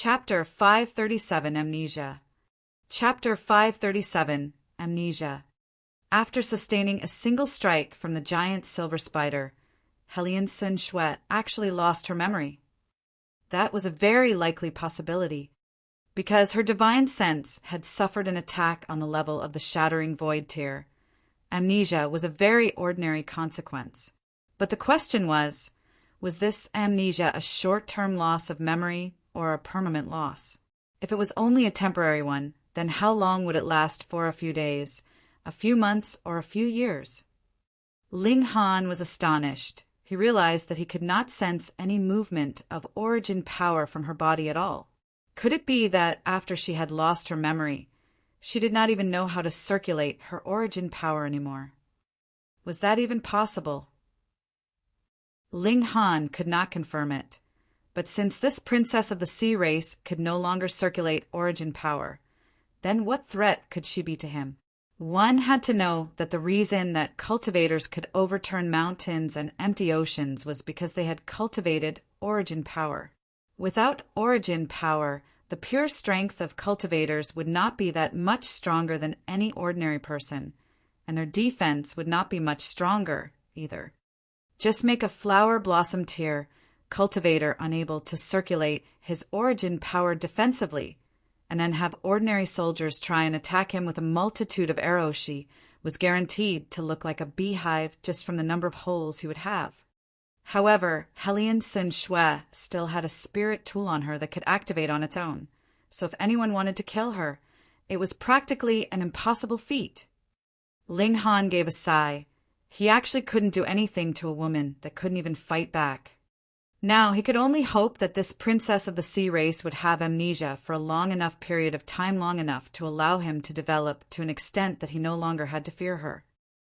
Chapter 537 Amnesia. Chapter 537 Amnesia. After sustaining a single strike from the giant silver spider, Helene Sun-Shui actually lost her memory. That was a very likely possibility, because her divine sense had suffered an attack on the level of the shattering void tier. Amnesia was a very ordinary consequence. But the question was this amnesia a short-term loss of memory or a permanent loss? If it was only a temporary one, then how long would it last for? A few days, a few months, or a few years? Ling Han was astonished. He realized that he could not sense any movement of origin power from her body at all. Could it be that after she had lost her memory, she did not even know how to circulate her origin power anymore? Was that even possible? Ling Han could not confirm it. But since this princess of the sea race could no longer circulate origin power, then what threat could she be to him? One had to know that the reason that cultivators could overturn mountains and empty oceans was because they had cultivated origin power. Without origin power, the pure strength of cultivators would not be that much stronger than any ordinary person, and their defense would not be much stronger either. Just make a flower blossom tier cultivator unable to circulate his origin power defensively, and then have ordinary soldiers try and attack him with a multitude of arrows. She was guaranteed to look like a beehive just from the number of holes he would have. However, Helene Sun-Shui still had a spirit tool on her that could activate on its own, so if anyone wanted to kill her, it was practically an impossible feat. Ling Han gave a sigh. He actually couldn't do anything to a woman that couldn't even fight back. Now he could only hope that this princess of the sea race would have amnesia for a long enough period of time, long enough to allow him to develop to an extent that he no longer had to fear her.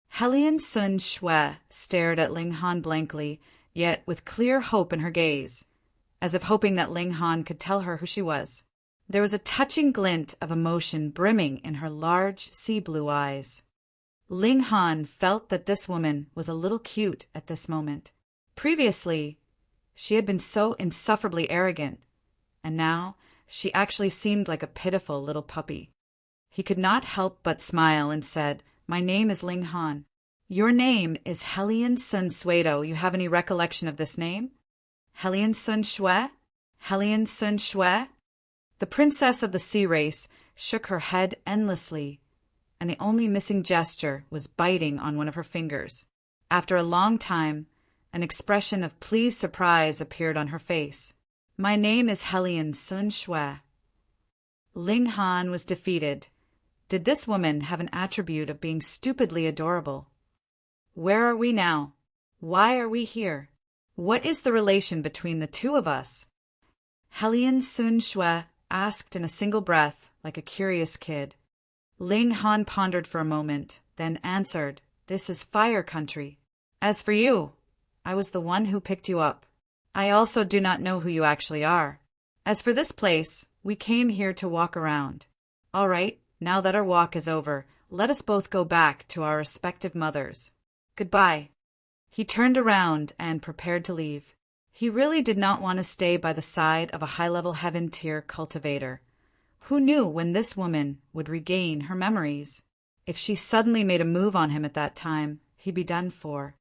Helene Sun-Shui stared at Ling Han blankly, yet with clear hope in her gaze, as if hoping that Ling Han could tell her who she was. There was a touching glint of emotion brimming in her large sea-blue eyes. Ling Han felt that this woman was a little cute at this moment. Previously, she had been so insufferably arrogant, and now she actually seemed like a pitiful little puppy. He could not help but smile and said, "My name is Ling Han." "Your name is Helene Sun-Shui. You have any recollection of this name?" "Helene Sun-Shui? Helene Sun-Shui?" The princess of the sea race shook her head endlessly, and the only missing gesture was biting on one of her fingers. After a long time, an expression of pleased surprise appeared on her face. "My name is Helene Sun-Shui." Ling Han was defeated. Did this woman have an attribute of being stupidly adorable? Where are we now? Why are we here? What is the relation between the two of us? Helene Sun-Shui asked in a single breath, like a curious kid. Ling Han pondered for a moment, then answered, "This is fire country. As for you, I was the one who picked you up. I also do not know who you actually are. As for this place, we came here to walk around. All right, now that our walk is over, let us both go back to our respective mothers. Goodbye." He turned around and prepared to leave. He really did not want to stay by the side of a high-level heaven-tier cultivator. Who knew when this woman would regain her memories? If she suddenly made a move on him at that time, he'd be done for.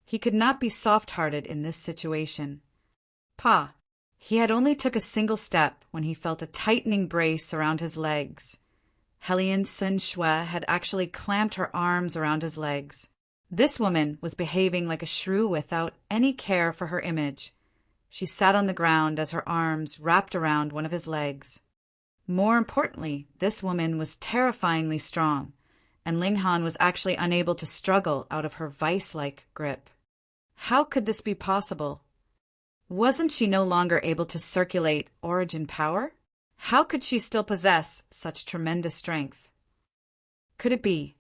He could not be soft-hearted in this situation. He had only took a single step when he felt a tightening brace around his legs. Helene Sun-Shui had actually clamped her arms around his legs. This woman was behaving like a shrew without any care for her image. She sat on the ground as her arms wrapped around one of his legs. More importantly, this woman was terrifyingly strong, and Ling Han was actually unable to struggle out of her vice-like grip. How could this be possible? Wasn't she no longer able to circulate origin power? How could she still possess such tremendous strength? Could it be?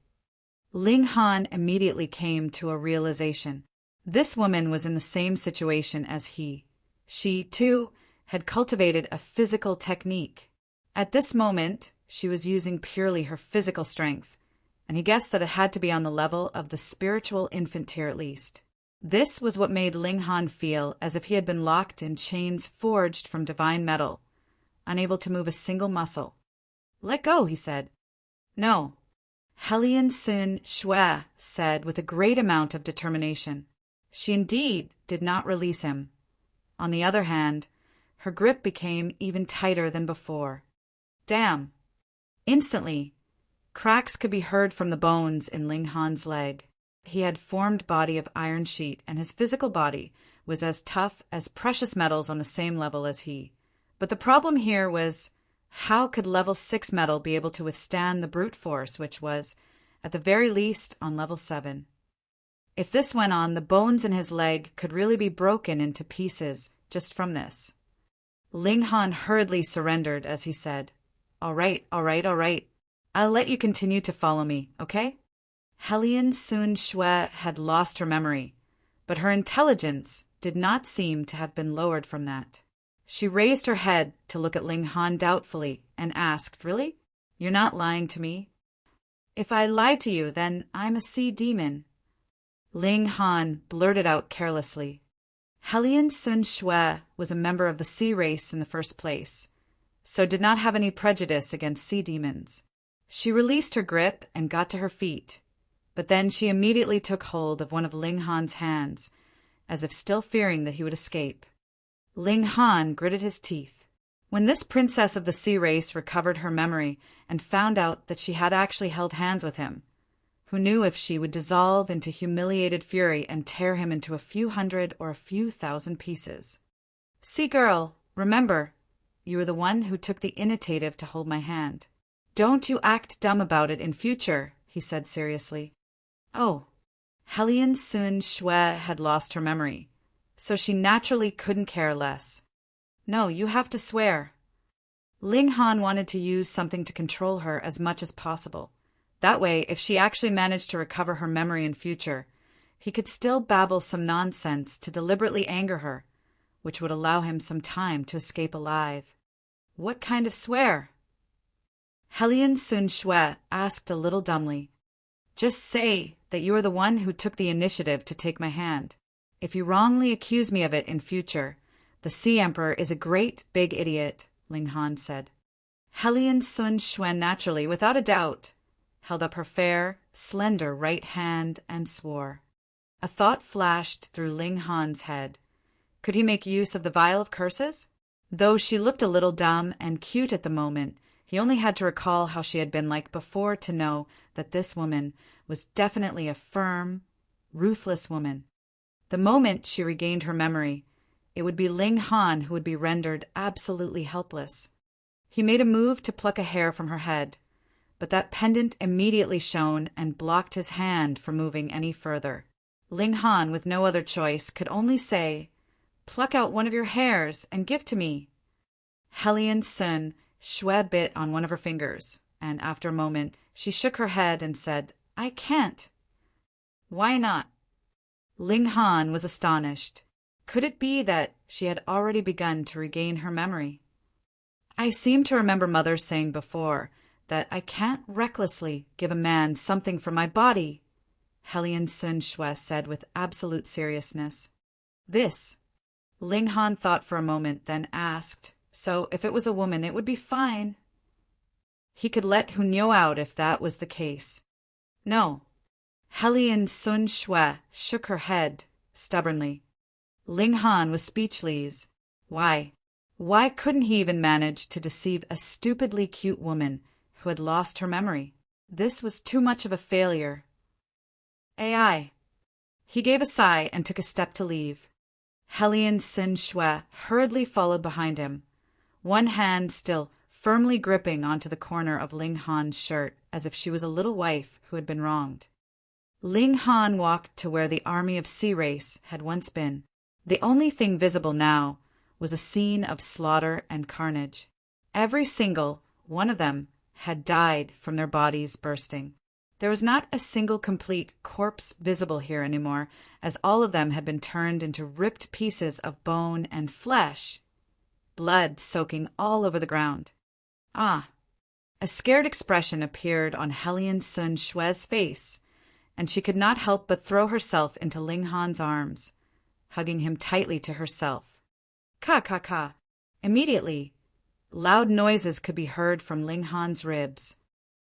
Ling Han immediately came to a realization. This woman was in the same situation as he. She, too, had cultivated a physical technique. At this moment, she was using purely her physical strength, and he guessed that it had to be on the level of the spiritual infant tier at least. This was what made Ling Han feel as if he had been locked in chains forged from divine metal, unable to move a single muscle. "Let go," he said. "No," Hellion Sun Shui said with a great amount of determination. She indeed did not release him. On the other hand, her grip became even tighter than before. Damn! Instantly, cracks could be heard from the bones in Ling Han's leg. He had formed body of iron sheet, and his physical body was as tough as precious metals on the same level as he. But the problem here was, how could level 6 metal be able to withstand the brute force, which was, at the very least, on level 7? If this went on, the bones in his leg could really be broken into pieces just from this. Ling Han hurriedly surrendered as he said, "All right, all right, all right. I'll let you continue to follow me, okay?" Hellion Sun Shui had lost her memory, but her intelligence did not seem to have been lowered from that. She raised her head to look at Ling Han doubtfully and asked, "Really? You're not lying to me?" "If I lie to you, then I'm a sea demon." Ling Han blurted out carelessly. Hellion Sun Shui was a member of the sea race in the first place, so did not have any prejudice against sea demons. She released her grip and got to her feet, but then she immediately took hold of one of Ling Han's hands, as if still fearing that he would escape. Ling Han gritted his teeth. When this princess of the sea race recovered her memory and found out that she had actually held hands with him, who knew if she would dissolve into humiliated fury and tear him into a few hundred or a few thousand pieces. "Sea girl, remember, you were the one who took the initiative to hold my hand. Don't you act dumb about it in future," he said seriously. Oh, Hellion Sun Shui had lost her memory, so she naturally couldn't care less. "No, you have to swear." Ling Han wanted to use something to control her as much as possible. That way, if she actually managed to recover her memory in future, he could still babble some nonsense to deliberately anger her, which would allow him some time to escape alive. "What kind of swear?" Hellion Sun Shui asked a little dumbly. "Just say that you are the one who took the initiative to take my hand. If you wrongly accuse me of it in future, the Sea Emperor is a great big idiot," Ling Han said. Hellion Sun Shui naturally, without a doubt, held up her fair, slender right hand and swore. A thought flashed through Ling Han's head. Could he make use of the vial of curses? Though she looked a little dumb and cute at the moment, he only had to recall how she had been like before to know that this woman was definitely a firm, ruthless woman. The moment she regained her memory, it would be Ling Han who would be rendered absolutely helpless. He made a move to pluck a hair from her head, but that pendant immediately shone and blocked his hand from moving any further. Ling Han, with no other choice, could only say, "Pluck out one of your hairs and give to me." Hellion Sun Shui bit on one of her fingers, and after a moment she shook her head and said, "I can't." "Why not?" Ling Han was astonished. Could it be that she had already begun to regain her memory? "I seem to remember Mother saying before that I can't recklessly give a man something from my body," Hellion Sun Shui said with absolute seriousness. "This?" Ling Han thought for a moment, then asked, "So if it was a woman, it would be fine?" He could let Hunyo out if that was the case. "No." Hellion Sun Shui shook her head stubbornly. Ling Han was speechless. Why? Why couldn't he even manage to deceive a stupidly cute woman who had lost her memory? This was too much of a failure. AI. He gave a sigh and took a step to leave. Hellion Sun Shui hurriedly followed behind him, one hand still firmly gripping onto the corner of Ling Han's shirt as if she was a little wife who had been wronged. Ling Han walked to where the army of Sea Race had once been. The only thing visible now was a scene of slaughter and carnage. Every single one of them had died from their bodies bursting. There was not a single complete corpse visible here anymore, as all of them had been turned into ripped pieces of bone and flesh, blood soaking all over the ground. Ah! A scared expression appeared on Hellion Sun Shui's face, and she could not help but throw herself into Ling Han's arms, hugging him tightly to herself. Ka ka ka! Immediately, Loud noises could be heard from Ling Han's ribs.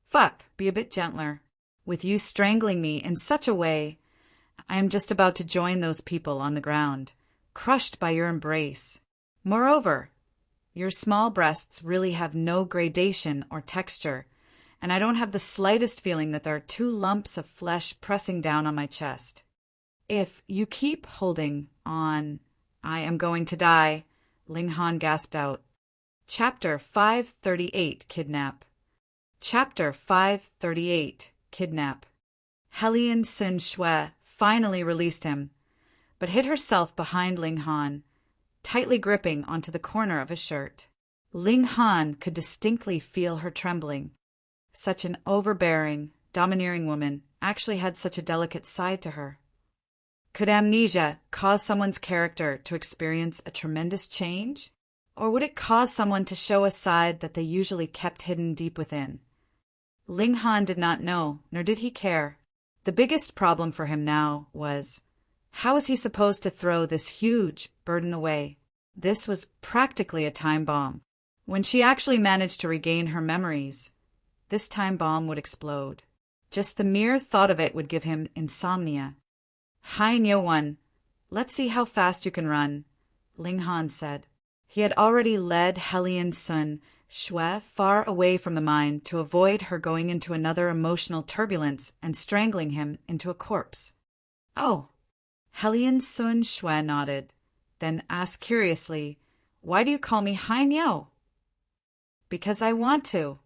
Fuck, be a bit gentler. With you strangling me in such a way, I am just about to join those people on the ground, crushed by your embrace. Moreover, your small breasts really have no gradation or texture, and I don't have the slightest feeling that there are two lumps of flesh pressing down on my chest. If you keep holding on, I am going to die, Ling Han gasped out. Chapter 538, Kidnap. Chapter 538, Kidnap. Helian Sin Shui finally released him, but hid herself behind Ling Han, tightly gripping onto the corner of his shirt. Ling Han could distinctly feel her trembling. Such an overbearing, domineering woman actually had such a delicate side to her. Could amnesia cause someone's character to experience a tremendous change? Or would it cause someone to show a side that they usually kept hidden deep within? Ling Han did not know, nor did he care. The biggest problem for him now was, how was he supposed to throw this huge burden away? This was practically a time bomb. When she actually managed to regain her memories, this time bomb would explode. Just the mere thought of it would give him insomnia. Hai Nyo-wan, let's see how fast you can run, Ling Han said. He had already led Helian Sun Shui far away from the mine to avoid her going into another emotional turbulence and strangling him into a corpse. Oh. Helian Sun Shui nodded, then asked curiously, Why do you call me Hai Nyo? Because I want to.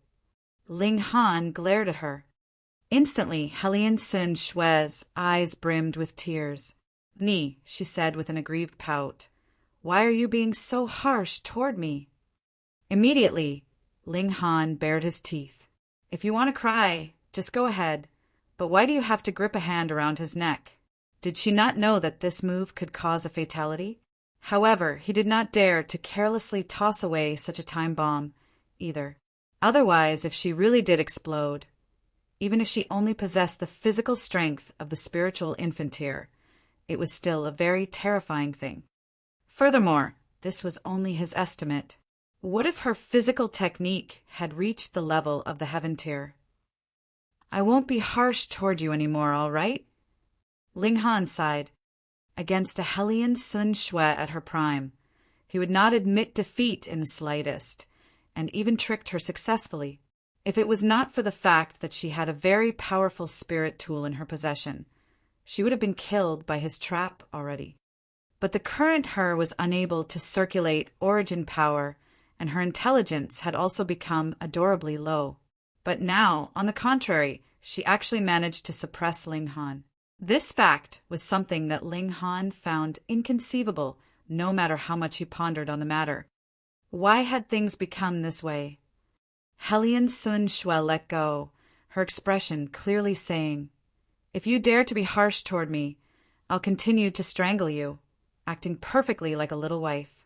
Ling Han glared at her. Instantly, Helian Sun Shui's eyes brimmed with tears. Ni, she said with an aggrieved pout, why are you being so harsh toward me? Immediately, Ling Han bared his teeth. If you want to cry, just go ahead, but why do you have to grip a hand around his neck? Did she not know that this move could cause a fatality? However, he did not dare to carelessly toss away such a time bomb, either. Otherwise, if she really did explode, even if she only possessed the physical strength of the spiritual infanteer, it was still a very terrifying thing. Furthermore, this was only his estimate. What if her physical technique had reached the level of the heaven tier? I won't be harsh toward you anymore, all right? Ling Han sighed. Against a Helian Sun Shui at her prime, he would not admit defeat in the slightest, and even tricked her successfully. If it was not for the fact that she had a very powerful spirit tool in her possession, she would have been killed by his trap already. But the current her was unable to circulate origin power, and her intelligence had also become adorably low. But now, on the contrary, she actually managed to suppress Ling Han. This fact was something that Ling Han found inconceivable, no matter how much he pondered on the matter. Why had things become this way? Helian Sun Shui let go, her expression clearly saying, If you dare to be harsh toward me, I'll continue to strangle you, acting perfectly like a little wife.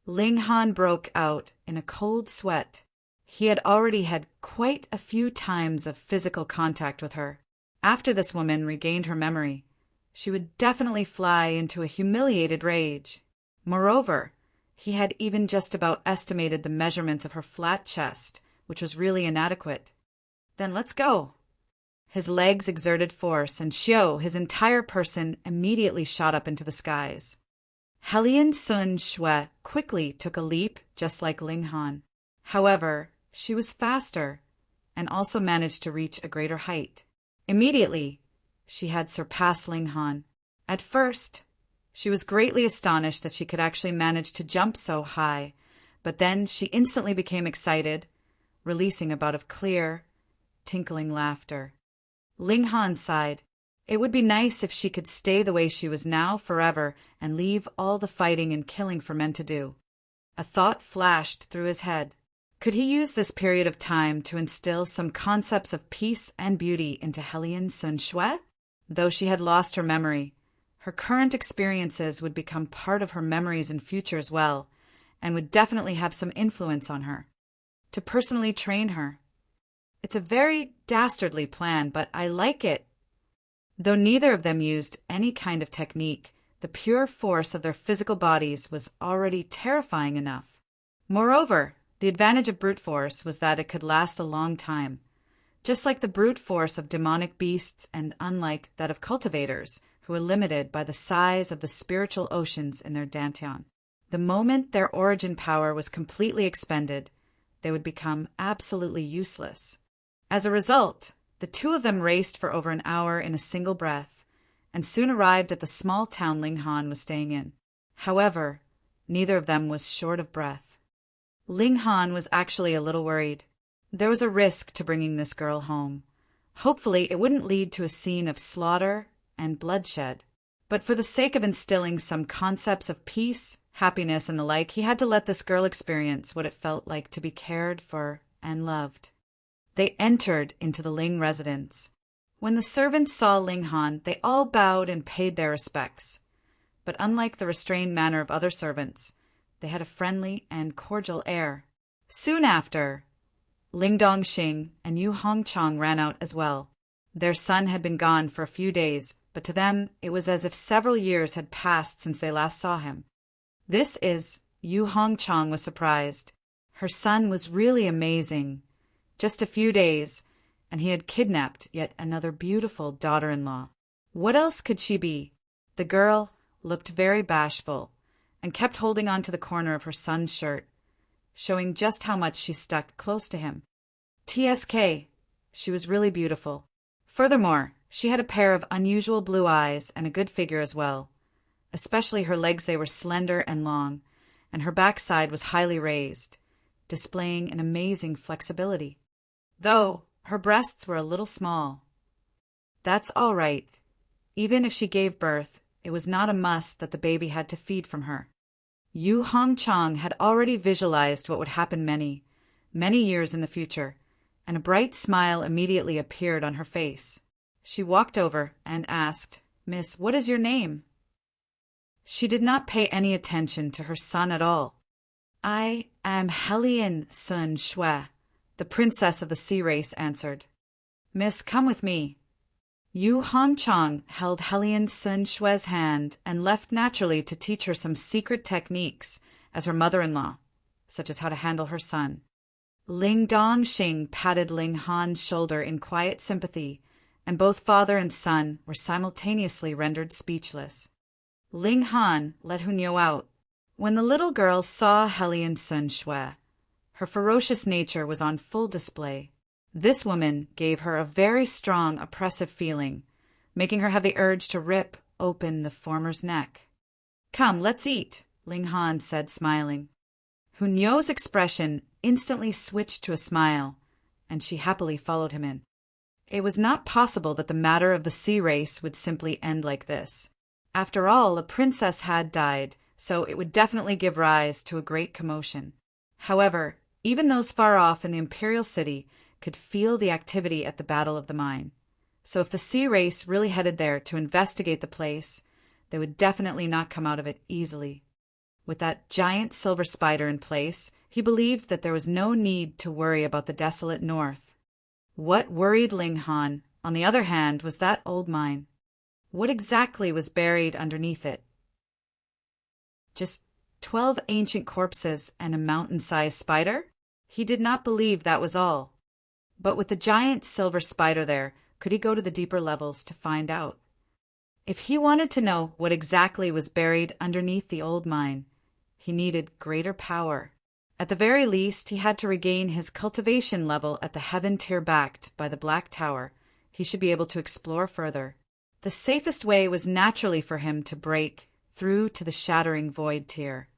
Ling Han broke out in a cold sweat. He had already had quite a few times of physical contact with her. After this woman regained her memory, she would definitely fly into a humiliated rage. Moreover, he had even just about estimated the measurements of her flat chest, which was really inadequate. Then let's go. His legs exerted force, and Xiao, his entire person, immediately shot up into the skies. Helian Sun Shui quickly took a leap, just like Ling Han. However, she was faster, and also managed to reach a greater height. Immediately, she had surpassed Ling Han. At first, she was greatly astonished that she could actually manage to jump so high, but then she instantly became excited, releasing a bout of clear, tinkling laughter. Ling Han sighed. It would be nice if she could stay the way she was now forever and leave all the fighting and killing for men to do. A thought flashed through his head. Could he use this period of time to instill some concepts of peace and beauty into Helian Sun Shui? Though she had lost her memory, her current experiences would become part of her memories in future as well, and would definitely have some influence on her. To personally train her. It's a very dastardly plan, but I like it. Though neither of them used any kind of technique, the pure force of their physical bodies was already terrifying enough. Moreover, The advantage of brute force was that it could last a long time, just like the brute force of demonic beasts and unlike that of cultivators, who were limited by the size of the spiritual oceans in their dantian. The moment their origin power was completely expended, they would become absolutely useless. As a result, the two of them raced for over an hour in a single breath, and soon arrived at the small town Ling Han was staying in. However, neither of them was short of breath. Ling Han was actually a little worried. There was a risk to bringing this girl home. Hopefully, it wouldn't lead to a scene of slaughter and bloodshed. But for the sake of instilling some concepts of peace, happiness, and the like, he had to let this girl experience what it felt like to be cared for and loved. They entered into the Ling residence. When the servants saw Ling Han, they all bowed and paid their respects. But unlike the restrained manner of other servants, they had a friendly and cordial air. Soon after, Ling Dongxing and Yu Hongchang ran out as well. Their son had been gone for a few days, but to them it was as if several years had passed since they last saw him. Yu Hongchang was surprised. Her son was really amazing. Just a few days, and he had kidnapped yet another beautiful daughter-in-law. What else could she be? The girl looked very bashful and kept holding on to the corner of her son's shirt, showing just how much she stuck close to him. TSK, she was really beautiful. Furthermore, she had a pair of unusual blue eyes and a good figure as well. Especially her legs, they were slender and long, and her backside was highly raised, displaying an amazing flexibility. Though her breasts were a little small. That's all right. Even if she gave birth, it was not a must that the baby had to feed from her. Yu Hongchang had already visualized what would happen many, many years in the future, and a bright smile immediately appeared on her face. She walked over and asked, "Miss, what is your name?" She did not pay any attention to her son at all. "I am Helian Sun Shui," the princess of the sea race answered. "Miss, come with me." Yu Hongchang held Helian Sun Shui's hand and left naturally to teach her some secret techniques as her mother-in-law, such as how to handle her son. Ling Dongxing patted Ling Han's shoulder in quiet sympathy, and both father and son were simultaneously rendered speechless. Ling Han let Hunyao out. When the little girl saw Helian Sun Shui, her ferocious nature was on full display. This woman gave her a very strong, oppressive feeling, making her have the urge to rip open the former's neck. "Come, let's eat," Ling Han said, smiling. Hunyao's expression instantly switched to a smile, and she happily followed him in. It was not possible that the matter of the sea race would simply end like this. After all, a princess had died, so it would definitely give rise to a great commotion. However, even those far off in the imperial city could feel the activity at the Battle of the Mine. So if the sea race really headed there to investigate the place, they would definitely not come out of it easily. With that giant silver spider in place, he believed that there was no need to worry about the desolate north. What worried Ling Han, on the other hand, was that old mine. What exactly was buried underneath it? Just 12 ancient corpses and a mountain-sized spider? He did not believe that was all. But with the giant silver spider there, could he go to the deeper levels to find out? If he wanted to know what exactly was buried underneath the old mine, he needed greater power. At the very least, he had to regain his cultivation level at the heaven tier backed by the Black Tower. He should be able to explore further. The safest way was naturally for him to break through to the shattering void tier.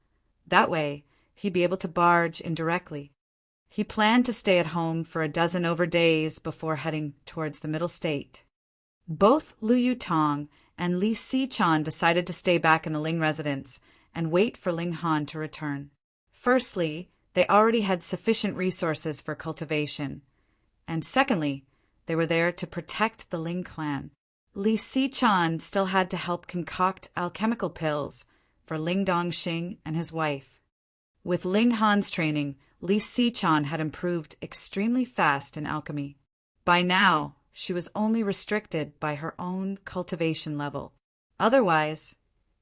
That way, he'd be able to barge in directly. He planned to stay at home for a dozen over days before heading towards the middle state. Both Lu Yutong and Li Sichan decided to stay back in the Ling residence and wait for Ling Han to return. Firstly, they already had sufficient resources for cultivation, and secondly, they were there to protect the Ling clan. Li Sichan still had to help concoct alchemical pills for Ling Dongxing and his wife. With Ling Han's training, Li Sichan had improved extremely fast in alchemy. By now, she was only restricted by her own cultivation level. Otherwise,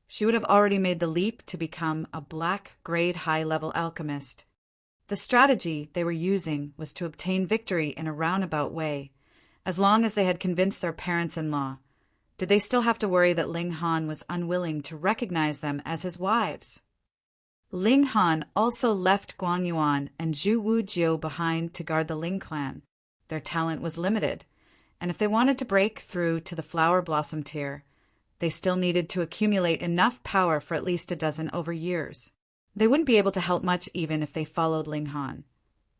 she would have already made the leap to become a black grade high-level alchemist. The strategy they were using was to obtain victory in a roundabout way. As long as they had convinced their parents-in-law, did they still have to worry that Ling Han was unwilling to recognize them as his wives? Ling Han also left Guang Yuan and Zhu Wujiu behind to guard the Ling clan. Their talent was limited, and if they wanted to break through to the flower blossom tier, they still needed to accumulate enough power for at least a dozen over years. They wouldn't be able to help much even if they followed Ling Han,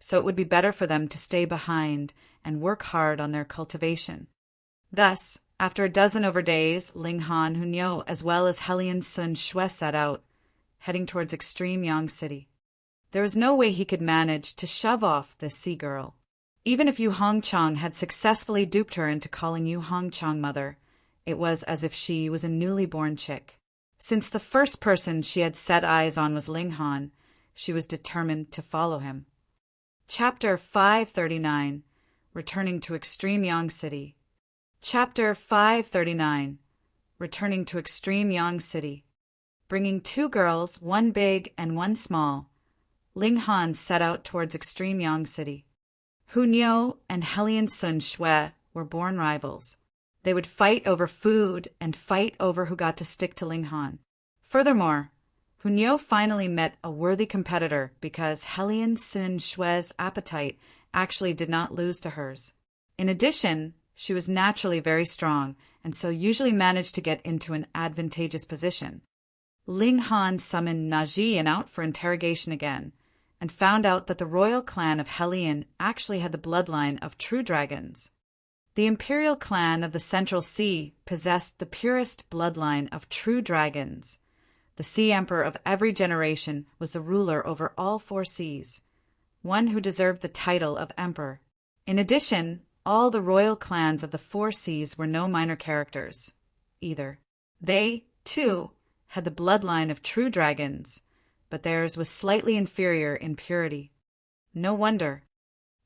so it would be better for them to stay behind and work hard on their cultivation. Thus, after a dozen over days, Ling Han, Hunyo, as well as Helian Sun Shui set out, heading towards extreme Yang City. There was no way he could manage to shove off this sea girl. Even if Yu Hongchang had successfully duped her into calling Yu Hongchang mother, it was as if she was a newly born chick. Since the first person she had set eyes on was Ling Han, she was determined to follow him. Chapter 539. Returning to Extreme Yang City. Chapter 539. Returning to Extreme Yang City. Bringing 2 girls, one big and one small, Ling Han set out towards Extreme Yang City. Hunyo and Helian Sun Shui were born rivals. They would fight over food and fight over who got to stick to Ling Han. Furthermore, Hunyo finally met a worthy competitor because Helian Sun Shui's appetite actually did not lose to hers. In addition, she was naturally very strong and so usually managed to get into an advantageous position. Ling Han summoned Najian out for interrogation again and found out that the royal clan of Helian actually had the bloodline of true dragons. The imperial clan of the Central Sea possessed the purest bloodline of true dragons. The Sea Emperor of every generation was the ruler over all 4 seas, one who deserved the title of Emperor. In addition, all the royal clans of the 4 seas were no minor characters, either. They, too, had the bloodline of true dragons, but theirs was slightly inferior in purity. No wonder.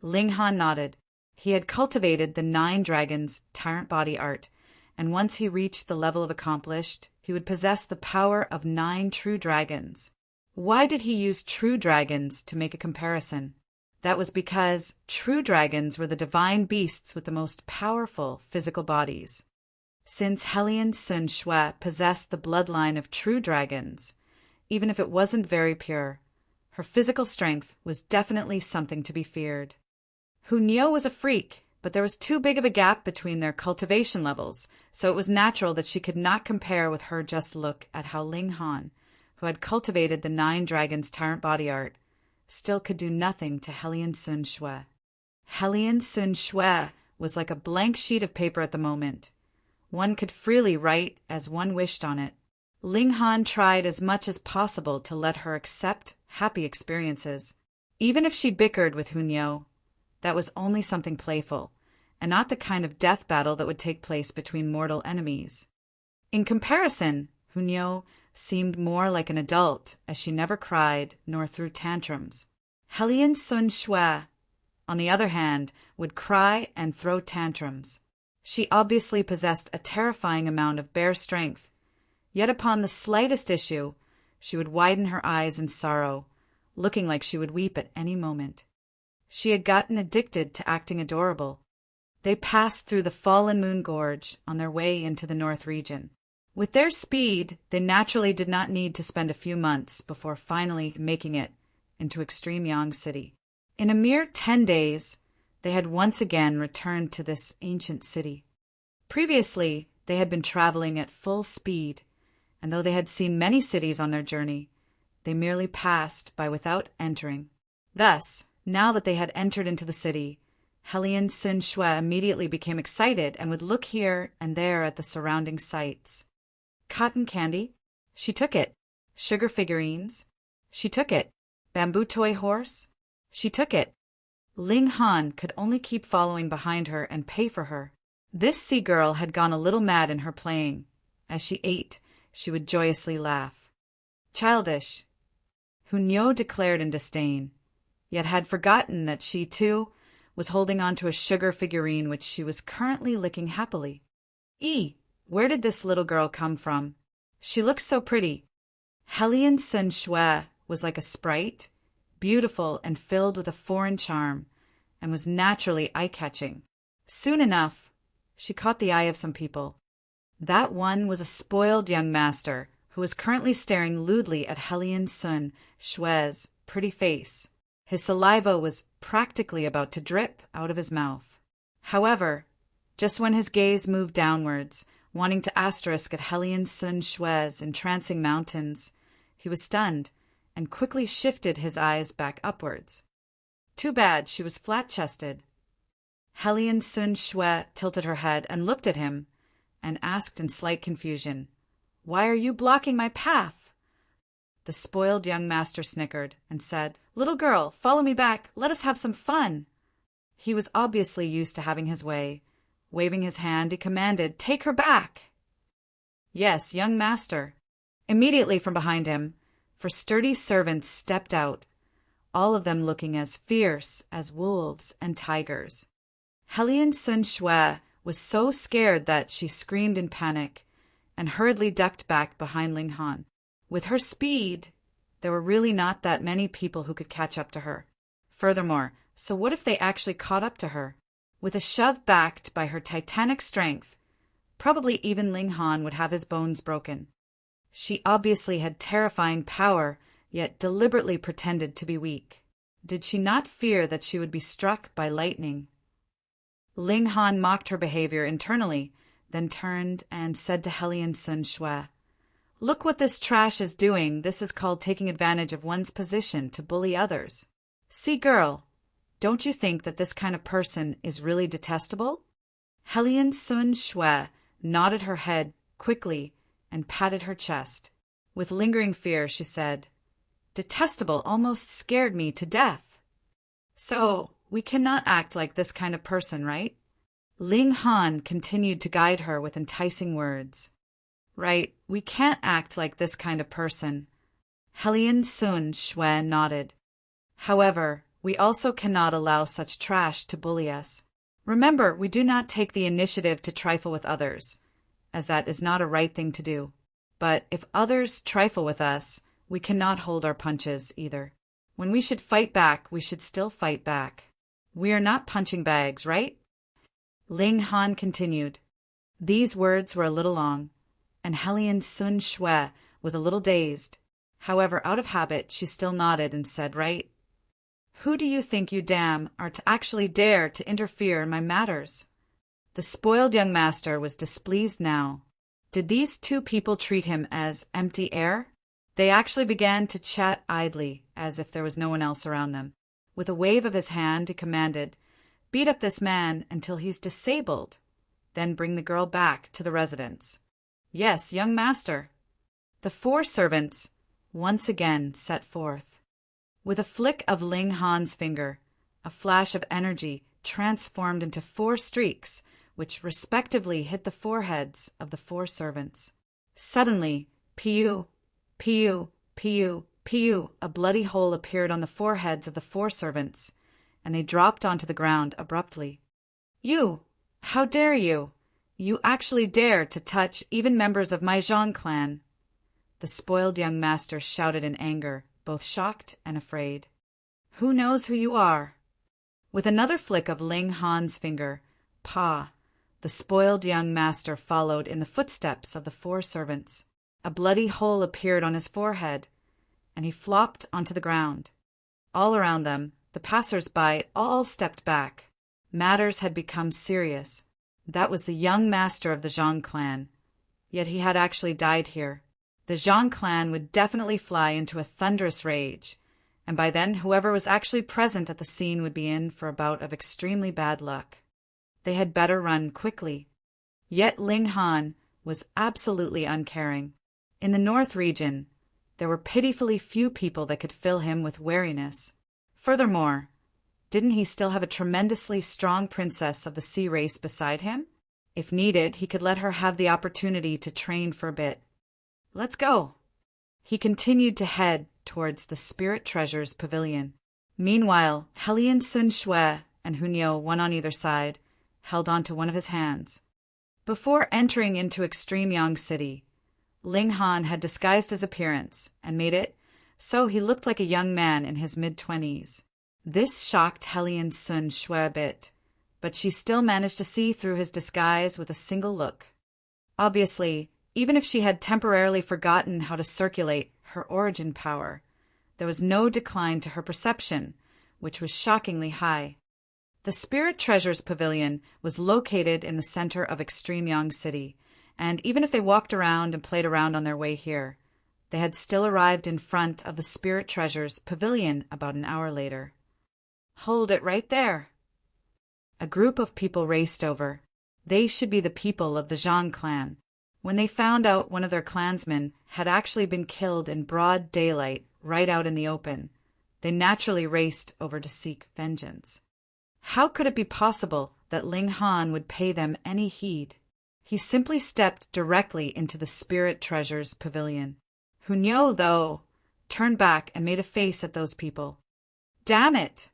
Ling Han nodded. He had cultivated the 9 dragons' tyrant body art, and once he reached the level of accomplished, he would possess the power of 9 true dragons. Why did he use true dragons to make a comparison? That was because true dragons were the divine beasts with the most powerful physical bodies. Since Helian Sun Shui possessed the bloodline of true dragons, even if it wasn't very pure, her physical strength was definitely something to be feared. Hunyo was a freak, but there was too big of a gap between their cultivation levels, so it was natural that she could not compare with her. Just look at how Ling Han, who had cultivated the 9 dragons' tyrant body art, still could do nothing to Helian Sun Shui. Helian Sun Shui was like a blank sheet of paper at the moment. One could freely write as one wished on it. Ling Han tried as much as possible to let her accept happy experiences. Even if she bickered with Hunyo, that was only something playful, and not the kind of death battle that would take place between mortal enemies. In comparison, Hunyo seemed more like an adult, as she never cried nor threw tantrums. Helian Sun Shui, on the other hand, would cry and throw tantrums. She obviously possessed a terrifying amount of bare strength, yet upon the slightest issue, she would widen her eyes in sorrow, looking like she would weep at any moment. She had gotten addicted to acting adorable. They passed through the Fallen Moon Gorge on their way into the North region. With their speed, they naturally did not need to spend a few months before finally making it into Extreme Yang City. In a mere 10 days, they had once again returned to this ancient city. Previously, they had been traveling at full speed, and though they had seen many cities on their journey, they merely passed by without entering. Thus, now that they had entered into the city, Helian Sun Shui immediately became excited and would look here and there at the surrounding sights. Cotton candy? She took it. Sugar figurines? She took it. Bamboo toy horse? She took it. Ling Han could only keep following behind her and pay for her. This sea girl had gone a little mad in her playing. As she ate, she would joyously laugh. Childish, Hunyo declared in disdain, yet had forgotten that she, too, was holding on to a sugar figurine which she was currently licking happily. Where did this little girl come from? She looks so pretty. Helian Sun Shui was like a sprite, beautiful and filled with a foreign charm, and was naturally eye-catching. Soon enough, she caught the eye of some people. That one was a spoiled young master who was currently staring lewdly at Hellion Sun Shue's pretty face. His saliva was practically about to drip out of his mouth. However, just when his gaze moved downwards, wanting to asterisk at Hellion Sun Shue's entrancing mountains, he was stunned and quickly shifted his eyes back upwards. Too bad she was flat-chested. Hellion Sun Shue tilted her head and looked at him, and asked in slight confusion, "Why are you blocking my path?" The spoiled young master snickered and said, "Little girl, follow me back. Let us have some fun." He was obviously used to having his way. Waving his hand, he commanded, "Take her back." "Yes, young master." Immediately from behind him, 4 sturdy servants stepped out, all of them looking as fierce as wolves and tigers. Hellion Sun Shue was so scared that she screamed in panic and hurriedly ducked back behind Ling Han. With her speed, there were really not that many people who could catch up to her. Furthermore, so what if they actually caught up to her? With a shove backed by her titanic strength, probably even Ling Han would have his bones broken. She obviously had terrifying power, yet deliberately pretended to be weak. Did she not fear that she would be struck by lightning? Ling Han mocked her behavior internally, then turned and said to Hellion Sun Shue, "Look what this trash is doing. This is called taking advantage of one's position to bully others. See, girl, don't you think that this kind of person is really detestable?" Hellion Sun Shue nodded her head quickly and patted her chest. With lingering fear, she said, "Detestable almost scared me to death." "So, we cannot act like this kind of person, right?" Ling Han continued to guide her with enticing words. "Right, we can't act like this kind of person." Hellion Sun Shue nodded. "However, we also cannot allow such trash to bully us. Remember, we do not take the initiative to trifle with others, as that is not a right thing to do. But if others trifle with us, we cannot hold our punches either. When we should fight back, we should still fight back. We are not punching bags, right?" Ling Han continued. These words were a little long, and Hellion Sun Shue was a little dazed. However, out of habit, she still nodded and said, "Right. Who do you think you damn are to actually dare to interfere in my matters?" The spoiled young master was displeased now. Did these 2 people treat him as empty air? They actually began to chat idly, as if there was no one else around them. With a wave of his hand, he commanded, "Beat up this man until he's disabled. Then bring the girl back to the residence." "Yes, young master." The 4 servants once again set forth. With a flick of Ling Han's finger, a flash of energy transformed into 4 streaks, which respectively hit the foreheads of the 4 servants. Suddenly, piu, piu, piu, piu, a bloody hole appeared on the foreheads of the 4 servants, and they dropped onto the ground abruptly. "You! How dare you! You actually dare to touch even members of my Zhang clan!" The spoiled young master shouted in anger, both shocked and afraid. "Who knows who you are?" With another flick of Ling Han's finger, pa, the spoiled young master followed in the footsteps of the 4 servants. A bloody hole appeared on his forehead, and he flopped onto the ground. All around them, the passers-by all stepped back. Matters had become serious. That was the young master of the Zhang clan. Yet he had actually died here. The Zhang clan would definitely fly into a thunderous rage, and by then whoever was actually present at the scene would be in for a bout of extremely bad luck. They had better run quickly. Yet Ling Han was absolutely uncaring. In the north region, there were pitifully few people that could fill him with wariness. Furthermore, didn't he still have a tremendously strong princess of the sea race beside him? If needed, he could let her have the opportunity to train for a bit. "Let's go." He continued to head towards the Spirit Treasures Pavilion. Meanwhile, Hellion Sun Shue and Hunyo, one on either side, held onto one of his hands. Before entering into Extreme Yang City, Ling Han had disguised his appearance and made it so he looked like a young man in his mid-20s. This shocked Hellion Sun Shui a bit, but she still managed to see through his disguise with a single look. Obviously, even if she had temporarily forgotten how to circulate her origin power, there was no decline to her perception, which was shockingly high. The Spirit Treasures Pavilion was located in the center of Extreme Yang City, and even if they walked around and played around on their way here, they had still arrived in front of the Spirit Treasures Pavilion about an hour later. "Hold it right there." A group of people raced over. They should be the people of the Zhang clan. When they found out one of their clansmen had actually been killed in broad daylight right out in the open, they naturally raced over to seek vengeance. How could it be possible that Ling Han would pay them any heed? He simply stepped directly into the Spirit Treasures Pavilion. Hunyo, though, turned back and made a face at those people. Damn it!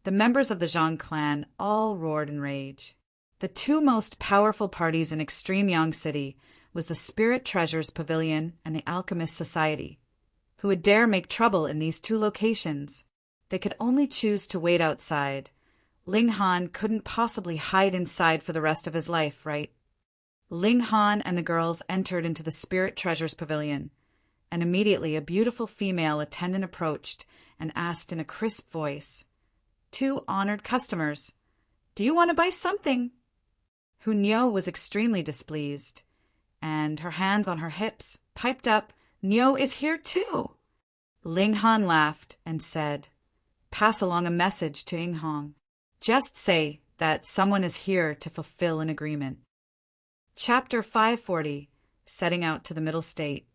The members of the Zhang clan all roared in rage. The two most powerful parties in Extreme Yang City was the Spirit Treasures Pavilion and the Alchemist Society. Who would dare make trouble in these two locations? They could only choose to wait outside. Ling Han couldn't possibly hide inside for the rest of his life, right? Ling Han and the girls entered into the Spirit Treasures Pavilion, and immediately a beautiful female attendant approached and asked in a crisp voice, "Two honored customers, do you want to buy something?" Hunyo was extremely displeased, and her hands on her hips piped up, "Nyo is here too." Ling Han laughed and said, "Pass along a message to Ing Hong. Just say that someone is here to fulfill an agreement." Chapter 540, Setting Out to the Middle State.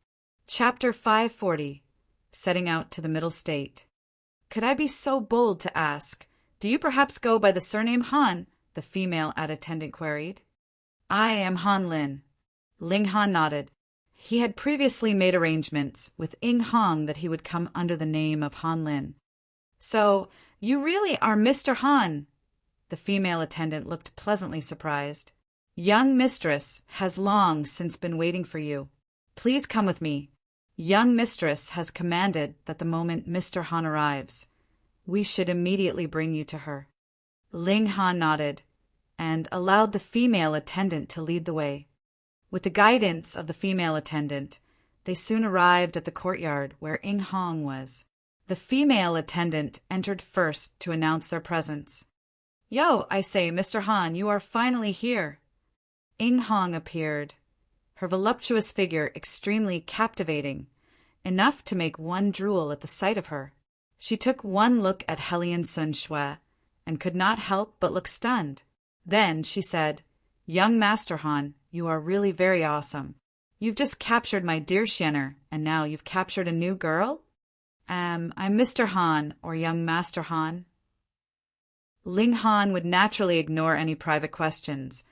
Chapter 540, Setting Out to the Middle State. "Could I be so bold to ask, do you perhaps go by the surname Han?" the female attendant queried. "I am Han Lin." Ling Han nodded. He had previously made arrangements with Ing Hong that he would come under the name of Han Lin. "So, you really are Mr. Han?" The female attendant looked pleasantly surprised. "Young mistress has long since been waiting for you. Please come with me. Young mistress has commanded that the moment Mr. Han arrives, we should immediately bring you to her." Ling Han nodded and allowed the female attendant to lead the way. With the guidance of the female attendant, they soon arrived at the courtyard where Ing Hong was. The female attendant entered first to announce their presence. "Yo, I say, Mr. Han, you are finally here." Ing Hong appeared, her voluptuous figure extremely captivating, enough to make one drool at the sight of her. She took one look at Hellion Sun Shui and could not help but look stunned. Then she said, "Young Master Han, you are really very awesome. You've just captured my dear Xianer, and now you've captured a new girl?" I'm Mr. Han, or Young Master Han." Ling Han would naturally ignore any private questions,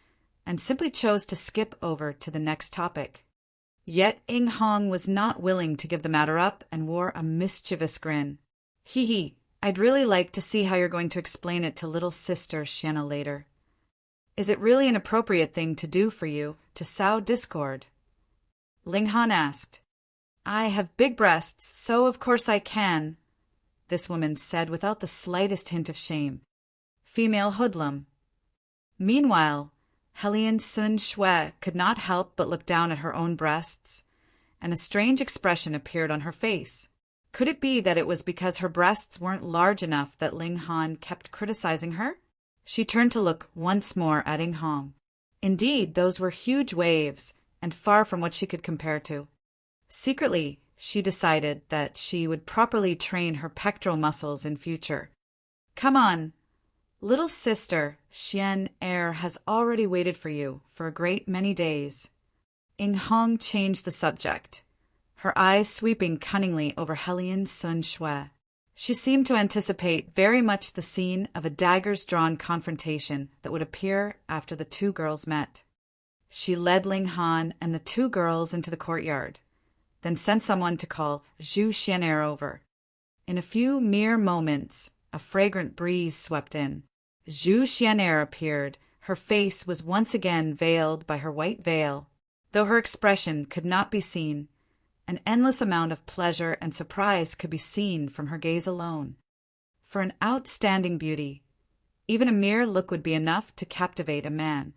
and simply chose to skip over to the next topic. Yet Ing Hong was not willing to give the matter up and wore a mischievous grin. "Hee hee, I'd really like to see how you're going to explain it to little sister Xiana later. Is it really an appropriate thing to do for you to sow discord?" Ling Han asked. "I have big breasts, so of course I can," this woman said without the slightest hint of shame. Female hoodlum. Meanwhile, Hellion Sun Shui could not help but look down at her own breasts, and a strange expression appeared on her face. Could it be that it was because her breasts weren't large enough that Ling Han kept criticizing her? She turned to look once more at Ing Hong. Indeed, those were huge waves, and far from what she could compare to. Secretly, she decided that she would properly train her pectoral muscles in future. "Come on. Little sister, Xian Er has already waited for you for a great many days." Ing Hong changed the subject, her eyes sweeping cunningly over Hellion Sun Shui. She seemed to anticipate very much the scene of a daggers-drawn confrontation that would appear after the two girls met. She led Ling Han and the two girls into the courtyard, then sent someone to call Zhu Xianer over. In a few mere moments, a fragrant breeze swept in. Zhu Xianer appeared. Her face was once again veiled by her white veil. Though her expression could not be seen, An endless amount of pleasure and surprise could be seen from her gaze alone. For an outstanding beauty, even a mere look would be enough to captivate a man.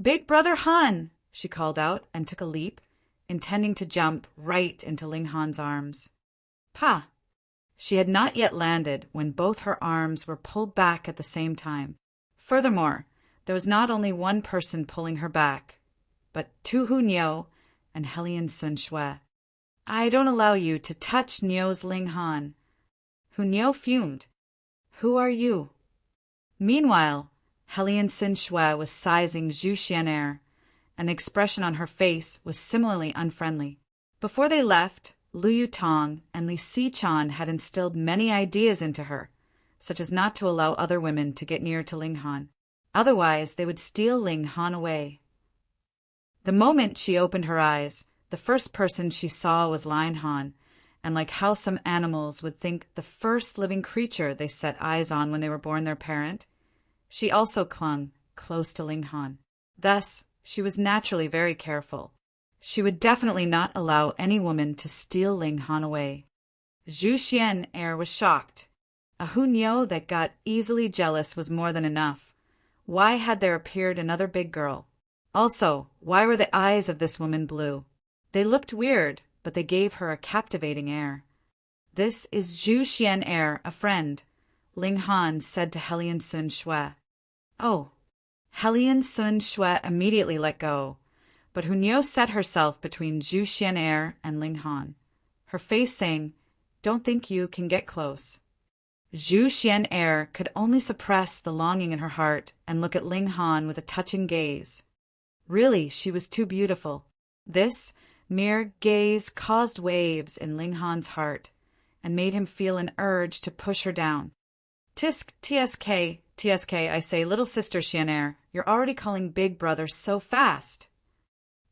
"Big brother Han!" she called out and took a leap, intending to jump right into Ling Han's arms. Pah! She had not yet landed when both her arms were pulled back at the same time. Furthermore, there was not only one person pulling her back, but Tu Hu Niu and Hellion Sun Shui. "I don't allow you to touch Niu's Ling Han." Hu Niu fumed. "Who are you?" Meanwhile, Hellion Sun Shui was sizing Zhu Xian'er, and the expression on her face was similarly unfriendly. Before they left, Liu Yutong and Li Xichan had instilled many ideas into her, such as not to allow other women to get near to Ling Han. Otherwise, they would steal Ling Han away. The moment she opened her eyes, the first person she saw was Ling Han, and like how some animals would think the first living creature they set eyes on when they were born their parent, she also clung close to Ling Han. Thus, she was naturally very careful. She would definitely not allow any woman to steal Ling Han away. Zhu Xian'er was shocked. A Hu Niu that got easily jealous was more than enough. Why had there appeared another big girl? Also, why were the eyes of this woman blue? They looked weird, but they gave her a captivating air. "This is Zhu Xian'er, a friend," Ling Han said to Hellion Sun Shui. "Oh." Hellion Sun Shui immediately let go, but Hu Niu set herself between Zhu Xian'er and Ling Han, her face saying, "Don't think you can get close." Zhu Xian'er could only suppress the longing in her heart and look at Ling Han with a touching gaze. Really, she was too beautiful. This mere gaze caused waves in Ling Han's heart and made him feel an urge to push her down. TSK, I say, little sister Xian'er, you're already calling big brother so fast."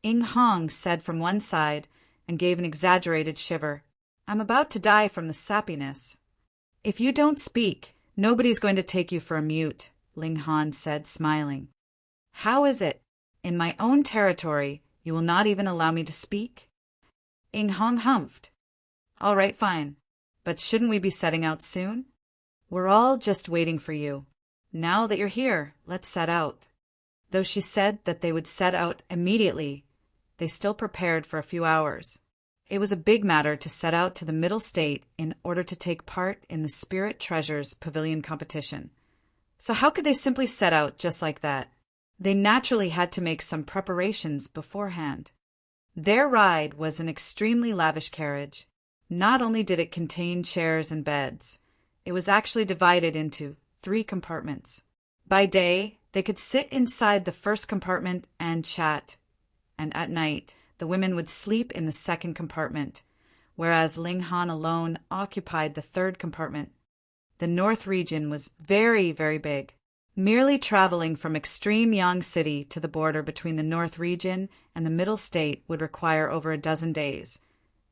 Ing Hong said from one side and gave an exaggerated shiver. "I'm about to die from the sappiness." "If you don't speak, nobody's going to take you for a mute," Ling Han said, smiling. "How is it? In my own territory, you will not even allow me to speak?" Ing Hong humphed. "All right, fine. But shouldn't we be setting out soon? We're all just waiting for you. Now that you're here, let's set out." Though she said that they would set out immediately, they still prepared for a few hours. It was a big matter to set out to the Middle State in order to take part in the Spirit Treasures Pavilion competition. So how could they simply set out just like that? They naturally had to make some preparations beforehand. Their ride was an extremely lavish carriage. Not only did it contain chairs and beds, it was actually divided into 3 compartments. By day, they could sit inside the first compartment and chat, and at night, the women would sleep in the second compartment, whereas Ling Han alone occupied the third compartment. The North region was very, very big. Merely traveling from extreme Yang City to the border between the North region and the Middle State would require over a dozen days,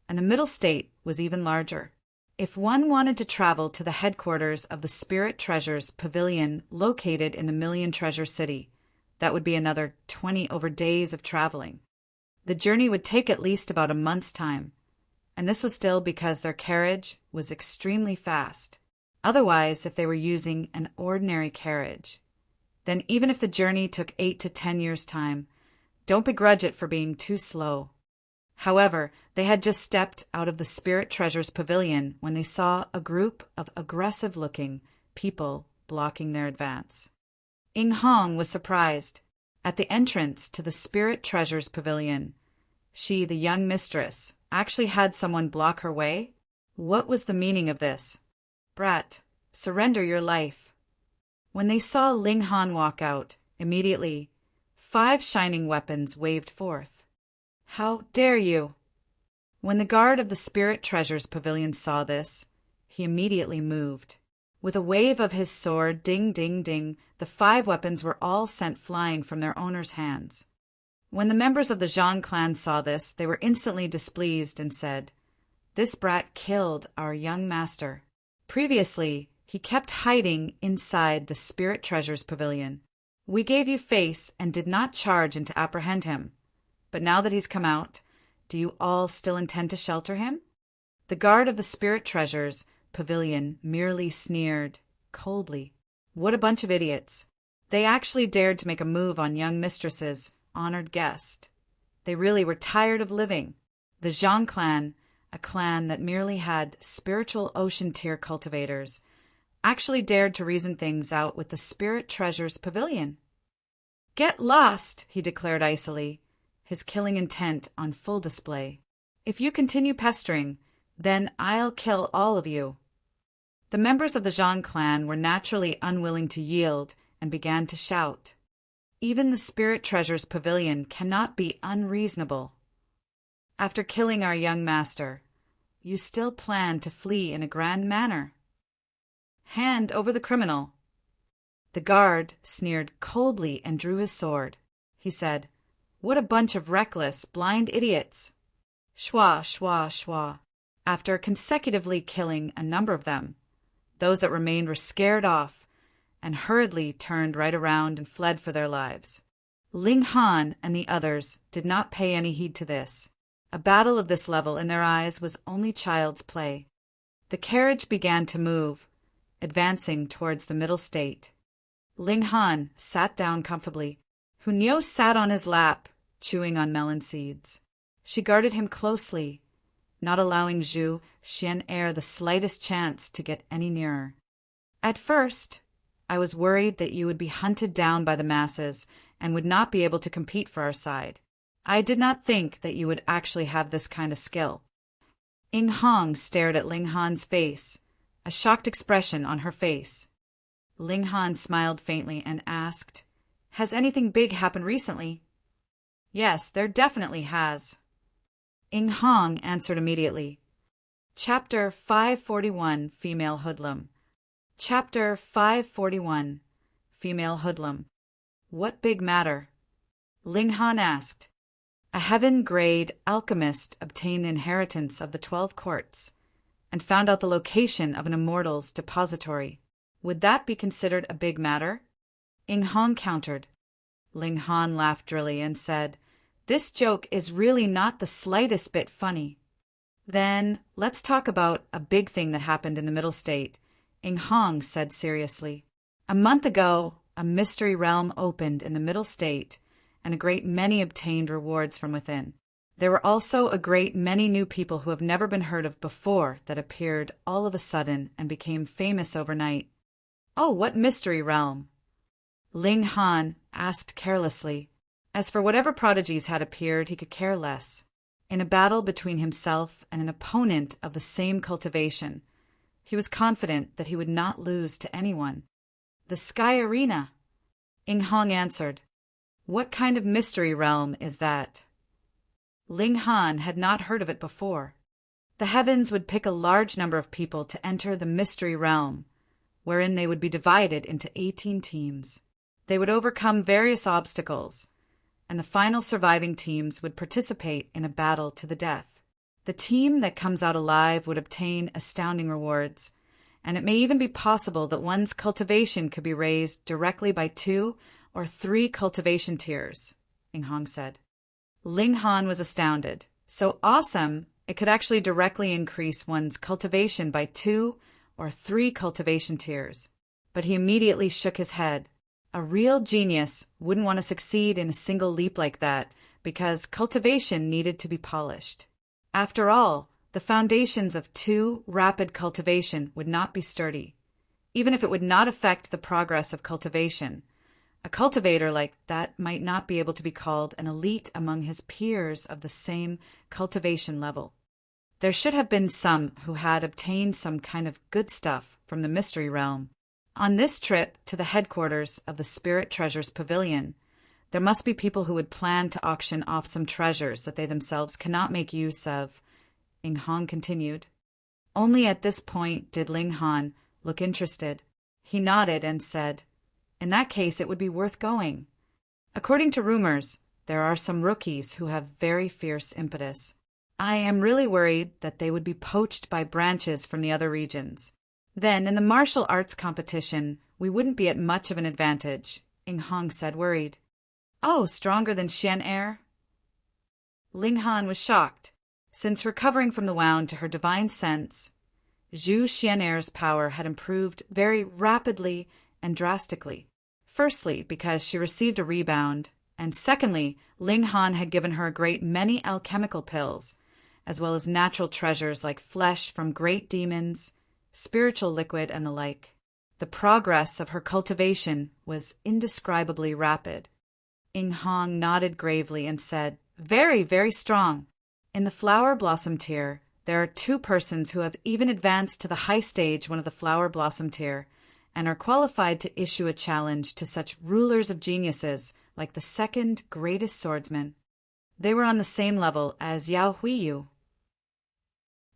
and the Middle State was even larger. If one wanted to travel to the headquarters of the Spirit Treasures Pavilion located in the Million Treasure City, that would be another 20 over days of traveling. The journey would take at least about a month's time, and this was still because their carriage was extremely fast. Otherwise, if they were using an ordinary carriage, then even if the journey took 8 to 10 years' time, don't begrudge it for being too slow. However, they had just stepped out of the Spirit Treasures Pavilion when they saw a group of aggressive-looking people blocking their advance. Ing Hong was surprised. At the entrance to the Spirit Treasures Pavilion, she, the young mistress, actually had someone block her way. What was the meaning of this? "Brat, surrender your life." When they saw Ling Han walk out, immediately, 5 shining weapons waved forth. "How dare you!" When the guard of the Spirit Treasures Pavilion saw this, he immediately moved. With a wave of his sword, ding, ding, ding, the 5 weapons were all sent flying from their owner's hands. When the members of the Zhang clan saw this, they were instantly displeased and said, "This brat killed our young master. Previously, he kept hiding inside the Spirit Treasures Pavilion. We gave you face and did not charge in to apprehend him. But now that he's come out, Do you all still intend to shelter him? The guard of the Spirit Treasures pavilion merely sneered coldly. What a bunch of idiots. They actually dared to make a move on young mistress's honored guest. They really were tired of living. The Zhang clan, a clan that merely had spiritual ocean tier cultivators, actually dared to reason things out with the Spirit Treasures pavilion. Get lost, he declared icily, his killing intent on full display. If you continue pestering, then I'll kill all of you. The members of the Zhang clan were naturally unwilling to yield and began to shout. Even the Spirit Treasures pavilion cannot be unreasonable. After killing our young master, you still plan to flee in a grand manner. Hand over the criminal. The guard sneered coldly and drew his sword. He said, What a bunch of reckless, blind idiots! Shwa, shwa, shwa. After consecutively killing a number of them, those that remained were scared off and hurriedly turned right around and fled for their lives. Ling Han and the others did not pay any heed to this. A battle of this level in their eyes was only child's play. The carriage began to move, advancing towards the middle state. Ling Han sat down comfortably. Hunyo sat on his lap, chewing on melon seeds. She guarded him closely, not allowing Zhu Xian'er the slightest chance to get any nearer. At first, I was worried that you would be hunted down by the masses and would not be able to compete for our side. I did not think that you would actually have this kind of skill. Ying Hong stared at Ling Han's face, a shocked expression on her face. Ling Han smiled faintly and asked, Has anything big happened recently? Yes, there definitely has. Ying Hong answered immediately. Chapter 541, Female Hoodlum. Chapter 541, Female Hoodlum. What big matter? Ling Han asked. A heaven-grade alchemist obtained the inheritance of the 12 courts and found out the location of an immortal's depository. Would that be considered a big matter? Ying Hong countered. Ling Han laughed drily and said, This joke is really not the slightest bit funny. Then let's talk about a big thing that happened in the Middle State, Ying Hong said seriously. A month ago, a mystery realm opened in the Middle State, and a great many obtained rewards from within. There were also a great many new people who have never been heard of before that appeared all of a sudden and became famous overnight. Oh, what mystery realm? Ling Han asked carelessly. As for whatever prodigies had appeared, he could care less. In a battle between himself and an opponent of the same cultivation, he was confident that he would not lose to anyone. The Sky Arena. Ying Hong answered. What kind of mystery realm is that? Ling Han had not heard of it before. The heavens would pick a large number of people to enter the mystery realm, wherein they would be divided into 18 teams. They would overcome various obstacles, and the final surviving teams would participate in a battle to the death. The team that comes out alive would obtain astounding rewards, and it may even be possible that one's cultivation could be raised directly by 2 or 3 cultivation tiers, Ying Hong said. Ling Han was astounded. So awesome, it could actually directly increase one's cultivation by 2 or 3 cultivation tiers. But he immediately shook his head. A real genius wouldn't want to succeed in a single leap like that because cultivation needed to be polished. After all, the foundations of too rapid cultivation would not be sturdy. Even if it would not affect the progress of cultivation, a cultivator like that might not be able to be called an elite among his peers of the same cultivation level. There should have been some who had obtained some kind of good stuff from the mystery realm. On this trip to the headquarters of the Spirit Treasures Pavilion, there must be people who would plan to auction off some treasures that they themselves cannot make use of, Ying Hong continued. Only at this point did Ling Han look interested. He nodded and said, In that case, it would be worth going. According to rumors, there are some rookies who have very fierce impetus. I am really worried that they would be poached by branches from the other regions. Then, in the martial arts competition, we wouldn't be at much of an advantage, Ying Hong said, worried. Oh, stronger than Xian'er? Ling Han was shocked. Since recovering from the wound to her divine sense, Zhu Xianer's power had improved very rapidly and drastically. Firstly, because she received a rebound, and secondly, Ling Han had given her a great many alchemical pills, as well as natural treasures like flesh from great demons, spiritual liquid, and the like. The progress of her cultivation was indescribably rapid. Ing Hong nodded gravely and said, "Very, very strong. In the flower blossom tier, there are 2 persons who have even advanced to the high stage one of the flower blossom tier, and are qualified to issue a challenge to such rulers of geniuses like the second greatest swordsman. They were on the same level as Yao Huiyu."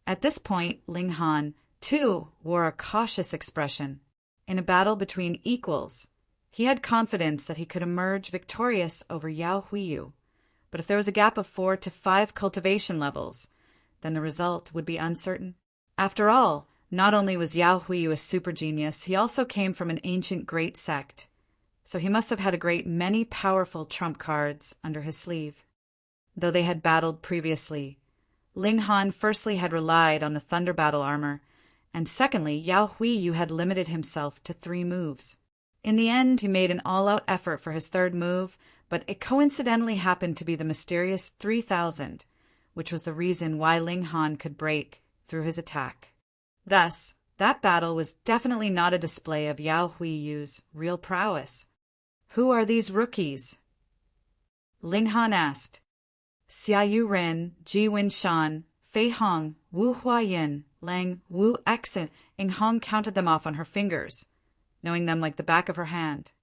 At this point, Ling Han, too, wore a cautious expression. In a battle between equals, he had confidence that he could emerge victorious over Yao Huiyu, but if there was a gap of 4 to 5 cultivation levels, then the result would be uncertain. After all, not only was Yao Huiyu a super genius, he also came from an ancient great sect, so he must have had a great many powerful trump cards under his sleeve. Though they had battled previously, Ling Han firstly had relied on the thunder battle armor, and secondly, Yao Huiyu had limited himself to 3 moves. In the end, he made an all-out effort for his 3rd move, but it coincidentally happened to be the mysterious 3000, which was the reason why Ling Han could break through his attack. Thus, that battle was definitely not a display of Yao Huiyu's real prowess. "Who are these rookies?" Ling Han asked. Xiaoyu Ren, Ji Wen Shan, Fei Hong, Wu Huayin, Lang, Wu Exin. Ing Hong counted them off on her fingers, knowing them like the back of her hand.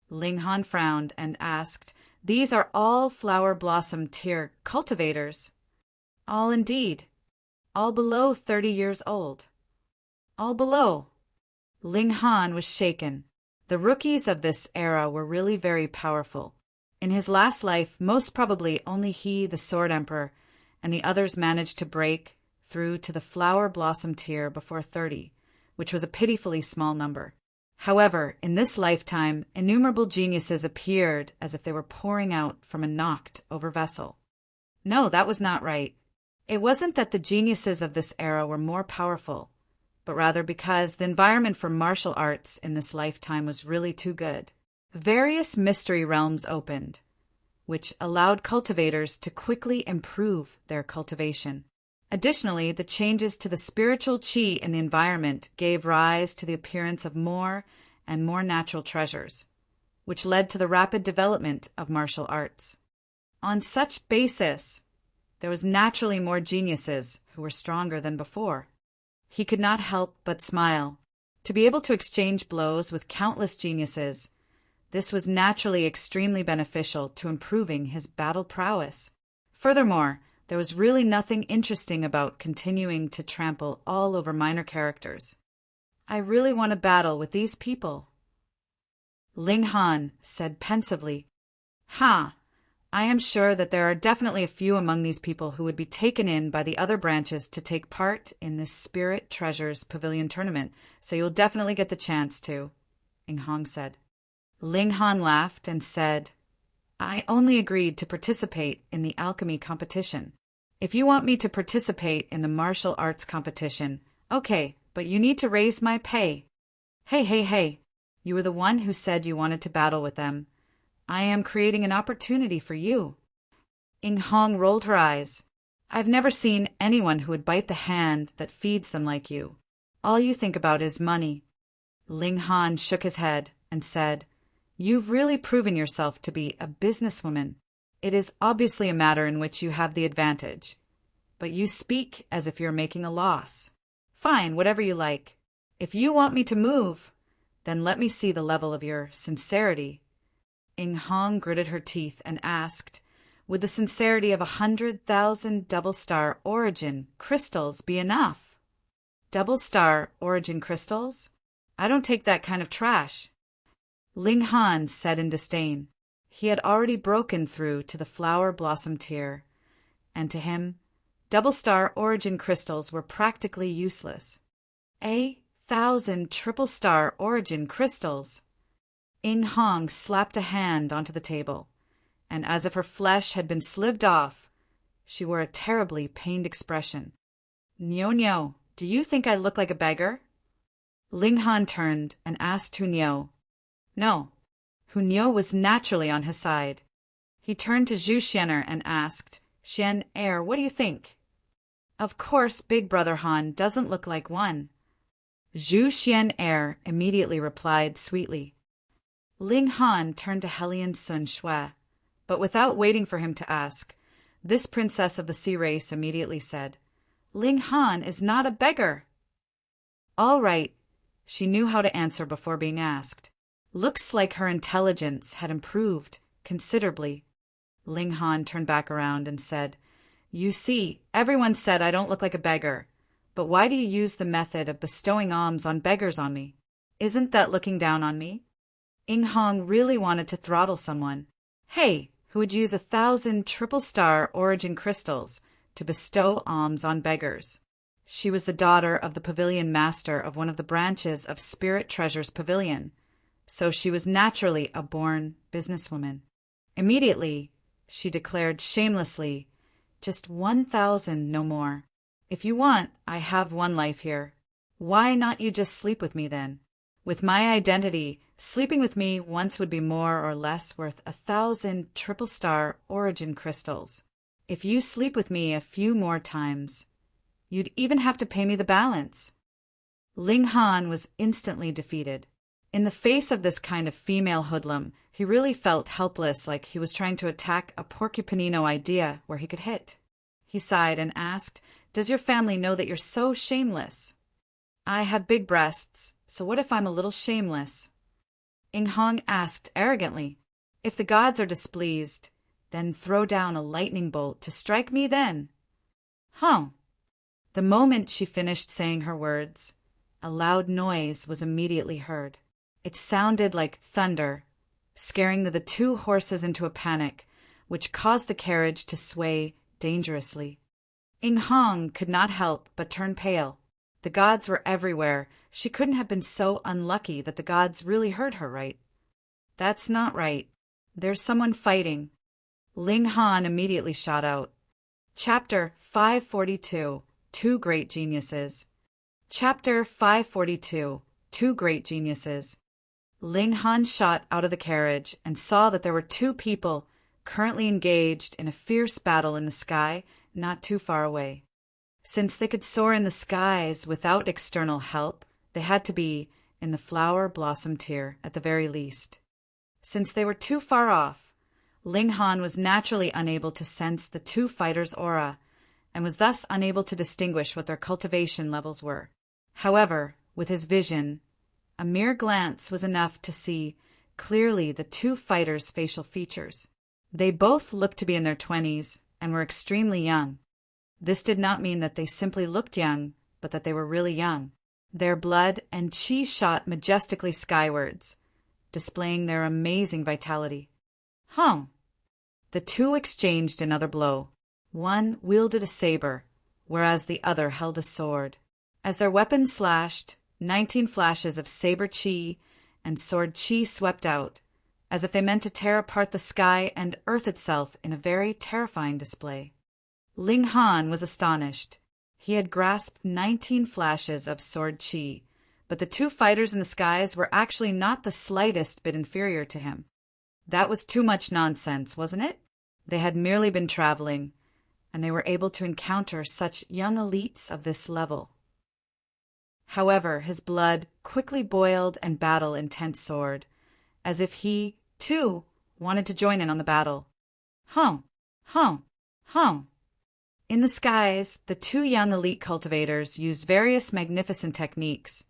Ling Han frowned and asked, "These are all flower blossom tier cultivators?" "All indeed. All below 30 years old." "All below." Ling Han was shaken. The rookies of this era were really very powerful. In his last life, most probably only he, the Sword Emperor, and the others managed to break through to the flower blossom tier before 30, which was a pitifully small number. However, in this lifetime, innumerable geniuses appeared as if they were pouring out from a knocked-over vessel. No, that was not right. It wasn't that the geniuses of this era were more powerful, but rather because the environment for martial arts in this lifetime was really too good. Various mystery realms opened, which allowed cultivators to quickly improve their cultivation. Additionally, the changes to the spiritual qi in the environment gave rise to the appearance of more and more natural treasures, which led to the rapid development of martial arts. On such basis, there was naturally more geniuses who were stronger than before. He could not help but smile. To be able to exchange blows with countless geniuses, this was naturally extremely beneficial to improving his battle prowess. Furthermore, there was really nothing interesting about continuing to trample all over minor characters. "I really want to battle with these people," Ling Han said pensively. "Ha! I am sure that there are definitely a few among these people who would be taken in by the other branches to take part in this Spirit Treasures Pavilion tournament, so you'll definitely get the chance to," Ing Hong said. Ling Han laughed and said, "I only agreed to participate in the alchemy competition. If you want me to participate in the martial arts competition, okay, but you need to raise my pay." Hey, you were the one who said you wanted to battle with them. I am creating an opportunity for you. Ing Hong rolled her eyes. "I've never seen anyone who would bite the hand that feeds them like you. All you think about is money." Ling Han shook his head and said, "You've really proven yourself to be a businesswoman. It is obviously a matter in which you have the advantage, but you speak as if you're making a loss. Fine, whatever you like. If you want me to move, then let me see the level of your sincerity." Ing Hong gritted her teeth and asked, "Would the sincerity of 100,000 double-star origin crystals be enough?" "Double-star origin crystals? I don't take that kind of trash," Ling Han said in disdain. He had already broken through to the flower blossom tier, and to him, double-star origin crystals were practically useless. 1,000 triple-star origin crystals! Ing Hong slapped a hand onto the table, and as if her flesh had been slived off, She wore a terribly pained expression. "Niu Niu, do you think I look like a beggar?" Ling Han turned and asked Hu Niu. No. Hu Niu was naturally on his side. He turned to Zhu Xian'er and asked, "Xian Er, what do you think?" "Of course Big Brother Han doesn't look like one." Zhu Xian'er immediately replied sweetly. Ling Han turned to Helian Sun Shui, but without waiting for him to ask, this princess of the sea race immediately said, "Ling Han is not a beggar." All right, she knew how to answer before being asked. Looks like her intelligence had improved considerably. Ling Han turned back around and said, "You see, everyone said I don't look like a beggar, but why do you use the method of bestowing alms on beggars on me? Isn't that looking down on me?" Ing Hong really wanted to throttle someone. Hey, who would use 1,000 triple-star origin crystals to bestow alms on beggars. She was the daughter of the pavilion master of one of the branches of Spirit Treasure's pavilion, so she was naturally a born businesswoman. Immediately, she declared shamelessly, "Just 1,000, no more. If you want, I have one life here. Why not you just sleep with me then? With my identity, sleeping with me once would be more or less worth 1,000 triple-star origin crystals. If you sleep with me a few more times, you'd even have to pay me the balance." Ling Han was instantly defeated. In the face of this kind of female hoodlum, he really felt helpless, like he was trying to attack a porcupinino idea where he could hit. He sighed and asked, "Does your family know that you're so shameless?" "I have big breasts, so what if I'm a little shameless?" Ing Hong asked arrogantly. "If the gods are displeased, then throw down a lightning bolt to strike me then." Huh. The moment she finished saying her words, a loud noise was immediately heard. It sounded like thunder, scaring the two horses into a panic, which caused the carriage to sway dangerously. Ing Hong could not help but turn pale. The gods were everywhere. She couldn't have been so unlucky that the gods really heard her, right? "That's not right. There's someone fighting." Ling Han immediately shot out. Chapter 542, Two Great Geniuses. Chapter 542, Two Great Geniuses. Ling Han shot out of the carriage and saw that there were two people currently engaged in a fierce battle in the sky not too far away. Since they could soar in the skies without external help, they had to be in the flower blossom tier at the very least. Since they were too far off, Ling Han was naturally unable to sense the two fighters' aura, and was thus unable to distinguish what their cultivation levels were. However, with his vision, a mere glance was enough to see clearly the two fighters' facial features. They both looked to be in their 20s and were extremely young. This did not mean that they simply looked young, but that they were really young. Their blood and chi shot majestically skywards, displaying their amazing vitality. The two exchanged another blow. One wielded a saber, whereas the other held a sword. As their weapons slashed, 19 flashes of saber chi and sword chi swept out, as if they meant to tear apart the sky and earth itself in a very terrifying display. Ling Han was astonished. He had grasped 19 flashes of sword chi, but the two fighters in the skies were actually not the slightest bit inferior to him. That was too much nonsense, wasn't it? They had merely been traveling, and they were able to encounter such young elites of this level. However, his blood quickly boiled and battle-intent soared, as if he, too, wanted to join in on the battle. In the skies, the two young elite cultivators used various magnificent techniques,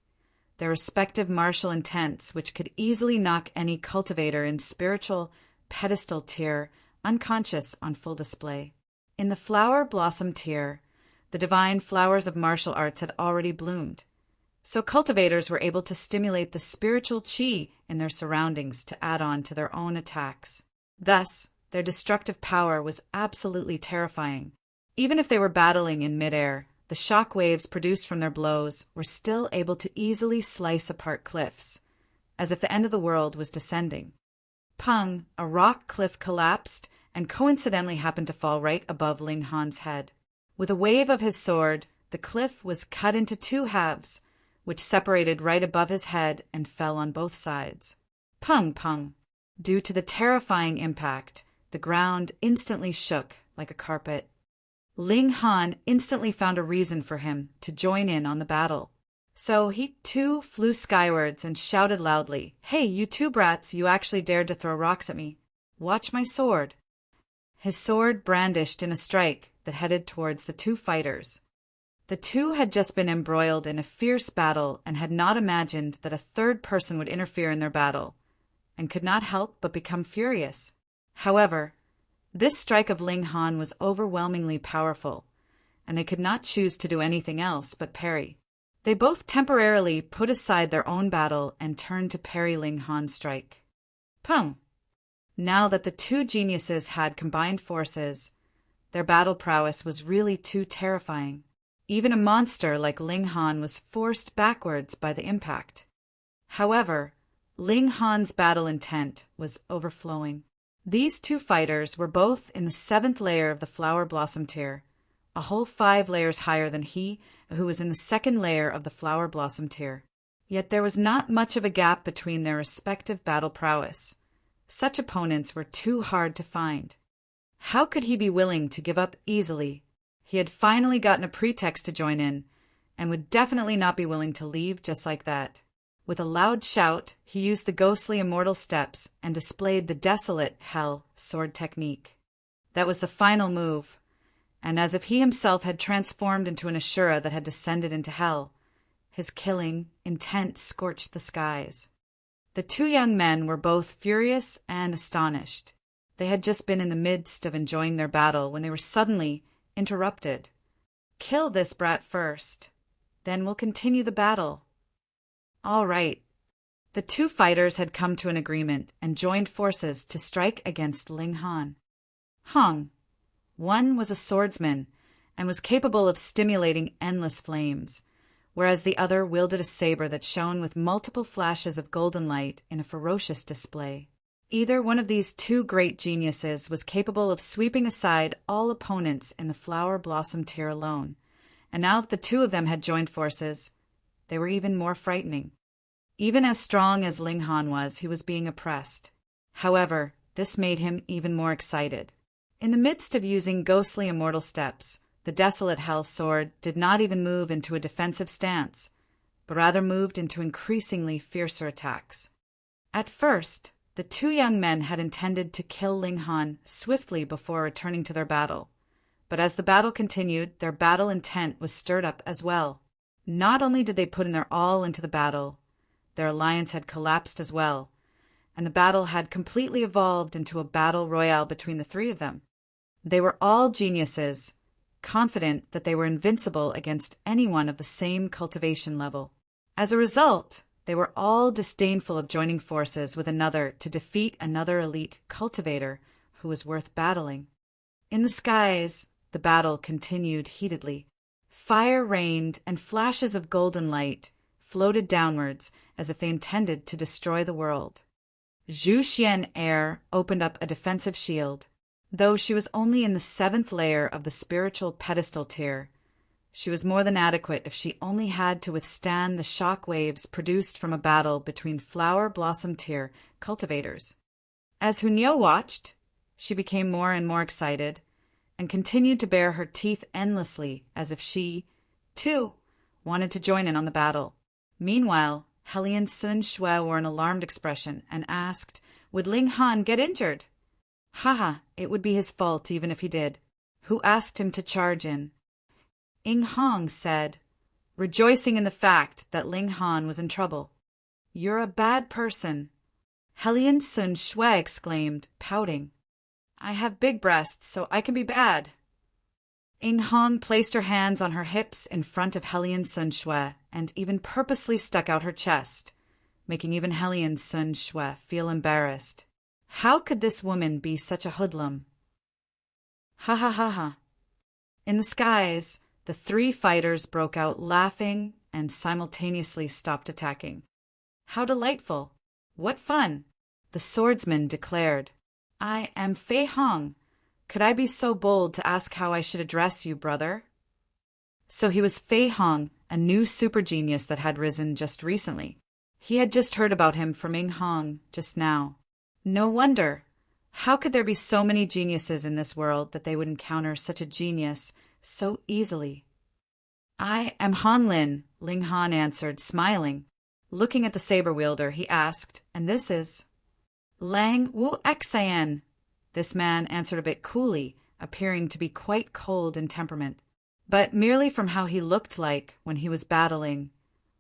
their respective martial intents, which could easily knock any cultivator in spiritual pedestal tier unconscious on full display. In the flower blossom tier, the divine flowers of martial arts had already bloomed, so cultivators were able to stimulate the spiritual chi in their surroundings to add on to their own attacks. Thus, their destructive power was absolutely terrifying. Even if they were battling in midair, the shock waves produced from their blows were still able to easily slice apart cliffs, as if the end of the world was descending. Pung, a rock cliff collapsed, and coincidentally happened to fall right above Ling Han's head. With a wave of his sword, the cliff was cut into two halves, which separated right above his head and fell on both sides. Pung, pung. Due to the terrifying impact, the ground instantly shook like a carpet. Ling Han instantly found a reason for him to join in on the battle. So he too flew skywards and shouted loudly, "Hey, you two brats, you actually dared to throw rocks at me. Watch my sword." His sword brandished in a strike that headed towards the two fighters. The two had just been embroiled in a fierce battle and had not imagined that a third person would interfere in their battle, and could not help but become furious. However, this strike of Ling Han was overwhelmingly powerful, and they could not choose to do anything else but parry. They both temporarily put aside their own battle and turned to parry Ling Han's strike. Pung! Now that the two geniuses had combined forces, their battle prowess was really too terrifying. Even a monster like Ling Han was forced backwards by the impact. However, Ling Han's battle intent was overflowing. These two fighters were both in the 7th layer of the flower blossom tier, a whole 5 layers higher than he, who was in the 2nd layer of the flower blossom tier. Yet there was not much of a gap between their respective battle prowess. Such opponents were too hard to find. How could he be willing to give up easily? He had finally gotten a pretext to join in, and would definitely not be willing to leave just like that. With a loud shout, he used the ghostly immortal steps and displayed the desolate hell sword technique. That was the final move, and as if he himself had transformed into an Ashura that had descended into hell, his killing intent scorched the skies. The two young men were both furious and astonished. They had just been in the midst of enjoying their battle when they were suddenly interrupted. "Kill this brat first, then we'll continue the battle." All right. The two fighters had come to an agreement and joined forces to strike against Ling Han. Hong. One was a swordsman and was capable of stimulating endless flames, whereas the other wielded a saber that shone with multiple flashes of golden light in a ferocious display. Either one of these two great geniuses was capable of sweeping aside all opponents in the flower blossom tier alone, and now that the two of them had joined forces, they were even more frightening. Even as strong as Ling Han was, he was being oppressed. However, this made him even more excited. In the midst of using ghostly immortal steps, the desolate hell sword did not even move into a defensive stance, but rather moved into increasingly fiercer attacks. At first, the two young men had intended to kill Ling Han swiftly before returning to their battle, but as the battle continued, their battle intent was stirred up as well. Not only did they put in their all into the battle, their alliance had collapsed as well, and the battle had completely evolved into a battle royale between the three of them. They were all geniuses, confident that they were invincible against anyone of the same cultivation level. As a result, they were all disdainful of joining forces with another to defeat another elite cultivator who was worth battling. In the skies, the battle continued heatedly. Fire rained, and flashes of golden light floated downwards as if they intended to destroy the world. Zhu Xian Air opened up a defensive shield. Though she was only in the 7th layer of the spiritual pedestal tier, she was more than adequate if she only had to withstand the shock waves produced from a battle between flower blossom tier cultivators. As Hunyo watched, she became more and more excited, and continued to bare her teeth endlessly as if she, too, wanted to join in on the battle. Meanwhile, Hellion Sun Shui wore an alarmed expression and asked, would Ling Han get injured? Haha, it would be his fault even if he did. Who asked him to charge in? Ing Hong said, rejoicing in the fact that Ling Han was in trouble. You're a bad person. Hellion Sun Shui exclaimed, pouting. I have big breasts, so I can be bad. Ing Hong placed her hands on her hips in front of Hellion Sun Shui and even purposely stuck out her chest, making even Hellion Sun Shui feel embarrassed. How could this woman be such a hoodlum? Ha ha ha ha. In the skies, the three fighters broke out laughing and simultaneously stopped attacking. How delightful! What fun! The swordsman declared, I am Fei Hong, Could I be so bold to ask how I should address you, brother? So he was Fei Hong, a new super genius that had risen just recently. He had just heard about him from Ming Hong just now. No wonder. How could there be so many geniuses in this world that they would encounter such a genius so easily? I am Han Lin, Ling Han answered, smiling. Looking at the saber-wielder, he asked, and this is? Lang Wu Xian. This man answered a bit coolly, appearing to be quite cold in temperament. But merely from how he looked like when he was battling,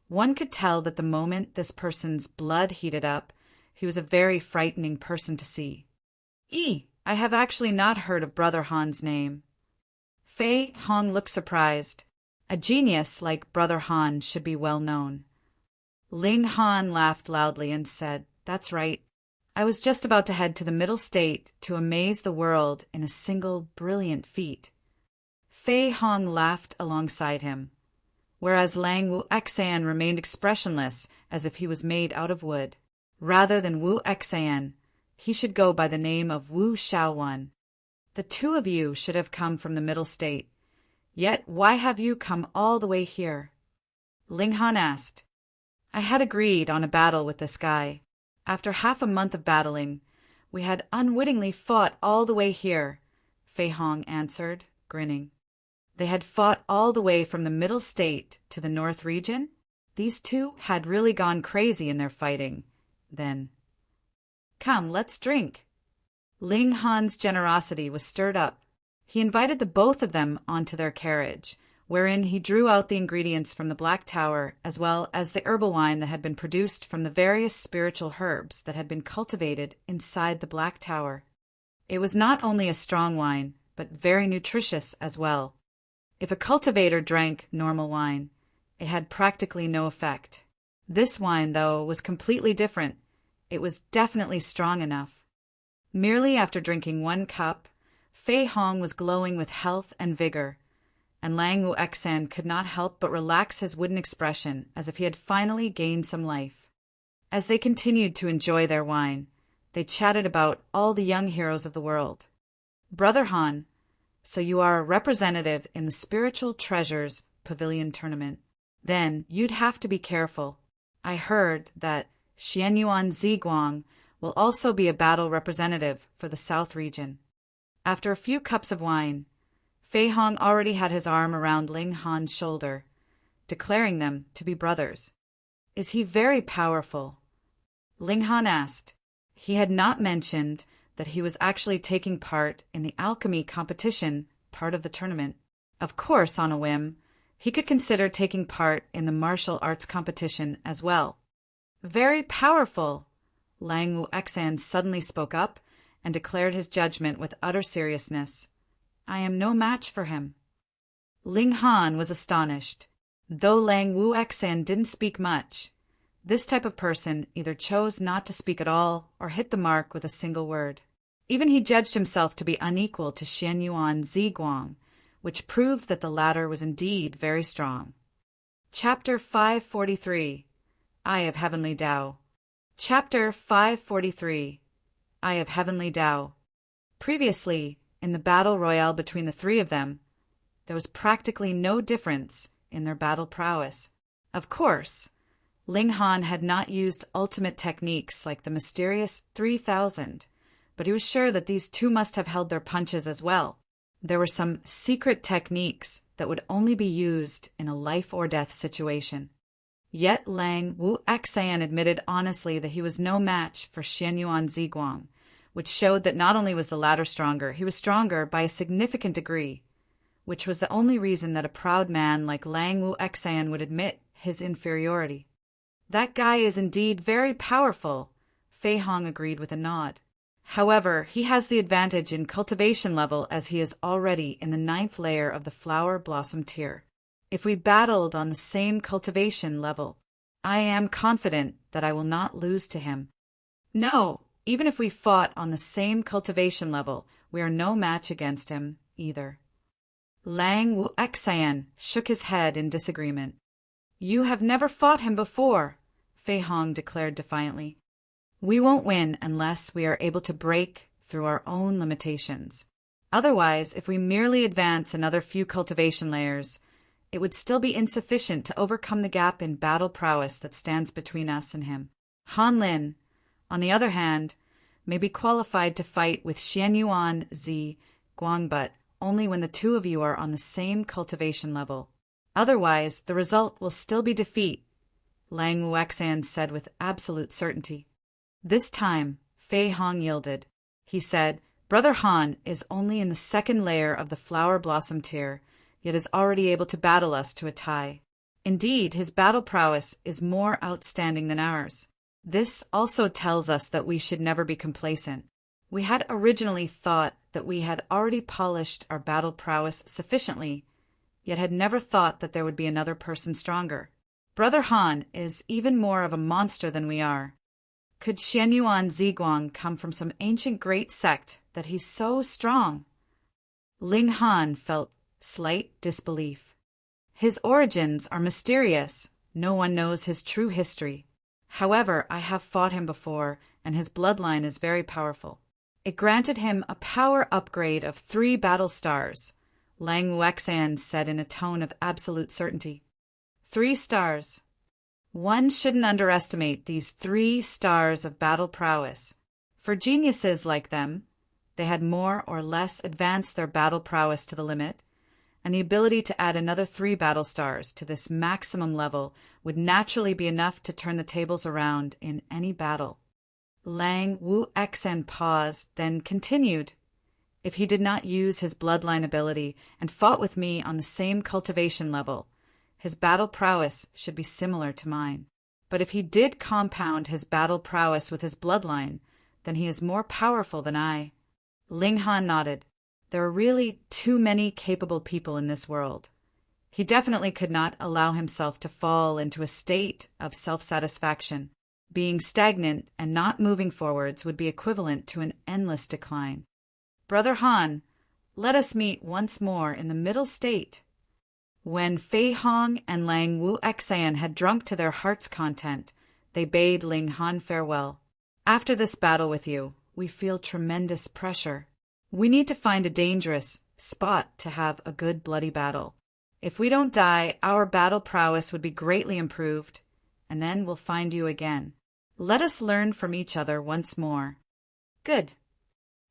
one could tell that the moment this person's blood heated up, he was a very frightening person to see. I have actually not heard of Brother Han's name. Fei Hong looked surprised. A genius like Brother Han should be well known. Ling Han laughed loudly and said, "That's right. I was just about to head to the Middle State to amaze the world in a single brilliant feat." Fei Hong laughed alongside him, whereas Lang Wu Xian remained expressionless as if he was made out of wood. Rather than Wu Xian, he should go by the name of Wu Shaowan. The two of you should have come from the Middle State. Yet why have you come all the way here? Ling Han asked. I had agreed on a battle with this guy. After half a month of battling, we had unwittingly fought all the way here, Fei Hong answered, grinning. They had fought all the way from the Middle State to the North region? These two had really gone crazy in their fighting, then. Come, let's drink. Ling Han's generosity was stirred up. He invited the both of them onto their carriage, wherein he drew out the ingredients from the Black Tower as well as the herbal wine that had been produced from the various spiritual herbs that had been cultivated inside the Black Tower. It was not only a strong wine, but very nutritious as well. If a cultivator drank normal wine, it had practically no effect. This wine, though, was completely different. It was definitely strong enough. Merely after drinking 1 cup, Fei Hong was glowing with health and vigor, and Lang Wu Xian could not help but relax his wooden expression as if he had finally gained some life. As they continued to enjoy their wine, they chatted about all the young heroes of the world. Brother Han, so you are a representative in the Spiritual Treasures Pavilion Tournament. Then you'd have to be careful. I heard that Xianyuan Ziguang will also be a battle representative for the South region. After a few cups of wine, Fei Hong already had his arm around Ling Han's shoulder, declaring them to be brothers. Is he very powerful? Ling Han asked. He had not mentioned that he was actually taking part in the alchemy competition part of the tournament. Of course, on a whim, he could consider taking part in the martial arts competition as well. Very powerful, Lang Wu Xian suddenly spoke up and declared his judgment with utter seriousness. I am no match for him. Ling Han was astonished. Though Lang Wu Xian didn't speak much, this type of person either chose not to speak at all or hit the mark with a single word. Even he judged himself to be unequal to Xianyuan Ziguang, which proved that the latter was indeed very strong. Chapter 543 Eye of Heavenly Tao. Chapter 543 Eye of Heavenly Tao. Previously, in the battle royale between the three of them, there was practically no difference in their battle prowess. Of course, Ling Han had not used ultimate techniques like the mysterious 3000, but he was sure that these two must have held their punches as well. There were some secret techniques that would only be used in a life-or-death situation. Yet Lang Wu Xian admitted honestly that he was no match for Xianyuan Ziguang, which showed that not only was the latter stronger, he was stronger by a significant degree, which was the only reason that a proud man like Lang Wu Xian would admit his inferiority. That guy is indeed very powerful, Fei Hong agreed with a nod. However, he has the advantage in cultivation level as he is already in the 9th layer of the flower blossom tier. If we battled on the same cultivation level, I am confident that I will not lose to him. No, even if we fought on the same cultivation level, we are no match against him either. Lang Wu Xian shook his head in disagreement. You have never fought him before, Fei Hong declared defiantly. We won't win unless we are able to break through our own limitations. Otherwise, if we merely advance another few cultivation layers, it would still be insufficient to overcome the gap in battle prowess that stands between us and him. Han Lin, on the other hand, may be qualified to fight with Xianyuan Zi Guang, but only when the two of you are on the same cultivation level. Otherwise, the result will still be defeat, Lang Wuxian said with absolute certainty. This time, Fei Hong yielded. He said, Brother Han is only in the second layer of the flower blossom tier, yet is already able to battle us to a tie. Indeed, his battle prowess is more outstanding than ours. This also tells us that we should never be complacent. We had originally thought that we had already polished our battle prowess sufficiently, yet had never thought that there would be another person stronger. Brother Han is even more of a monster than we are. Could Xianyuan Ziguang come from some ancient great sect that he's so strong? Ling Han felt slight disbelief. His origins are mysterious. No one knows his true history. However, I have fought him before, and his bloodline is very powerful. It granted him a power upgrade of 3 battle stars, Lang Wuxian said in a tone of absolute certainty. 3 stars. One shouldn't underestimate these 3 stars of battle prowess. For geniuses like them, they had more or less advanced their battle prowess to the limit, and the ability to add another 3 battle stars to this maximum level would naturally be enough to turn the tables around in any battle. Lang Wuxian paused, then continued. If he did not use his bloodline ability and fought with me on the same cultivation level, his battle prowess should be similar to mine. But if he did compound his battle prowess with his bloodline, then he is more powerful than I. Ling Han nodded. There are really too many capable people in this world. He definitely could not allow himself to fall into a state of self-satisfaction. Being stagnant and not moving forwards would be equivalent to an endless decline. Brother Han, let us meet once more in the middle state. When Fei Hong and Lang Wuxian had drunk to their heart's content, they bade Ling Han farewell. After this battle with you, we feel tremendous pressure. We need to find a dangerous spot to have a good bloody battle. If we don't die, our battle prowess would be greatly improved, and then we'll find you again. Let us learn from each other once more. Good.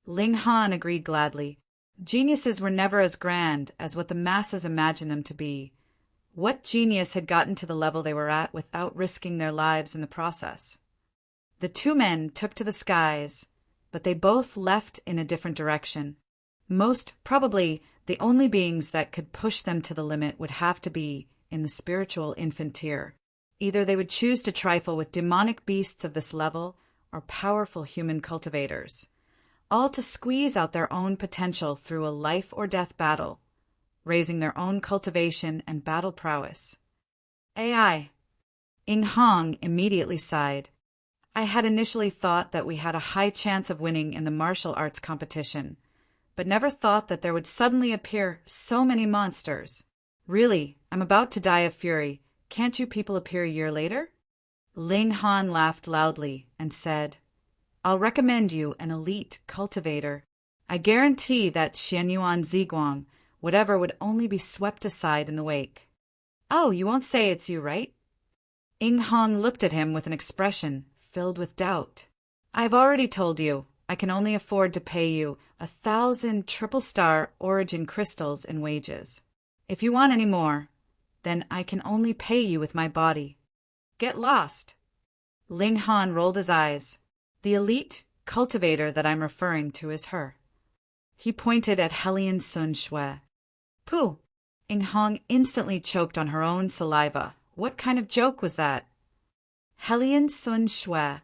Ling Han agreed gladly. Geniuses were never as grand as what the masses imagine them to be. What genius had gotten to the level they were at without risking their lives in the process? The 2 men took to the skies, but they both left in a different direction. Most probably, the only beings that could push them to the limit would have to be in the spiritual infant tier. Either they would choose to trifle with demonic beasts of this level or powerful human cultivators, all to squeeze out their own potential through a life-or-death battle, raising their own cultivation and battle prowess. AI. Ing Hong immediately sighed. I had initially thought that we had a high chance of winning in the martial arts competition, but never thought that there would suddenly appear so many monsters. Really, I'm about to die of fury. Can't you people appear a year later? Ling Han laughed loudly and said, I'll recommend you an elite cultivator. I guarantee that Xianyuan Ziguang, whatever, would only be swept aside in the wake. Oh, you won't say it's you, right? Ing Hong looked at him with an expression filled with doubt. I've already told you, I can only afford to pay you 1,000 triple-star origin crystals in wages. If you want any more, then I can only pay you with my body. Get lost. Ling Han rolled his eyes. The elite cultivator that I'm referring to is her. He pointed at Helian Sun Shui. Pooh! Ing Hong instantly choked on her own saliva. What kind of joke was that? Helian Sun Shui,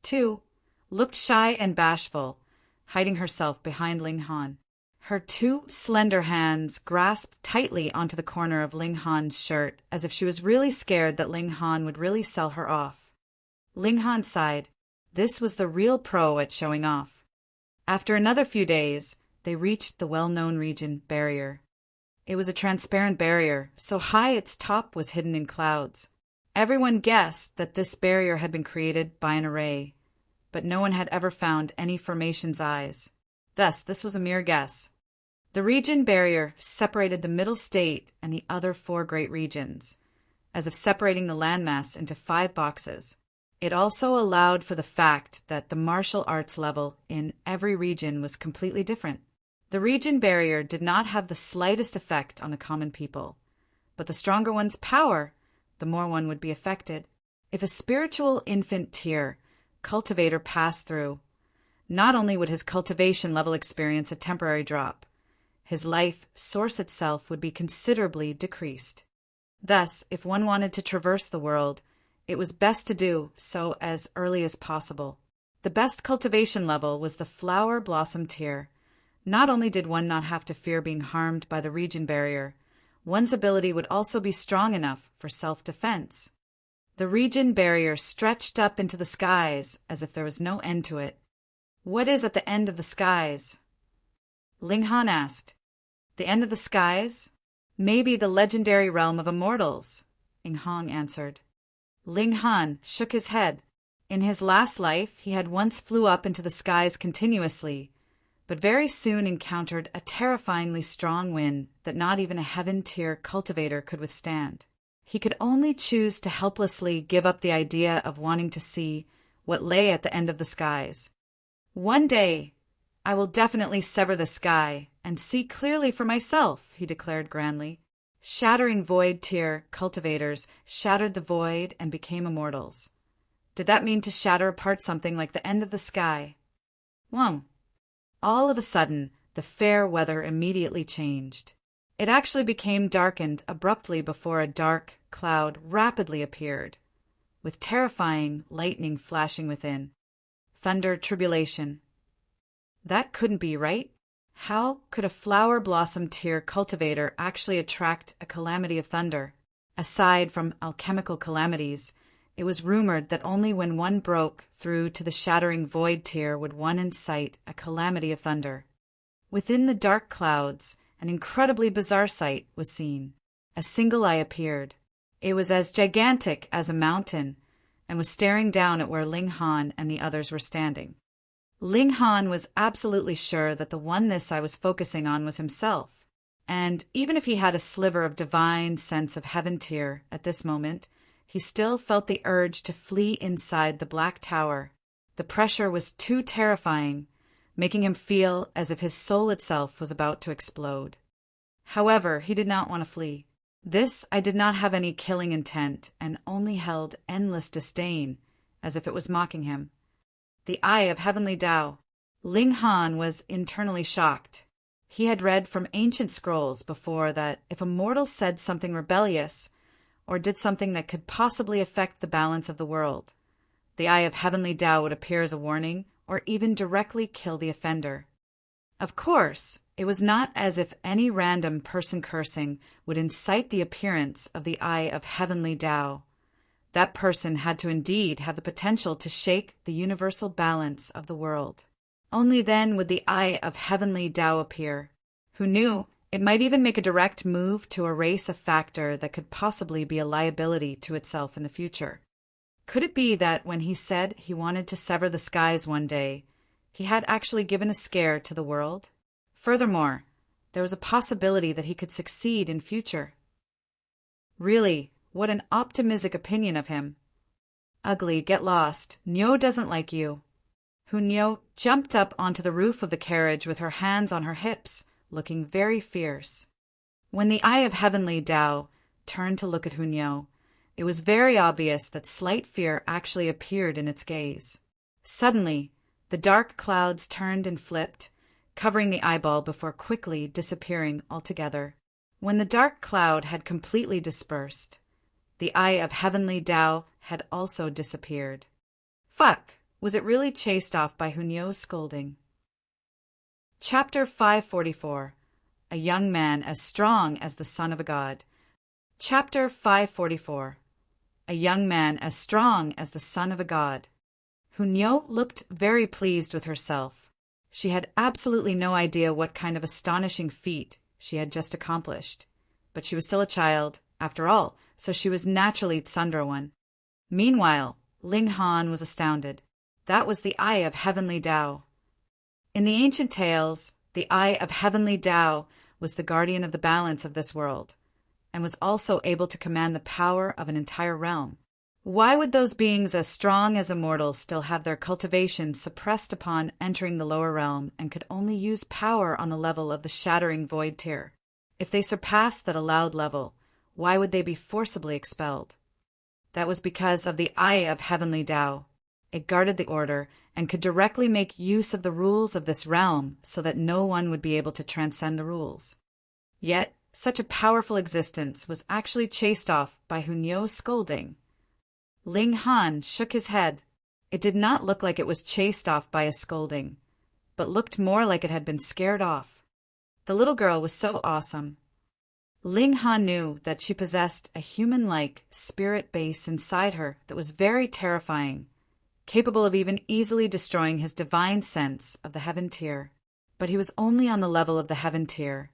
too, looked shy and bashful, hiding herself behind Ling Han. Her 2 slender hands grasped tightly onto the corner of Ling Han's shirt, as if she was really scared that Ling Han would really sell her off. Ling Han sighed. This was the real pro at showing off. After another few days, they reached the well-known region barrier. It was a transparent barrier, so high its top was hidden in clouds. Everyone guessed that this barrier had been created by an array, but no one had ever found any formation's eyes. Thus, this was a mere guess. The region barrier separated the middle state and the other 4 great regions, as if separating the landmass into 5 boxes. It also allowed for the fact that the martial arts level in every region was completely different. The region barrier did not have the slightest effect on the common people, but the stronger one's power, the more one would be affected. If a spiritual infant tier cultivator passed through, not only would his cultivation level experience a temporary drop, his life source itself would be considerably decreased. Thus, if one wanted to traverse the world, it was best to do so as early as possible. The best cultivation level was the flower blossom tier. Not only did one not have to fear being harmed by the region barrier, one's ability would also be strong enough for self-defense. The region barrier stretched up into the skies as if there was no end to it. What is at the end of the skies? Ling Han asked. The end of the skies? Maybe the legendary realm of immortals, Ing Hong answered. Ling Han shook his head. In his last life, he had once flew up into the skies continuously, but very soon encountered a terrifyingly strong wind that not even a heaven-tier cultivator could withstand. He could only choose to helplessly give up the idea of wanting to see what lay at the end of the skies. One day, I will definitely sever the sky and see clearly for myself, he declared grandly. Shattering void tier cultivators shattered the void and became immortals. Did that mean to shatter apart something like the end of the sky? Well, all of a sudden, the fair weather immediately changed. It actually became darkened abruptly before a dark cloud rapidly appeared, with terrifying lightning flashing within. Thunder tribulation. That couldn't be right. How could a flower blossom tier cultivator actually attract a calamity of thunder? Aside from alchemical calamities, it was rumored that only when one broke through to the shattering void tier would one incite a calamity of thunder. Within the dark clouds, an incredibly bizarre sight was seen. A single eye appeared. It was as gigantic as a mountain and was staring down at where Ling Han and the others were standing. Ling Han was absolutely sure that the one this eye was focusing on was himself, and even if he had a sliver of divine sense of heaven tier at this moment, he still felt the urge to flee inside the black tower. The pressure was too terrifying, making him feel as if his soul itself was about to explode. However, he did not want to flee. This eye did not have any killing intent and only held endless disdain, as if it was mocking him. The eye of heavenly Tao. Ling Han was internally shocked. He had read from ancient scrolls before that if a mortal said something rebellious or did something that could possibly affect the balance of the world, the eye of heavenly Tao would appear as a warning or even directly kill the offender. Of course, it was not as if any random person cursing would incite the appearance of the eye of heavenly Tao. That person had to indeed have the potential to shake the universal balance of the world. Only then would the eye of heavenly Tao appear. Who knew, it might even make a direct move to erase a factor that could possibly be a liability to itself in the future. Could it be that when he said he wanted to sever the skies one day, he had actually given a scare to the world? Furthermore, there was a possibility that he could succeed in future. Really, what an optimistic opinion of him. Ugly, get lost. Nyo doesn't like you. Hunyo jumped up onto the roof of the carriage with her hands on her hips, looking very fierce. When the eye of heavenly Tao turned to look at Hunyo, it was very obvious that slight fear actually appeared in its gaze. Suddenly, the dark clouds turned and flipped, covering the eyeball before quickly disappearing altogether. When the dark cloud had completely dispersed, the eye of heavenly Tao had also disappeared. Fuck! Was it really chased off by Hunyo's scolding? Chapter 544. A young man as strong as the son of a god. Chapter 544. A young man as strong as the son of a god. Hunyo looked very pleased with herself. She had absolutely no idea what kind of astonishing feat she had just accomplished, but she was still a child, after all, so she was naturally Tsundra one. Meanwhile, Ling Han was astounded. That was the eye of heavenly Tao. In the ancient tales, the The Eye of Heavenly Tao was the guardian of the balance of this world, and was also able to command the power of an entire realm. Why would those beings as strong as immortals still have their cultivation suppressed upon entering the lower realm and could only use power on the level of the shattering void tier? If they surpassed that allowed level, why would they be forcibly expelled? That was because of the Eye of Heavenly Tao. It guarded the order and could directly make use of the rules of this realm so that no one would be able to transcend the rules. Yet, such a powerful existence was actually chased off by Hunyu's scolding. Ling Han shook his head. It did not look like it was chased off by a scolding, but looked more like it had been scared off. The little girl was so awesome. Ling Han knew that she possessed a human-like spirit base inside her that was very terrifying, capable of even easily destroying his divine sense of the heaven tier. But he was only on the level of the heaven tier.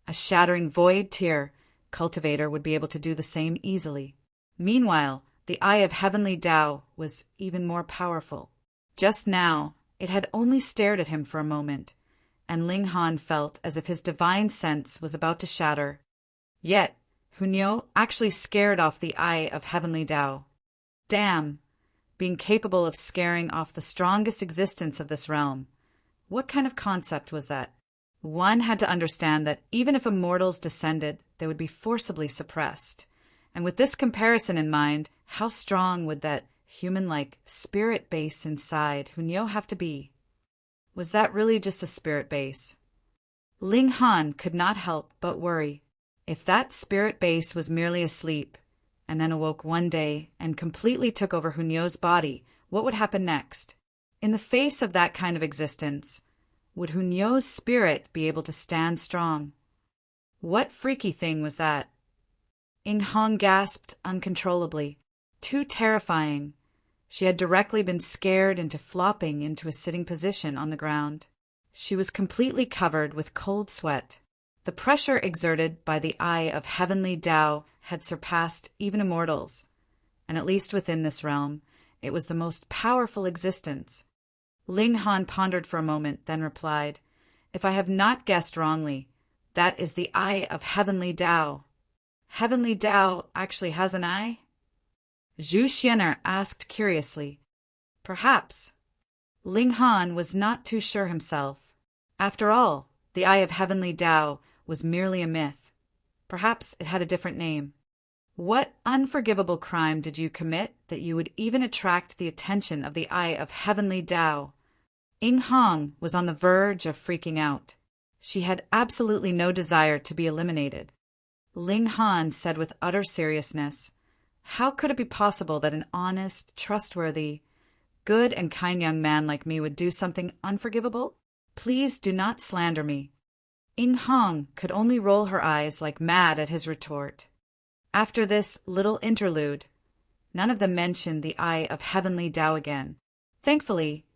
A shattering void tier cultivator would be able to do the same easily. Meanwhile, the Eye of Heavenly Tao was even more powerful. Just now, it had only stared at him for a moment, and Ling Han felt as if his divine sense was about to shatter. Yet, Hunyu actually scared off the Eye of Heavenly Tao. Damn! Being capable of scaring off the strongest existence of this realm. What kind of concept was that? One had to understand that even if immortals descended, they would be forcibly suppressed. And with this comparison in mind, how strong would that human-like spirit base inside Hunyu have to be? Was that really just a spirit base? Ling Han could not help but worry. If that spirit base was merely asleep, and then awoke one day and completely took over Hunyu's body, what would happen next? In the face of that kind of existence, would Hunyu's spirit be able to stand strong? What freaky thing was that? Ing Hong gasped uncontrollably. Too terrifying. She had directly been scared into flopping into a sitting position on the ground. She was completely covered with cold sweat. The pressure exerted by the Eye of Heavenly Tao had surpassed even immortals, and at least within this realm, it was the most powerful existence. Ling Han pondered for a moment, then replied, "If I have not guessed wrongly, that is the Eye of Heavenly Tao." Heavenly Tao actually has an eye? Zhu Xianer asked curiously. Perhaps. Ling Han was not too sure himself. After all, the Eye of Heavenly Tao was merely a myth. Perhaps it had a different name. What unforgivable crime did you commit that you would even attract the attention of the Eye of Heavenly Tao? Ing Hong was on the verge of freaking out. She had absolutely no desire to be eliminated. Ling Han said with utter seriousness, "How could it be possible that an honest, trustworthy, good and kind young man like me would do something unforgivable? Please do not slander me." Ing Hong could only roll her eyes like mad at his retort. After this little interlude, none of them mentioned the Eye of Heavenly Tao again. Thankfully,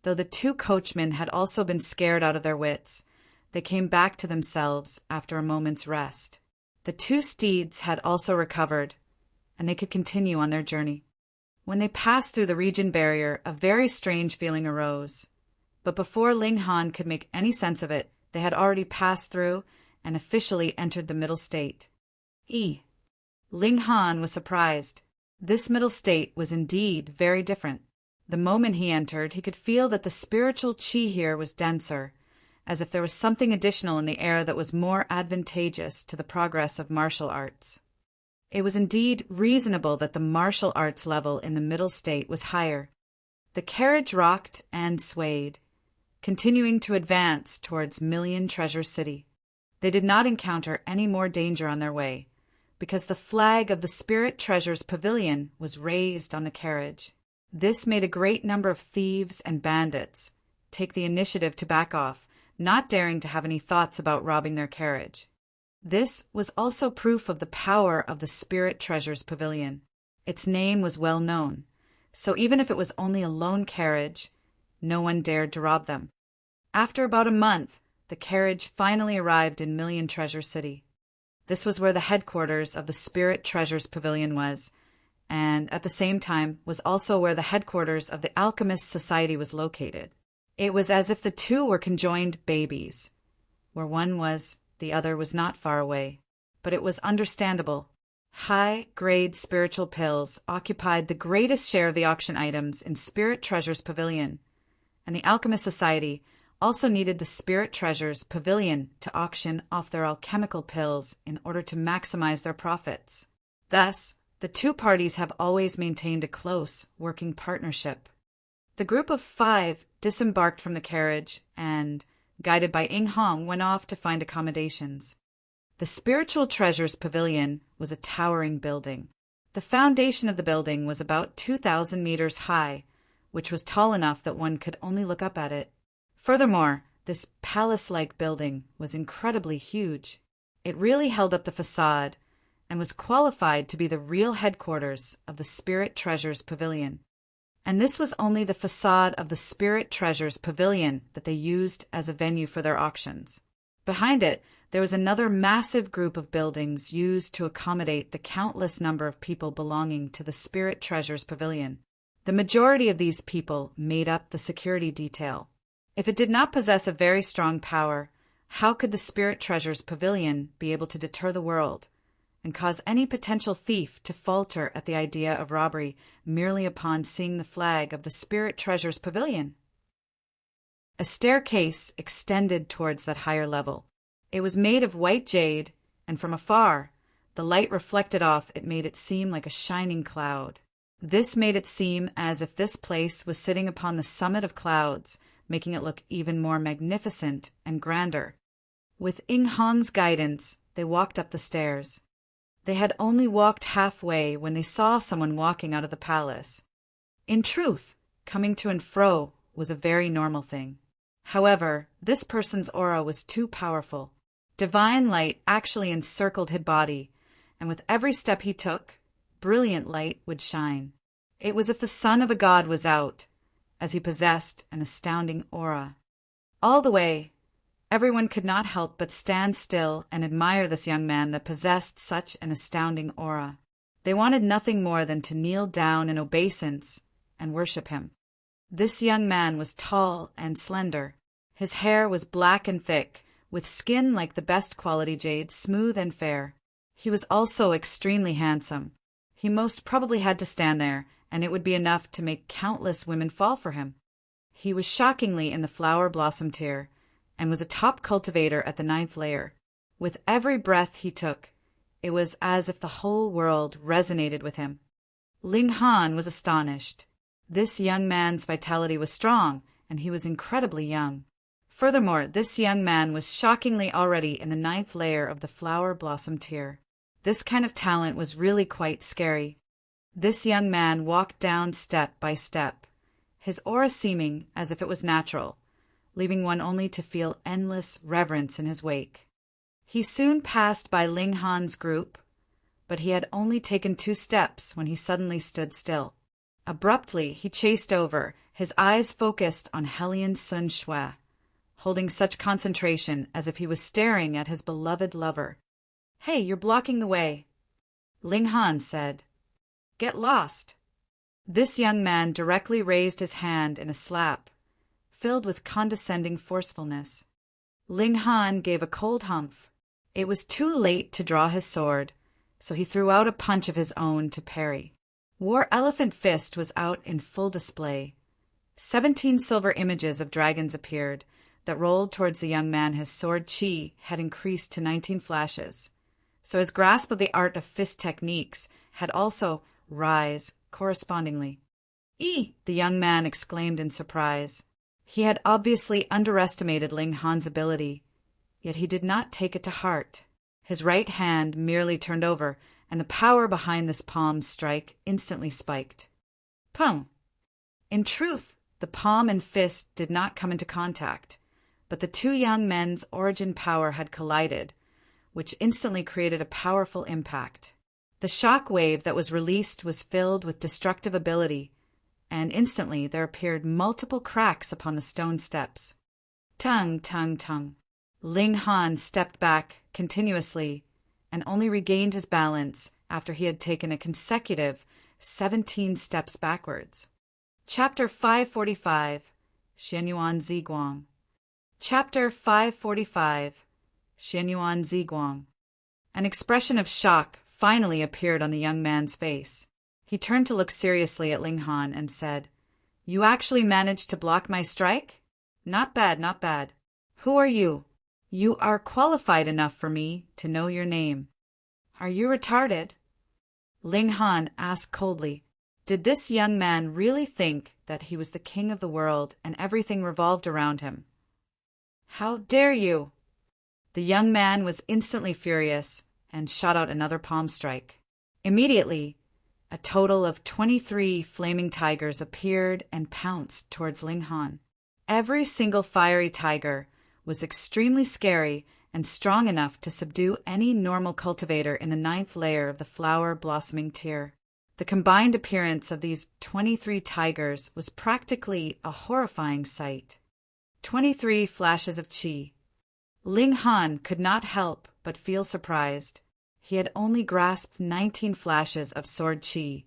though the two coachmen had also been scared out of their wits, they came back to themselves after a moment's rest. The two steeds had also recovered, and they could continue on their journey. When they passed through the region barrier, a very strange feeling arose. But before Ling Han could make any sense of it, they had already passed through and officially entered the middle state. Ling Han was surprised. This middle state was indeed very different. The moment he entered, he could feel that the spiritual qi here was denser, as if there was something additional in the air that was more advantageous to the progress of martial arts. It was indeed reasonable that the martial arts level in the middle state was higher. The carriage rocked and swayed, continuing to advance towards Million Treasure City. They did not encounter any more danger on their way, because the flag of the Spirit Treasures Pavilion was raised on the carriage. This made a great number of thieves and bandits take the initiative to back off, not daring to have any thoughts about robbing their carriage. This was also proof of the power of the Spirit Treasures Pavilion. Its name was well known, so even if it was only a lone carriage, no one dared to rob them. After about a month, the carriage finally arrived in Million Treasure City. This was where the headquarters of the Spirit Treasures Pavilion was, and at the same time was also where the headquarters of the Alchemist Society was located. It was as if the two were conjoined babies. Where one was, the other was not far away. But it was understandable. High-grade spiritual pills occupied the greatest share of the auction items in Spirit Treasures Pavilion, and the Alchemist Society also needed the Spirit Treasures Pavilion to auction off their alchemical pills in order to maximize their profits. Thus, the two parties have always maintained a close working partnership. The group of 5 disembarked from the carriage and, guided by Ing Hong, went off to find accommodations. The Spiritual Treasures Pavilion was a towering building. The foundation of the building was about 2,000 meters high, which was tall enough that one could only look up at it. Furthermore, this palace-like building was incredibly huge. It really held up the facade and was qualified to be the real headquarters of the Spirit Treasures Pavilion. And this was only the facade of the Spirit Treasures Pavilion that they used as a venue for their auctions. Behind it, there was another massive group of buildings used to accommodate the countless number of people belonging to the Spirit Treasures Pavilion. The majority of these people made up the security detail. If it did not possess a very strong power, how could the Spirit Treasures Pavilion be able to deter the world and cause any potential thief to falter at the idea of robbery merely upon seeing the flag of the Spirit Treasures Pavilion? A staircase extended towards that higher level. It was made of white jade, and from afar, the light reflected off it made it seem like a shining cloud. This made it seem as if this place was sitting upon the summit of clouds, making it look even more magnificent and grander. With Ing Hong's guidance, they walked up the stairs. They had only walked halfway when they saw someone walking out of the palace. In truth, coming to and fro was a very normal thing. However, this person's aura was too powerful. Divine light actually encircled his body, and with every step he took, brilliant light would shine. It was as if the son of a god was out, as he possessed an astounding aura. All the way, everyone could not help but stand still and admire this young man that possessed such an astounding aura. They wanted nothing more than to kneel down in obeisance and worship him. This young man was tall and slender. His hair was black and thick, with skin like the best quality jade, smooth and fair. He was also extremely handsome. He most probably had to stand there, and it would be enough to make countless women fall for him. He was shockingly in the flower blossom tier, and was a top cultivator at the 9th layer. With every breath he took, it was as if the whole world resonated with him. Ling Han was astonished. This young man's vitality was strong, and he was incredibly young. Furthermore, this young man was shockingly already in the 9th layer of the flower blossom tier. This kind of talent was really quite scary. This young man walked down step by step, his aura seeming as if it was natural, leaving one only to feel endless reverence in his wake. He soon passed by Ling Han's group, but he had only taken 2 steps when he suddenly stood still. Abruptly, he chased over, his eyes focused on Hellion Sun Shui, holding such concentration as if he was staring at his beloved lover. "Hey, you're blocking the way," Ling Han said. "Get lost." This young man directly raised his hand in a slap, filled with condescending forcefulness. Ling Han gave a cold humph. It was too late to draw his sword, so he threw out a punch of his own to parry. War Elephant Fist was out in full display. 17 silver images of dragons appeared that rolled towards the young man. His sword chi had increased to 19 flashes, so his grasp of the art of fist techniques had also rise correspondingly. "Ee!" the young man exclaimed in surprise. He had obviously underestimated Ling Han's ability, yet he did not take it to heart. His right hand merely turned over, and the power behind this palm strike instantly spiked. Pum! In truth, the palm and fist did not come into contact, but the 2 young men's origin power had collided, which instantly created a powerful impact. The shock wave that was released was filled with destructive ability, and instantly there appeared multiple cracks upon the stone steps. Tung, tung, tung. Ling Han stepped back continuously and only regained his balance after he had taken a consecutive 17 steps backwards. Chapter 545, Xianyuan Ziguang. Chapter 545 Xianyuan Ziguang. An expression of shock finally appeared on the young man's face. He turned to look seriously at Ling Han and said, "You actually managed to block my strike? Not bad, not bad. Who are you? You are qualified enough for me to know your name." "Are you retarded?" Ling Han asked coldly. Did this young man really think that he was the king of the world and everything revolved around him? "How dare you!" The young man was instantly furious and shot out another palm strike. Immediately, a total of 23 flaming tigers appeared and pounced towards Ling Han. Every single fiery tiger was extremely scary and strong enough to subdue any normal cultivator in the 9th layer of the flower blossoming tier. The combined appearance of these 23 tigers was practically a horrifying sight. 23 flashes of qi. Ling Han could not help but feel surprised. He had only grasped 19 flashes of sword qi,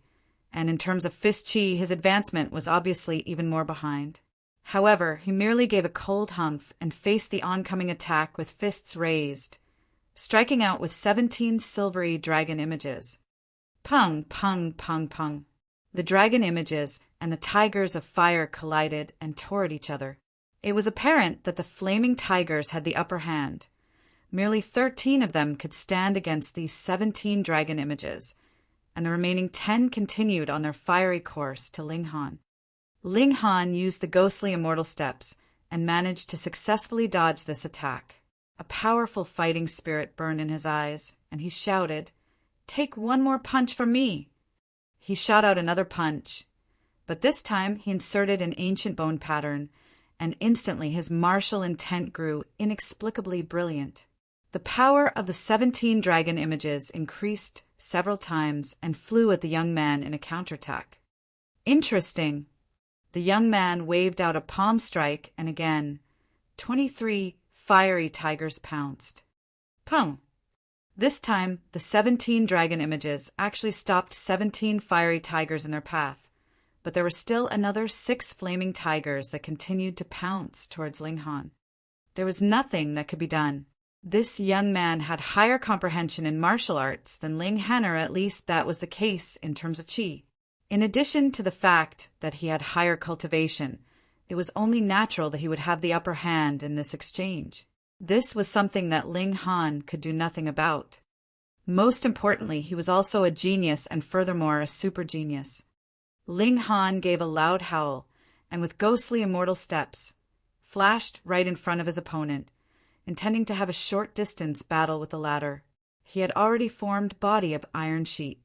and in terms of fist qi, his advancement was obviously even more behind. However, he merely gave a cold humph and faced the oncoming attack with fists raised, striking out with 17 silvery dragon images. Pung, pung, pung, pung. The dragon images and the tigers of fire collided and tore at each other. It was apparent that the flaming tigers had the upper hand. Merely 13 of them could stand against these 17 dragon images, and the remaining 10 continued on their fiery course to Ling Han. Ling Han used the ghostly immortal steps and managed to successfully dodge this attack. A powerful fighting spirit burned in his eyes, and he shouted, "Take one more punch from me!" He shot out another punch, but this time he inserted an ancient bone pattern, and instantly his martial intent grew inexplicably brilliant. The power of the 17 dragon images increased several times and flew at the young man in a counterattack. Interesting. The young man waved out a palm strike, and again, 23 fiery tigers pounced. Pung! This time, the 17 dragon images actually stopped 17 fiery tigers in their path, but there were still another 6 flaming tigers that continued to pounce towards Ling Han. There was nothing that could be done. This young man had higher comprehension in martial arts than Ling Han, or at least that was the case in terms of qi. In addition to the fact that he had higher cultivation, it was only natural that he would have the upper hand in this exchange. This was something that Ling Han could do nothing about. Most importantly, he was also a genius and furthermore a super genius. Ling Han gave a loud howl, and with ghostly immortal steps, flashed right in front of his opponent, intending to have a short distance battle with the latter. He had already formed body of iron sheet,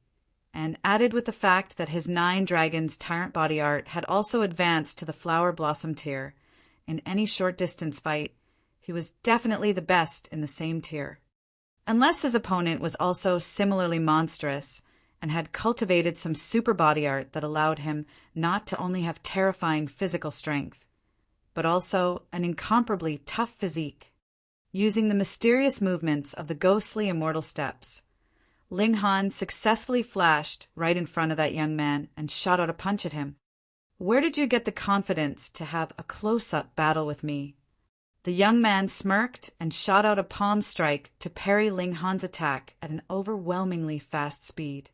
and added with the fact that his 9 dragons tyrant body art had also advanced to the flower blossom tier. In any short distance fight, he was definitely the best in the same tier. Unless his opponent was also similarly monstrous and had cultivated some super body art that allowed him not to only have terrifying physical strength, but also an incomparably tough physique. Using the mysterious movements of the ghostly immortal steps, Ling Han successfully flashed right in front of that young man and shot out a punch at him. "Where did you get the confidence to have a close-up battle with me?" The young man smirked and shot out a palm strike to parry Ling Han's attack at an overwhelmingly fast speed.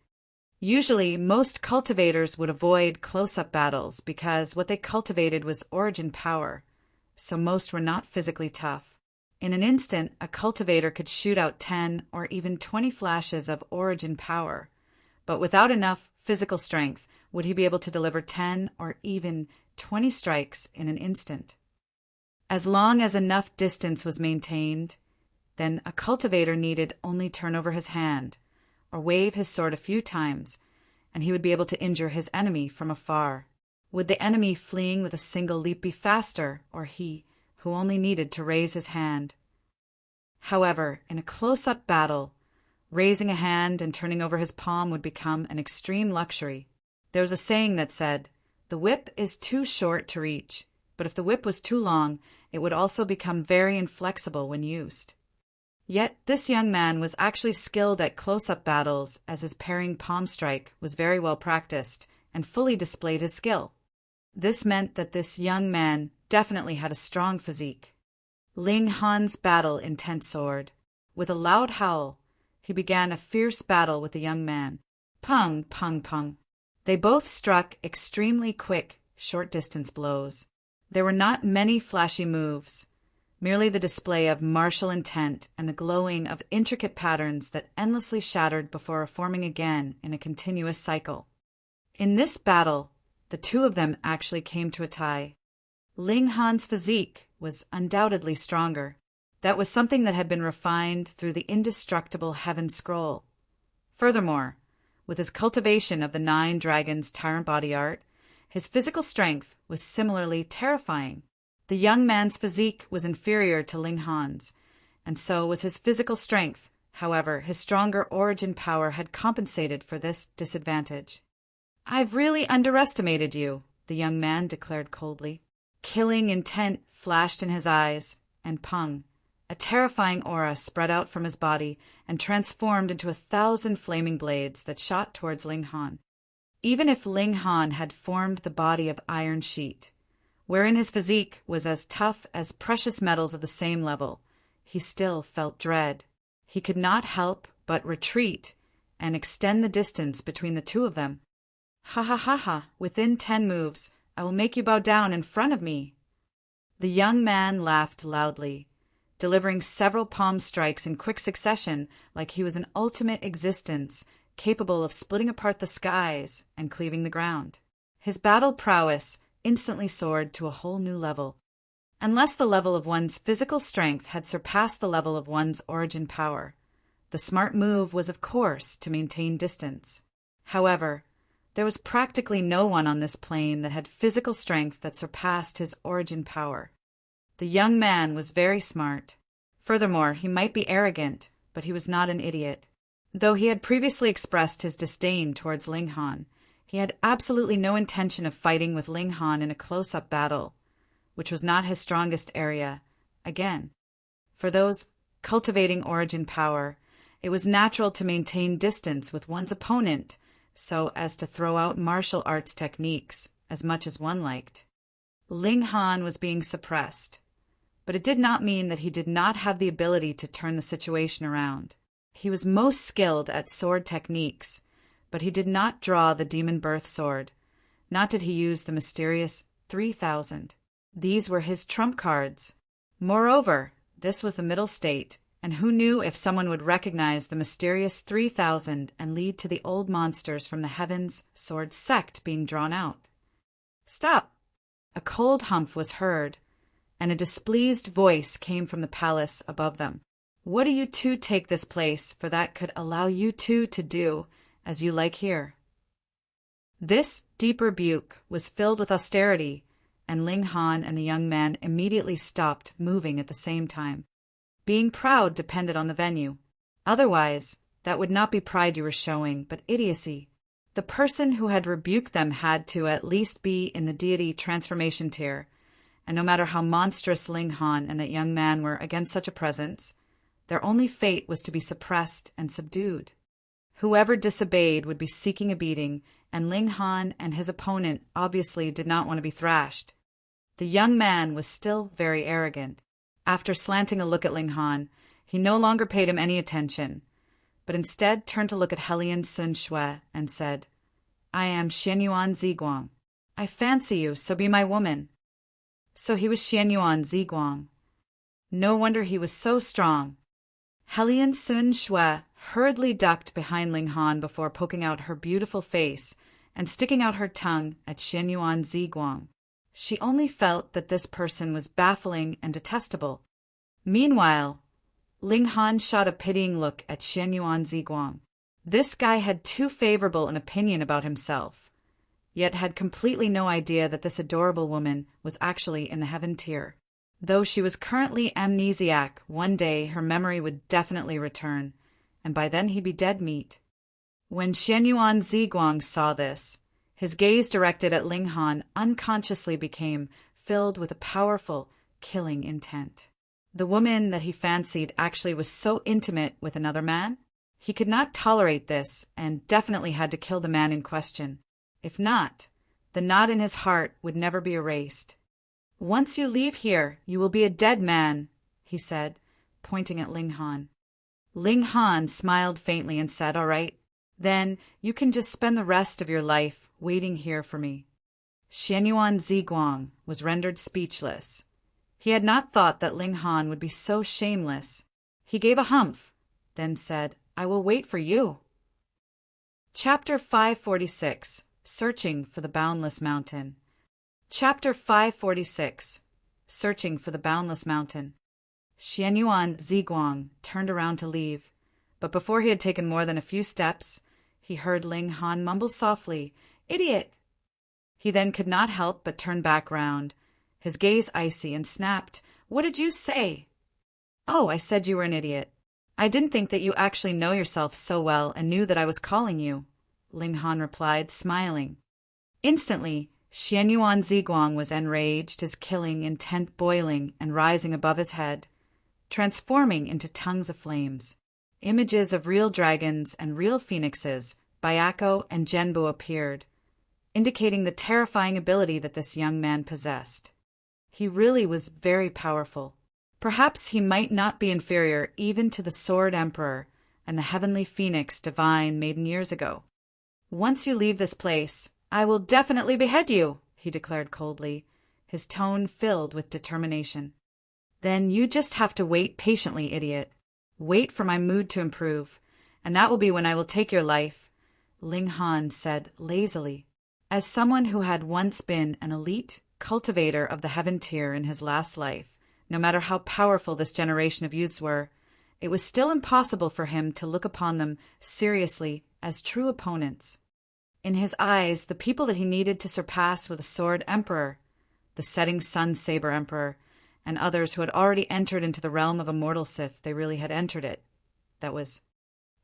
Usually, most cultivators would avoid close-up battles because what they cultivated was origin power, so most were not physically tough. In an instant, a cultivator could shoot out 10 or even 20 flashes of origin power, but without enough physical strength would he be able to deliver 10 or even 20 strikes in an instant. As long as enough distance was maintained, then a cultivator needed only turn over his hand or wave his sword a few times, and he would be able to injure his enemy from afar. Would the enemy fleeing with a single leap be faster, or he who only needed to raise his hand? However, in a close-up battle, raising a hand and turning over his palm would become an extreme luxury. There was a saying that said, "The whip is too short to reach, but if the whip was too long, it would also become very inflexible when used." Yet this young man was actually skilled at close-up battles, as his parrying palm strike was very well practiced and fully displayed his skill. This meant that this young man definitely had a strong physique. Ling Han's battle intent soared. With a loud howl, he began a fierce battle with the young man. Pung, pung, pung. They both struck extremely quick, short-distance blows. There were not many flashy moves, merely the display of martial intent and the glowing of intricate patterns that endlessly shattered before forming again in a continuous cycle. In this battle, the two of them actually came to a tie. Ling Han's physique was undoubtedly stronger. That was something that had been refined through the indestructible Heaven Scroll. Furthermore, with his cultivation of the 9 Dragons Tyrant Body art, his physical strength was similarly terrifying. The young man's physique was inferior to Ling Han's, and so was his physical strength. However, his stronger origin power had compensated for this disadvantage. "I've really underestimated you," the young man declared coldly. Killing intent flashed in his eyes, and pung, a terrifying aura spread out from his body and transformed into 1,000 flaming blades that shot towards Ling Han. Even if Ling Han had formed the body of iron sheet, wherein his physique was as tough as precious metals of the same level, he still felt dread. He could not help but retreat and extend the distance between the two of them. "Ha ha ha ha, within 10 moves, I will make you bow down in front of me." The young man laughed loudly, delivering several palm strikes in quick succession like he was an ultimate existence capable of splitting apart the skies and cleaving the ground. His battle prowess instantly soared to a whole new level. Unless the level of one's physical strength had surpassed the level of one's origin power, the smart move was, of course, to maintain distance. However, there was practically no one on this plane that had physical strength that surpassed his origin power. The young man was very smart. Furthermore, he might be arrogant, but he was not an idiot. Though he had previously expressed his disdain towards Ling Han, he had absolutely no intention of fighting with Ling Han in a close-up battle, which was not his strongest area. Again, for those cultivating origin power, it was natural to maintain distance with one's opponent so as to throw out martial arts techniques as much as one liked. Ling Han was being suppressed, but it did not mean that he did not have the ability to turn the situation around. He was most skilled at sword techniques, but he did not draw the demon birth sword, nor did he use the mysterious 3,000. These were his trump cards. Moreover, this was the middle state, and who knew if someone would recognize the mysterious 3,000 and lead to the old monsters from the heavens sword sect being drawn out. "Stop!" A cold humph was heard, and a displeased voice came from the palace above them. "What do you two take this place, for that could allow you two to do as you like here?" This deep rebuke was filled with austerity, and Ling Han and the young man immediately stopped moving at the same time. Being proud depended on the venue. Otherwise, that would not be pride you were showing, but idiocy. The person who had rebuked them had to at least be in the deity transformation tier, and no matter how monstrous Ling Han and that young man were against such a presence, their only fate was to be suppressed and subdued. Whoever disobeyed would be seeking a beating, and Ling Han and his opponent obviously did not want to be thrashed. The young man was still very arrogant. After slanting a look at Ling Han, he no longer paid him any attention, but instead turned to look at Hellion Sun Shui and said, "I am Xianyuan Ziguang. I fancy you, so be my woman." So he was Xianyuan Ziguang. No wonder he was so strong. Hellion Sun Shui hurriedly ducked behind Ling Han before poking out her beautiful face and sticking out her tongue at Xianyuan Ziguang. She only felt that this person was baffling and detestable. Meanwhile, Ling Han shot a pitying look at Xianyuan Ziguang. This guy had too favorable an opinion about himself, yet had completely no idea that this adorable woman was actually in the heaven tier. Though she was currently amnesiac, one day her memory would definitely return, and by then he'd be dead meat. When Xianyuan Ziguang saw this, his gaze directed at Ling Han unconsciously became filled with a powerful, killing intent. The woman that he fancied actually was so intimate with another man? He could not tolerate this and definitely had to kill the man in question. If not, the knot in his heart would never be erased. "Once you leave here, you will be a dead man," he said, pointing at Ling Han. Ling Han smiled faintly and said, "All right, then you can just spend the rest of your life waiting here for me." Xianyuan Ziguang was rendered speechless. He had not thought that Ling Han would be so shameless. He gave a humph, then said, "I will wait for you." Chapter 546. Searching for the Boundless Mountain. Chapter 546. Searching for the Boundless Mountain. Xianyuan Ziguang turned around to leave, but before he had taken more than a few steps, he heard Ling Han mumble softly, "Idiot!" He then could not help but turn back round, his gaze icy, and snapped, "What did you say?" "Oh, I said you were an idiot. I didn't think that you actually know yourself so well and knew that I was calling you," Ling Han replied, smiling. Instantly, Xianyuan Ziguang was enraged, his killing intent boiling and rising above his head, transforming into tongues of flames. Images of real dragons and real phoenixes, Byako and Genbu, appeared, indicating the terrifying ability that this young man possessed. He really was very powerful. Perhaps he might not be inferior even to the Sword Emperor and the Heavenly Phoenix Divine maiden years ago. "Once you leave this place, I will definitely behead you," he declared coldly, his tone filled with determination. "Then you just have to wait patiently, idiot. Wait for my mood to improve, and that will be when I will take your life," Ling Han said lazily. As someone who had once been an elite cultivator of the Heaven Tier in his last life, no matter how powerful this generation of youths were, it was still impossible for him to look upon them seriously as true opponents. In his eyes, the people that he needed to surpass were the Sword Emperor, the Setting Sun Saber Emperor, and others who had already entered into the realm of immortal Sith. They really had entered it. That was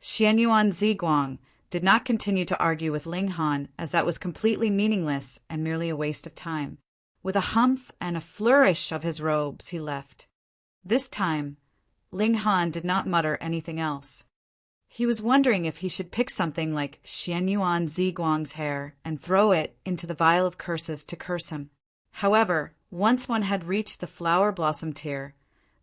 Xianyuan Ziguang did not continue to argue with Ling Han, as that was completely meaningless and merely a waste of time. With a humph and a flourish of his robes, he left. This time, Ling Han did not mutter anything else. He was wondering if he should pick something like Xianyuan Ziguang's hair and throw it into the vial of curses to curse him. However, once one had reached the flower blossom tier,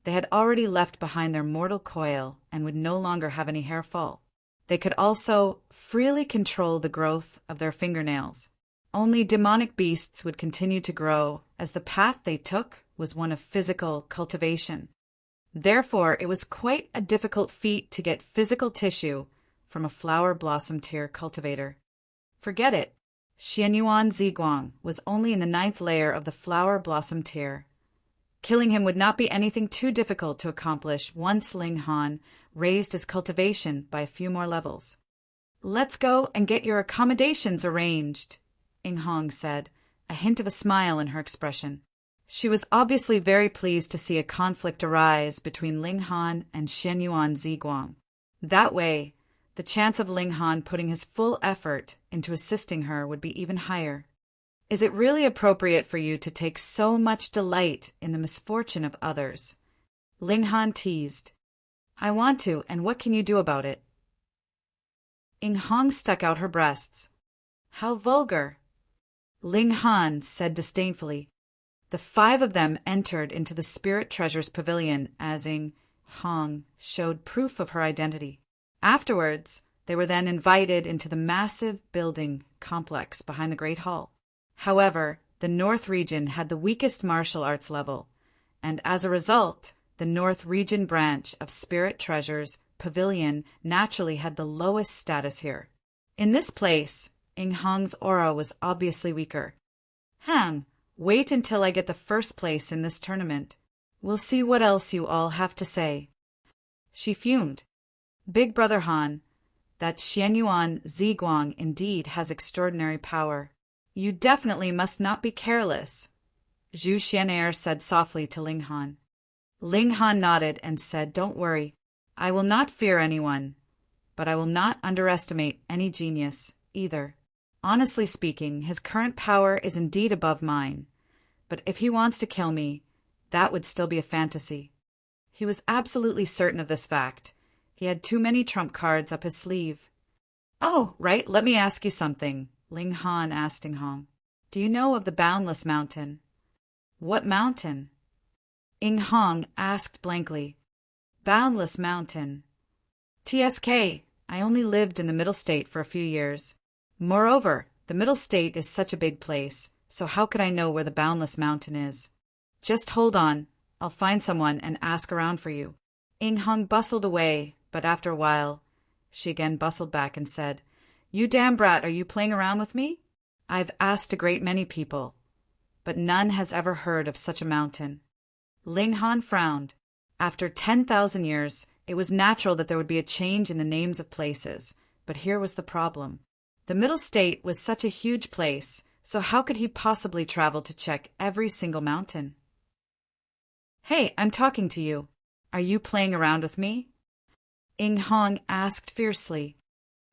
they had already left behind their mortal coil and would no longer have any hair fall. They could also freely control the growth of their fingernails. Only demonic beasts would continue to grow, as the path they took was one of physical cultivation. Therefore, it was quite a difficult feat to get physical tissue from a flower blossom tier cultivator. Forget it. Xianyuan Ziguang was only in the 9th layer of the flower blossom tier. Killing him would not be anything too difficult to accomplish once Ling Han raised his cultivation by a few more levels. "Let's go and get your accommodations arranged," Ing Hong said, a hint of a smile in her expression. She was obviously very pleased to see a conflict arise between Ling Han and Xianyuan Ziguang. That way, the chance of Ling Han putting his full effort into assisting her would be even higher. "Is it really appropriate for you to take so much delight in the misfortune of others?" Ling Han teased. "I want to, and what can you do about it?" Ing Hong stuck out her breasts. "How vulgar!" Ling Han said disdainfully. The 5 of them entered into the Spirit Treasures Pavilion as Ing Hong showed proof of her identity. Afterwards, they were then invited into the massive building complex behind the Great Hall. However, the North Region had the weakest martial arts level, and as a result, the North Region branch of Spirit Treasures Pavilion naturally had the lowest status here. In this place, Ing Hong's aura was obviously weaker. Wait until I get the first place in this tournament. We'll see what else you all have to say." She fumed. "Big Brother Han, that Xianyuan Ziguang indeed has extraordinary power. You definitely must not be careless," Zhu Xianair said softly to Ling Han. Ling Han nodded and said, "Don't worry. I will not fear anyone, but I will not underestimate any genius, either. Honestly speaking, his current power is indeed above mine, but if he wants to kill me, that would still be a fantasy." He was absolutely certain of this fact. He had too many trump cards up his sleeve. "Oh, right, let me ask you something," Ling Han asked Ing Hong. "Do you know of the Boundless Mountain?" "What mountain?" Ing Hong asked blankly. Boundless Mountain. TSK, I only lived in the Middle State for a few years. Moreover, the Middle State is such a big place, so how could I know where the Boundless Mountain is? Just hold on, I'll find someone and ask around for you. Ing Hong bustled away, but after a while, she again bustled back and said, You damn brat, are you playing around with me? I've asked a great many people, but none has ever heard of such a mountain. Ling Han frowned. After 10,000 years, it was natural that there would be a change in the names of places, but here was the problem. The Middle State was such a huge place, so how could he possibly travel to check every single mountain? Hey, I'm talking to you. Are you playing around with me? Ing Hong asked fiercely.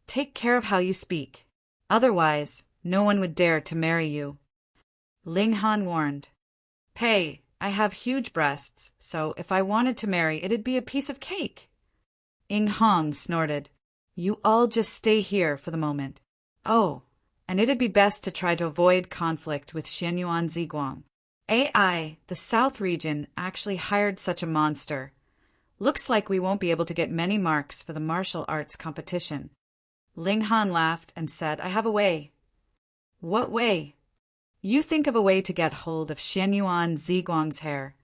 Take care of how you speak. Otherwise, no one would dare to marry you. Ling Han warned. Pei, I have huge breasts, so if I wanted to marry, it'd be a piece of cake. Ing Hong snorted. You all just stay here for the moment. Oh, and it'd be best to try to avoid conflict with Xianyuan Ziguang. AI, the South region, actually hired such a monster. Looks like we won't be able to get many marks for the martial arts competition. Ling Han laughed and said, I have a way. What way? You think of a way to get hold of Xianyuan Ziguang's hair,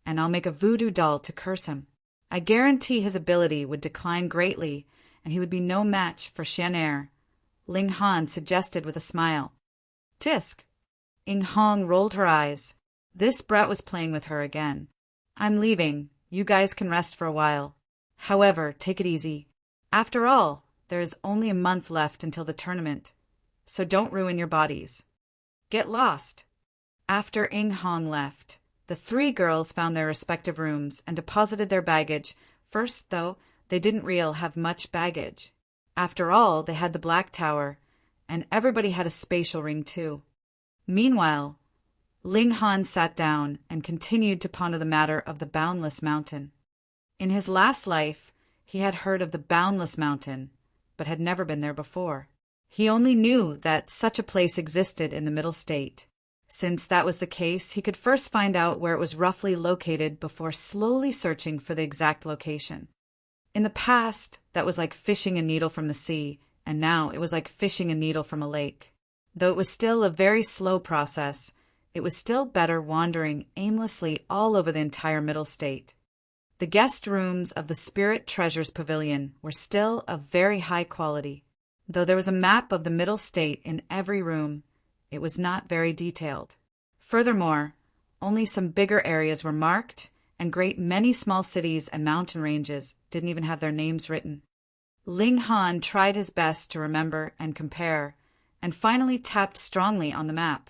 and I'll make a voodoo doll to curse him. I guarantee his ability would decline greatly, and he would be no match for Xianer. Ling Han suggested with a smile. Tisk. Ing Hong rolled her eyes. This brat was playing with her again. I'm leaving. You guys can rest for a while. However, take it easy. After all, there is only a month left until the tournament, so don't ruin your bodies. Get lost. After Ing Hong left, the three girls found their respective rooms and deposited their baggage. First, though, they didn't really have much baggage. After all, they had the Black Tower, and everybody had a spatial ring too. Meanwhile, Ling Han sat down and continued to ponder the matter of the Boundless Mountain. In his last life, he had heard of the Boundless Mountain, but had never been there before. He only knew that such a place existed in the Middle State. Since that was the case, he could first find out where it was roughly located before slowly searching for the exact location. In the past, that was like fishing a needle from the sea, and now it was like fishing a needle from a lake. Though it was still a very slow process, it was still better wandering aimlessly all over the entire Middle State. The guest rooms of the Spirit Treasures Pavilion were still of very high quality. Though there was a map of the Middle State in every room, it was not very detailed. Furthermore, only some bigger areas were marked, and great many small cities and mountain ranges didn't even have their names written. Ling Han tried his best to remember and compare, and finally tapped strongly on the map.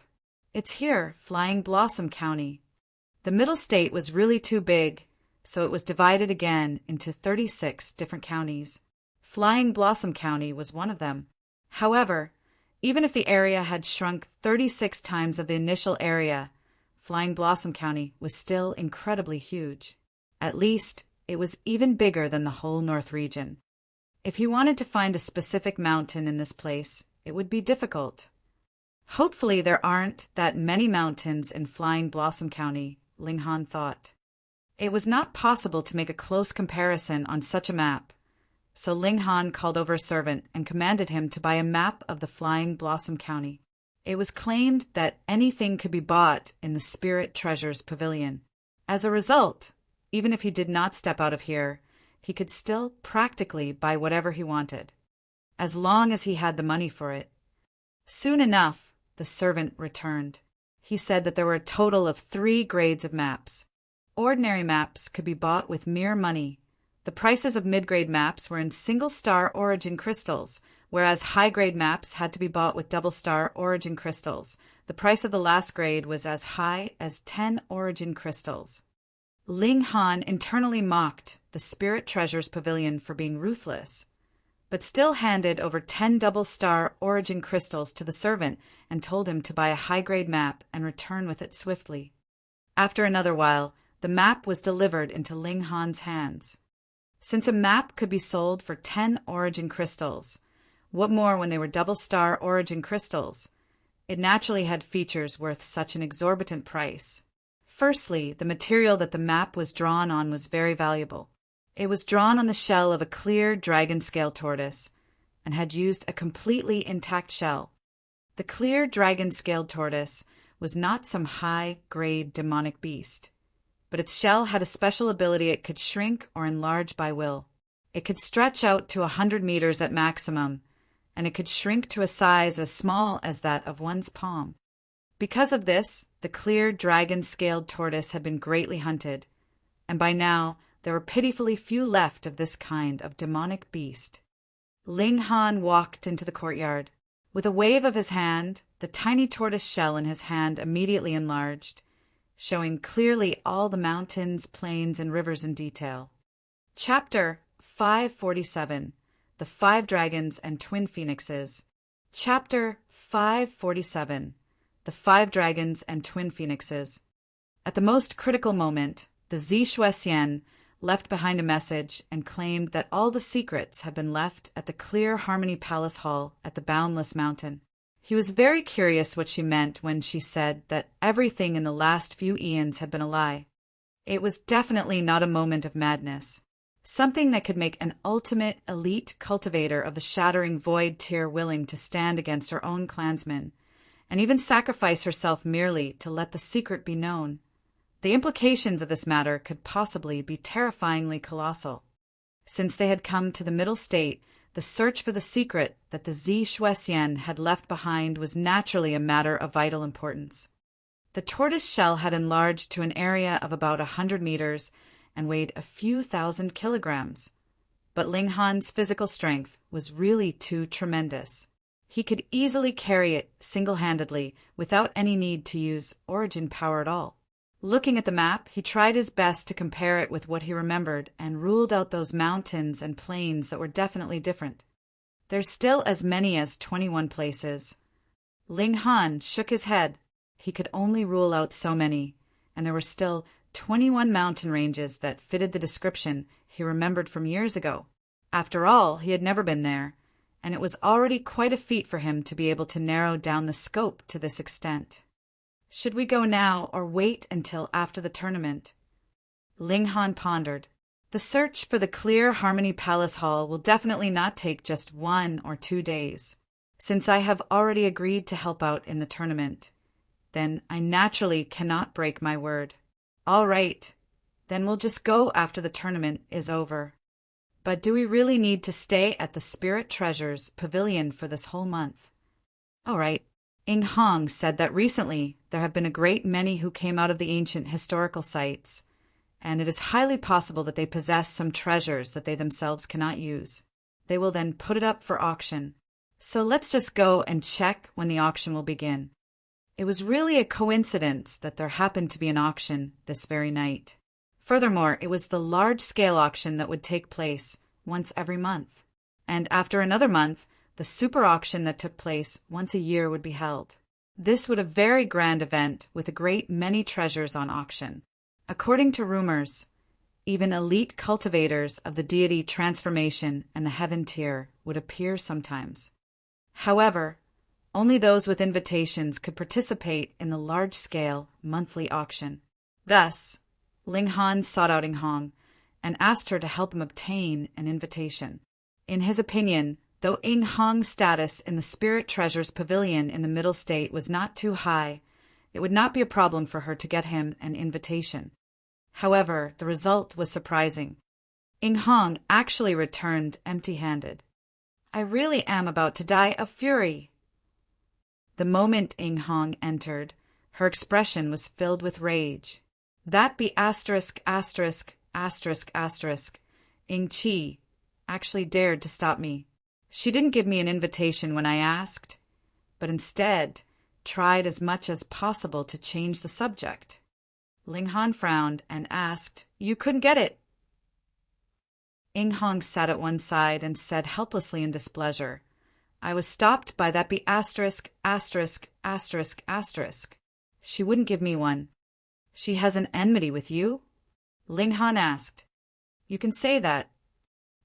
It's here, Flying Blossom County. The Middle State was really too big, so it was divided again into 36 different counties. Flying Blossom County was one of them. However, even if the area had shrunk 36 times of the initial area, Flying Blossom County was still incredibly huge. At least, it was even bigger than the whole North region. If he wanted to find a specific mountain in this place, it would be difficult. Hopefully there aren't that many mountains in Flying Blossom County, Ling Han thought. It was not possible to make a close comparison on such a map, so Ling Han called over a servant and commanded him to buy a map of the Flying Blossom County. It was claimed that anything could be bought in the Spirit Treasures Pavilion. As a result, even if he did not step out of here, he could still practically buy whatever he wanted, as long as he had the money for it. Soon enough, the servant returned. He said that there were a total of 3 grades of maps. Ordinary maps could be bought with mere money. The prices of mid-grade maps were in single-star origin crystals, whereas high-grade maps had to be bought with double-star origin crystals. The price of the last grade was as high as 10 origin crystals. Ling Han internally mocked the Spirit Treasures Pavilion for being ruthless, but still handed over 10 double-star origin crystals to the servant and told him to buy a high-grade map and return with it swiftly. After another while, the map was delivered into Ling Han's hands. Since a map could be sold for 10 origin crystals, what more when they were double-star origin crystals? It naturally had features worth such an exorbitant price. Firstly, the material that the map was drawn on was very valuable. It was drawn on the shell of a clear dragon scale tortoise and had used a completely intact shell. The clear dragon-scaled tortoise was not some high-grade demonic beast, but its shell had a special ability. It could shrink or enlarge by will. It could stretch out to 100 meters at maximum, and it could shrink to a size as small as that of one's palm. Because of this, the clear dragon-scaled tortoise had been greatly hunted, and by now there were pitifully few left of this kind of demonic beast. Ling Han walked into the courtyard. With a wave of his hand, the tiny tortoise shell in his hand immediately enlarged, showing clearly all the mountains, plains, and rivers in detail. Chapter 547. The Five Dragons and Twin Phoenixes. Chapter 547. The Five Dragons and Twin Phoenixes. At the most critical moment, the Zishuesian left behind a message and claimed that all the secrets had been left at the Clear Harmony Palace Hall at the Boundless Mountain. He was very curious what she meant when she said that everything in the last few eons had been a lie. It was definitely not a moment of madness. Something that could make an ultimate elite cultivator of the shattering void tier willing to stand against her own clansmen, and even sacrifice herself merely to let the secret be known. The implications of this matter could possibly be terrifyingly colossal. Since they had come to the middle state, the search for the secret that the Zishuesian had left behind was naturally a matter of vital importance. The tortoise shell had enlarged to an area of about 100 meters and weighed a few thousand kilograms. But Ling Han's physical strength was really too tremendous. He could easily carry it single-handedly without any need to use origin power at all. Looking at the map, he tried his best to compare it with what he remembered and ruled out those mountains and plains that were definitely different. There's still as many as 21 places. Ling Han shook his head. He could only rule out so many, and there were still 21 mountain ranges that fitted the description he remembered from years ago. After all, he had never been there, and it was already quite a feat for him to be able to narrow down the scope to this extent. Should we go now or wait until after the tournament? Ling Han pondered. The search for the Clear Harmony Palace Hall will definitely not take just 1 or 2 days. Since I have already agreed to help out in the tournament, then I naturally cannot break my word. All right, then we'll just go after the tournament is over. But do we really need to stay at the Spirit Treasures Pavilion for this whole month? All right. Ing Hong said that recently there have been a great many who came out of the ancient historical sites, and it is highly possible that they possess some treasures that they themselves cannot use. They will then put it up for auction. So let's just go and check when the auction will begin. It was really a coincidence that there happened to be an auction this very night. Furthermore, it was the large-scale auction that would take place once every month, and after another month, the super auction that took place once a year would be held. This would a very grand event with a great many treasures on auction. According to rumors, even elite cultivators of the deity transformation and the heaven tier would appear sometimes. However, only those with invitations could participate in the large-scale monthly auction. Thus, Ling Han sought out Ing Hong and asked her to help him obtain an invitation. In his opinion, though Ing Hong's status in the Spirit Treasures Pavilion in the Middle State was not too high, it would not be a problem for her to get him an invitation. However, the result was surprising. Ing Hong actually returned empty-handed. I really am about to die of fury. The moment Ing Hong entered, her expression was filled with rage. That be asterisk, asterisk, asterisk, asterisk. Ing Chi actually dared to stop me. She didn't give me an invitation when I asked, but instead tried as much as possible to change the subject. Ling Han frowned and asked, "You couldn't get it?" Ing Hong sat at one side and said helplessly in displeasure, "I was stopped by that be asterisk, asterisk, asterisk, asterisk. She wouldn't give me one." "She has an enmity with you?" Ling Han asked. "You can say that."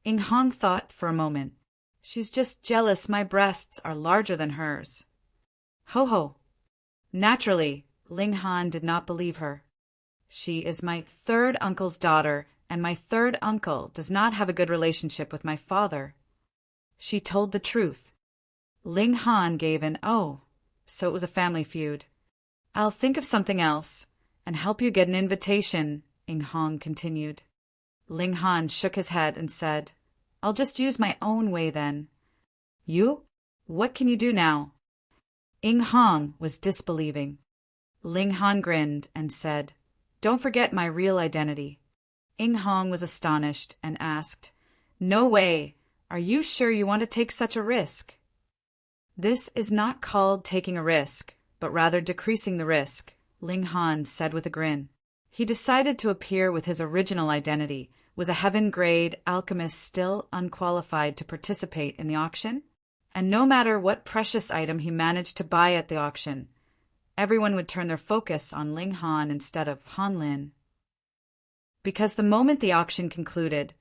Ing Hong thought for a moment. "She's just jealous my breasts are larger than hers." Ho ho! Naturally, Ling Han did not believe her. She is my third uncle's daughter, and my third uncle does not have a good relationship with my father." She told the truth. Ling Han gave an "oh," so it was a family feud. "I'll think of something else, and help you get an invitation," Ing Hong continued. Ling Han shook his head and said, "I'll just use my own way then." "You? What can you do now?" Ing Hong was disbelieving. Ling Han grinned and said, "Don't forget my real identity." Ing Hong was astonished and asked, "No way! Are you sure you want to take such a risk?" "This is not called taking a risk, but rather decreasing the risk," Ling Han said with a grin. He decided to appear with his original identity, was a heaven-grade alchemist still unqualified to participate in the auction, and no matter what precious item he managed to buy at the auction, everyone would turn their focus on Ling Han instead of Han Lin. Because the moment the auction concluded,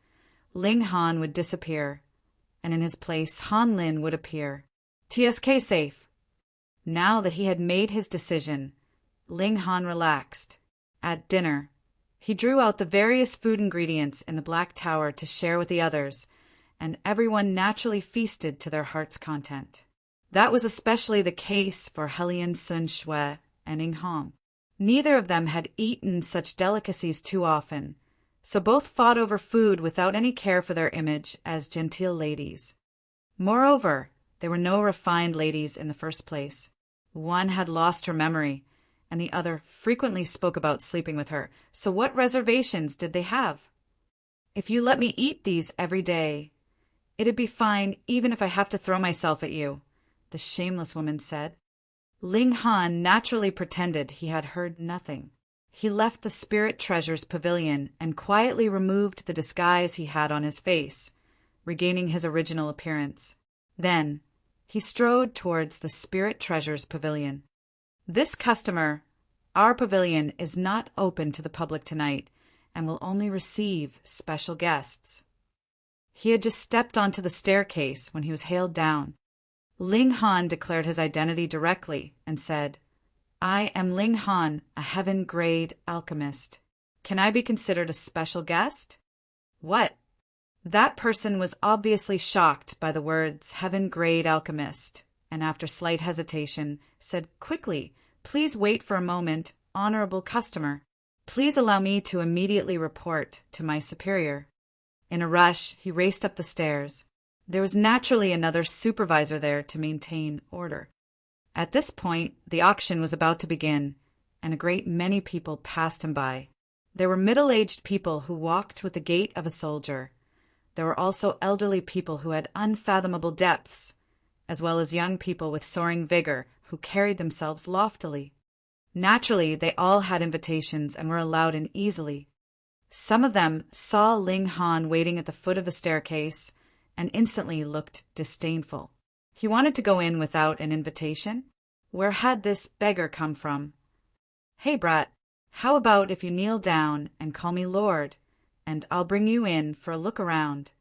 Ling Han would disappear, and in his place Han Lin would appear. TSK safe. Now that he had made his decision, Ling Han relaxed. At dinner, he drew out the various food ingredients in the Black Tower to share with the others, and everyone naturally feasted to their heart's content. That was especially the case for Helian-sun Shui and Ing Hong. Neither of them had eaten such delicacies too often, so both fought over food without any care for their image as genteel ladies. Moreover, they were no refined ladies in the first place. One had lost her memory, and the other frequently spoke about sleeping with her, so what reservations did they have? "If you let me eat these every day, it'd be fine even if I have to throw myself at you," the shameless woman said. Ling Han naturally pretended he had heard nothing. He left the Spirit Treasures Pavilion and quietly removed the disguise he had on his face, regaining his original appearance. Then, he strode towards the Spirit Treasures Pavilion. "This customer, our pavilion is not open to the public tonight and will only receive special guests." He had just stepped onto the staircase when he was hailed down. Ling Han declared his identity directly and said, "I am Ling Han, a heaven-grade alchemist. Can I be considered a special guest?" "What?" That person was obviously shocked by the words heaven-grade alchemist, and after slight hesitation, said quickly, "Please wait for a moment, honorable customer. Please allow me to immediately report to my superior." In a rush, he raced up the stairs. There was naturally another supervisor there to maintain order. At this point, the auction was about to begin, and a great many people passed him by. There were middle-aged people who walked with the gait of a soldier. There were also elderly people who had unfathomable depths, as well as young people with soaring vigor who carried themselves loftily. Naturally, they all had invitations and were allowed in easily. Some of them saw Ling Han waiting at the foot of the staircase and instantly looked disdainful. He wanted to go in without an invitation. Where had this beggar come from? "Hey, brat, how about if you kneel down and call me Lord, and I'll bring you in for a look around?"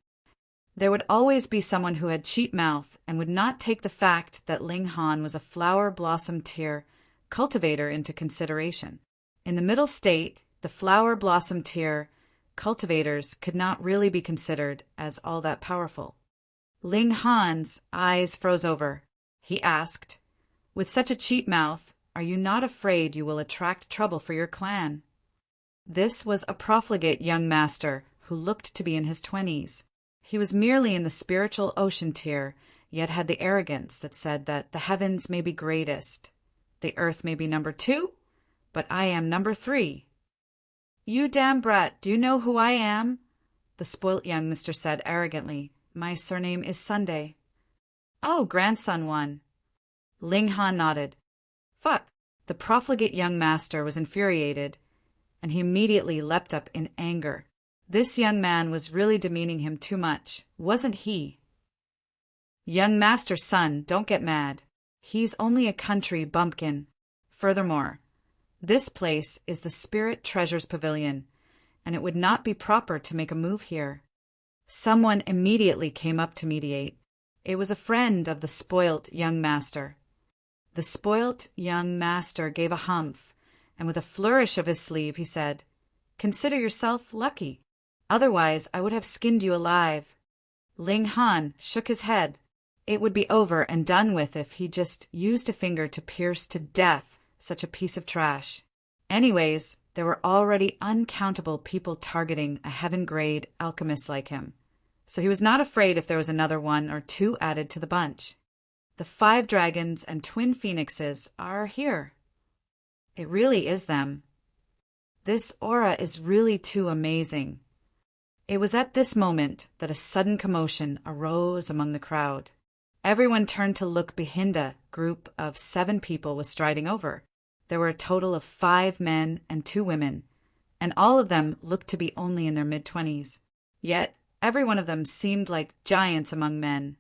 There would always be someone who had cheap mouth and would not take the fact that Ling Han was a flower-blossom tier cultivator into consideration. In the middle state, the flower-blossom tier cultivators could not really be considered as all that powerful. Ling Han's eyes froze over. He asked, "With such a cheap mouth, are you not afraid you will attract trouble for your clan?" This was a profligate young master who looked to be in his 20s. He was merely in the spiritual ocean tier, yet had the arrogance that said that the heavens may be greatest, the earth may be number 2, but I am number 3. "You damn brat, do you know who I am?" the spoilt young mister said arrogantly. "My surname is Sunday." "Oh, grandson one." Ling Han nodded. "Fuck." The profligate young master was infuriated, and he immediately leapt up in anger. This young man was really demeaning him too much, wasn't he? "Young master's son, don't get mad. He's only a country bumpkin. Furthermore, this place is the Spirit Treasures Pavilion, and it would not be proper to make a move here." Someone immediately came up to mediate. It was a friend of the spoilt young master. The spoilt young master gave a humph and with a flourish of his sleeve he said, "Consider yourself lucky. Otherwise I would have skinned you alive." Ling Han shook his head. It would be over and done with if he just used a finger to pierce to death such a piece of trash. Anyways, there were already uncountable people targeting a heaven-grade alchemist like him, so he was not afraid if there was another one or two added to the bunch. The 5 dragons and twin phoenixes are here. It really is them. This aura is really too amazing. It was at this moment that a sudden commotion arose among the crowd. Everyone turned to look behind a group of 7 people was striding over. There were a total of 5 men and 2 women, and all of them looked to be only in their mid-20s. Yet, every one of them seemed like giants among men.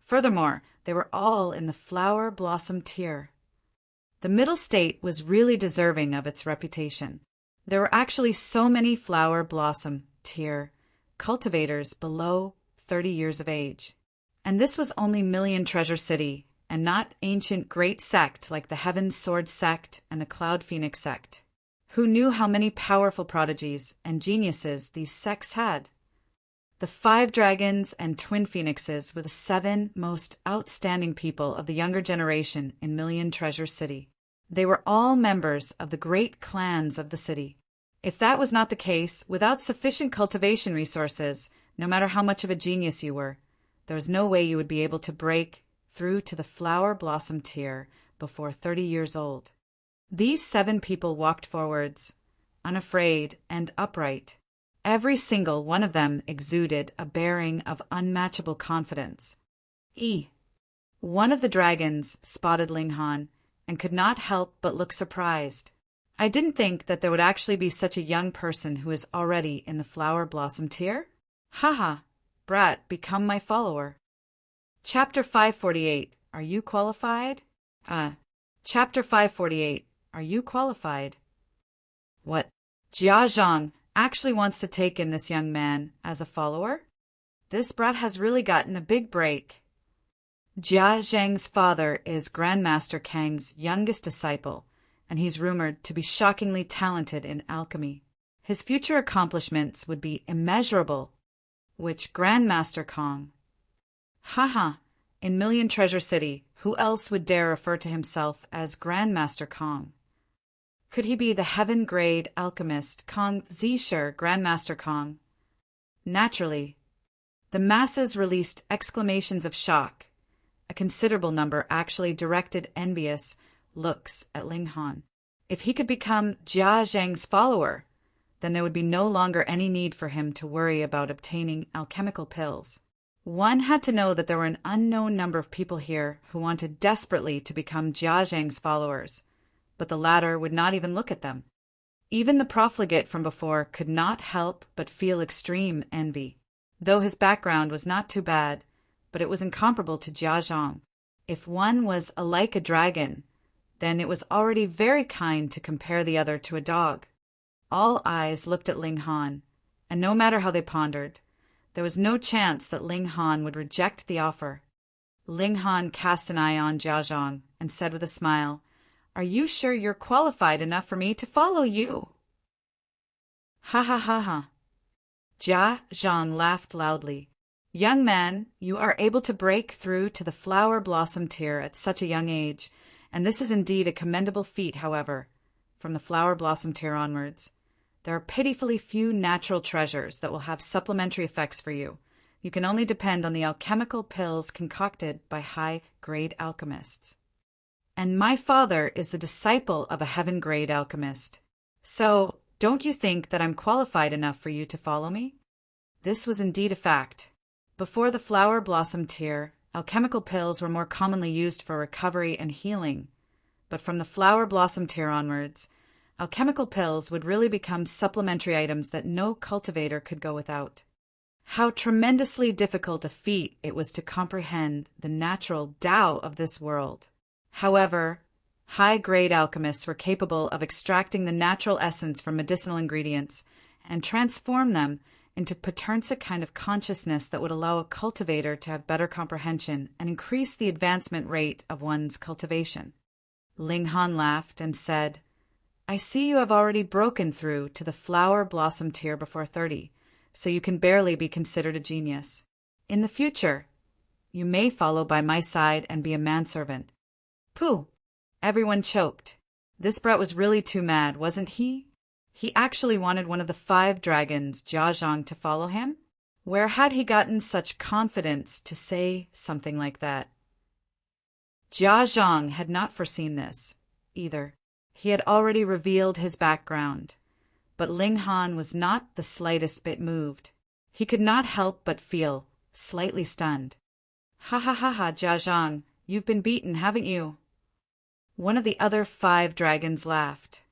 Furthermore, they were all in the flower blossom tier. The middle state was really deserving of its reputation. There were actually so many flower blossom tier cultivators below 30 years of age. And this was only Million Treasure City, and not ancient great sect like the Heaven Sword sect and the Cloud Phoenix sect. Who knew how many powerful prodigies and geniuses these sects had? The 5 dragons and twin phoenixes were the 7 most outstanding people of the younger generation in Million Treasure City. They were all members of the great clans of the city. If that was not the case, without sufficient cultivation resources, no matter how much of a genius you were, there was no way you would be able to break through to the flower blossom tier before 30 years old. These 7 people walked forwards, unafraid and upright. Every single one of them exuded a bearing of unmatchable confidence. One of the dragons spotted Ling Han and could not help but look surprised. "I didn't think that there would actually be such a young person who is already in the flower blossom tier. Haha, brat, become my follower." Chapter 548, Are you qualified? Chapter 548, Are you qualified? What? Jia Zhang actually wants to take in this young man as a follower? This brat has really gotten a big break. Jia Zhang's father is Grandmaster Kang's youngest disciple, and he's rumored to be shockingly talented in alchemy. His future accomplishments would be immeasurable. Which Grandmaster Kang? Haha, in Million Treasure City, who else would dare refer to himself as Grandmaster Kang? Could he be the heaven-grade alchemist Kang Zisher Grandmaster Kang? Naturally. The masses released exclamations of shock. A considerable number actually directed envious looks at Ling Han. If he could become Jia Zhang's follower, then there would be no longer any need for him to worry about obtaining alchemical pills. One had to know that there were an unknown number of people here who wanted desperately to become Jia Zhang's followers, but the latter would not even look at them. Even the profligate from before could not help but feel extreme envy, though his background was not too bad, but it was incomparable to Jia Zhang. If one was like a dragon, then it was already very kind to compare the other to a dog. All eyes looked at Ling Han, and no matter how they pondered, there was no chance that Ling Han would reject the offer. Ling Han cast an eye on Jia Zhang and said with a smile, "Are you sure you're qualified enough for me to follow you?" Ha ha ha ha. Jia Zhang laughed loudly. "Young man, you are able to break through to the flower blossom tier at such a young age, and this is indeed a commendable feat, however. From the flower blossom tier onwards, there are pitifully few natural treasures that will have supplementary effects for you. You can only depend on the alchemical pills concocted by high-grade alchemists. And my father is the disciple of a heaven-grade alchemist. So, don't you think that I'm qualified enough for you to follow me?" This was indeed a fact. Before the flower blossom tier, alchemical pills were more commonly used for recovery and healing, but from the flower blossom tier onwards, alchemical pills would really become supplementary items that no cultivator could go without. How tremendously difficult a feat it was to comprehend the natural Tao of this world. However, high-grade alchemists were capable of extracting the natural essence from medicinal ingredients and transform them into paternsic kind of consciousness that would allow a cultivator to have better comprehension and increase the advancement rate of one's cultivation. Ling Han laughed and said, I see you have already broken through to the flower blossom tier before 30, so you can barely be considered a genius. In the future, you may follow by my side and be a manservant. Pooh! Everyone choked. This brat was really too mad, wasn't he? He actually wanted one of the 5 dragons, Jiazhong, to follow him? Where had he gotten such confidence to say something like that? Jiazhong had not foreseen this, either. He had already revealed his background. But Ling Han was not the slightest bit moved. He could not help but feel slightly stunned. Ha ha ha ha, Jiazhong, you've been beaten, haven't you? One of the other 5 dragons laughed.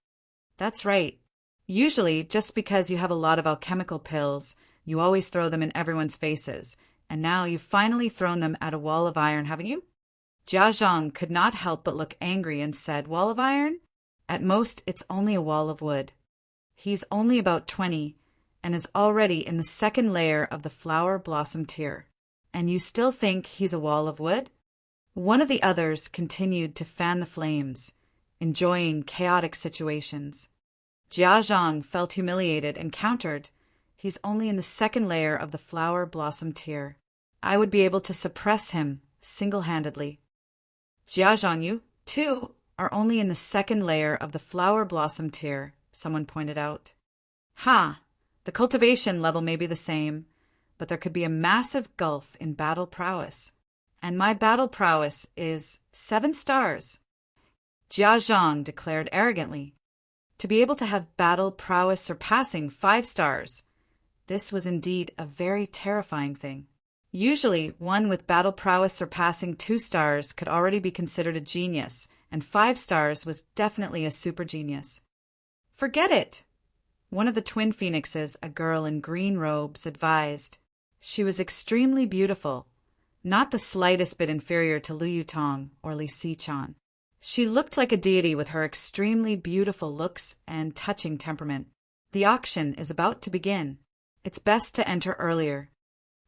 That's right. Usually, just because you have a lot of alchemical pills, you always throw them in everyone's faces, and now you've finally thrown them at a wall of iron, haven't you? Jiazhong could not help but look angry and said, Wall of iron? At most, it's only a wall of wood. He's only about 20, and is already in the 2nd layer of the flower blossom tier. And you still think he's a wall of wood? One of the others continued to fan the flames, enjoying chaotic situations. Jiazhong felt humiliated and countered, He's only in the 2nd layer of the flower blossom tier. I would be able to suppress him single-handedly. Jiazhong, you, too, are only in the 2nd layer of the flower blossom tier, someone pointed out. Ha! The cultivation level may be the same, but there could be a massive gulf in battle prowess. And my battle prowess is 7 stars. Jiazhong declared arrogantly. To be able to have battle prowess surpassing 5 stars, this was indeed a very terrifying thing. Usually, one with battle prowess surpassing 2 stars could already be considered a genius, and 5 stars was definitely a super genius. Forget it! One of the twin phoenixes, a girl in green robes, advised. She was extremely beautiful, not the slightest bit inferior to Liu Yutong or Li Xichan. She looked like a deity with her extremely beautiful looks and touching temperament. The auction is about to begin. It's best to enter earlier.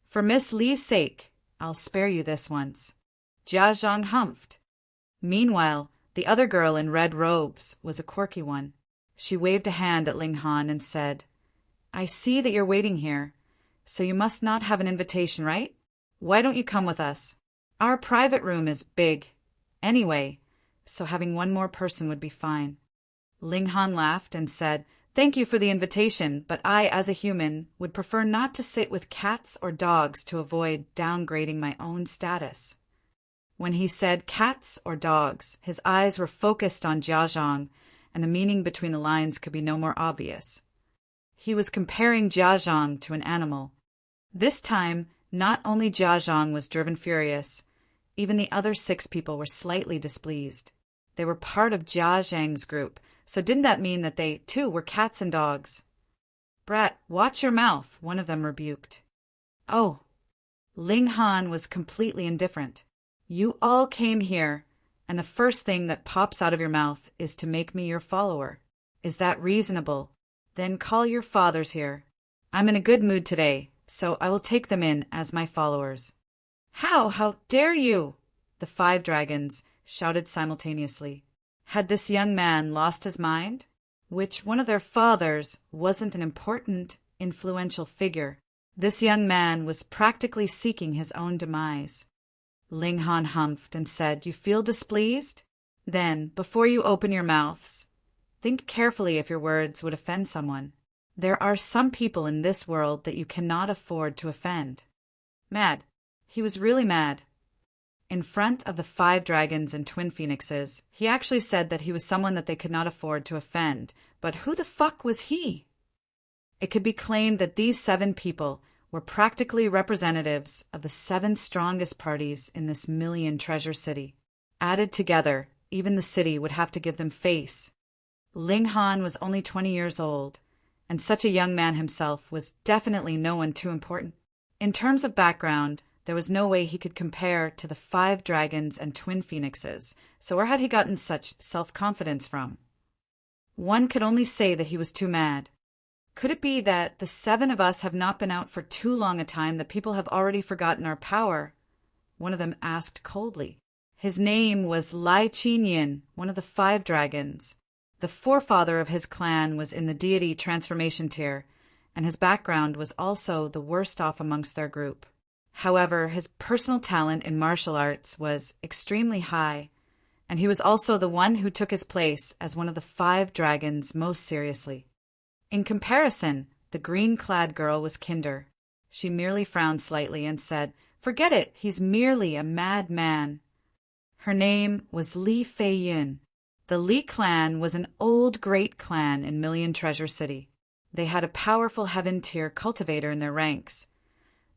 For Miss Li's sake, I'll spare you this once. Jiazhong humphed. Meanwhile, the other girl in red robes was a quirky one. She waved a hand at Ling Han and said, I see that you're waiting here, so you must not have an invitation, right? Why don't you come with us? Our private room is big, anyway, so having one more person would be fine. Ling Han laughed and said, Thank you for the invitation, but I, as a human, would prefer not to sit with cats or dogs to avoid downgrading my own status. When he said cats or dogs, his eyes were focused on Jiazhong, and the meaning between the lines could be no more obvious. He was comparing Jiazhong to an animal. This time, not only Jiazhong was driven furious, even the other 6 people were slightly displeased. They were part of Jia Zhang's group, so didn't that mean that they, too, were cats and dogs? Brat, watch your mouth, one of them rebuked. Oh, Ling Han was completely indifferent. You all came here, and the first thing that pops out of your mouth is to make me your follower. Is that reasonable? Then call your fathers here. I'm in a good mood today, so I will take them in as my followers. How dare you? The 5 dragons shouted simultaneously. Had this young man lost his mind? Which one of their fathers wasn't an important, influential figure? This young man was practically seeking his own demise. Ling Han humphed and said, You feel displeased? Then, before you open your mouths, think carefully if your words would offend someone. There are some people in this world that you cannot afford to offend. Mad. He was really mad. In front of the 5 dragons and twin phoenixes, he actually said that he was someone that they could not afford to offend. But who the fuck was he? It could be claimed that these 7 people were practically representatives of the 7 strongest parties in this million treasure city. Added together, even the city would have to give them face. Ling Han was only 20 years old, and such a young man himself was definitely no one too important. In terms of background, there was no way he could compare to the 5 dragons and twin phoenixes, so where had he gotten such self-confidence from? One could only say that he was too mad. Could it be that the 7 of us have not been out for too long a time that people have already forgotten our power? One of them asked coldly. His name was Lai Qinyin, one of the 5 dragons. The forefather of his clan was in the deity transformation tier, and his background was also the worst off amongst their group. However, his personal talent in martial arts was extremely high, and he was also the one who took his place as one of the 5 dragons most seriously. In comparison, the green-clad girl was kinder. She merely frowned slightly and said, "Forget it, he's merely a madman." Her name was Li Fei-yun. The Li clan was an old great clan in Million Treasure City. They had a powerful heaven-tier cultivator in their ranks.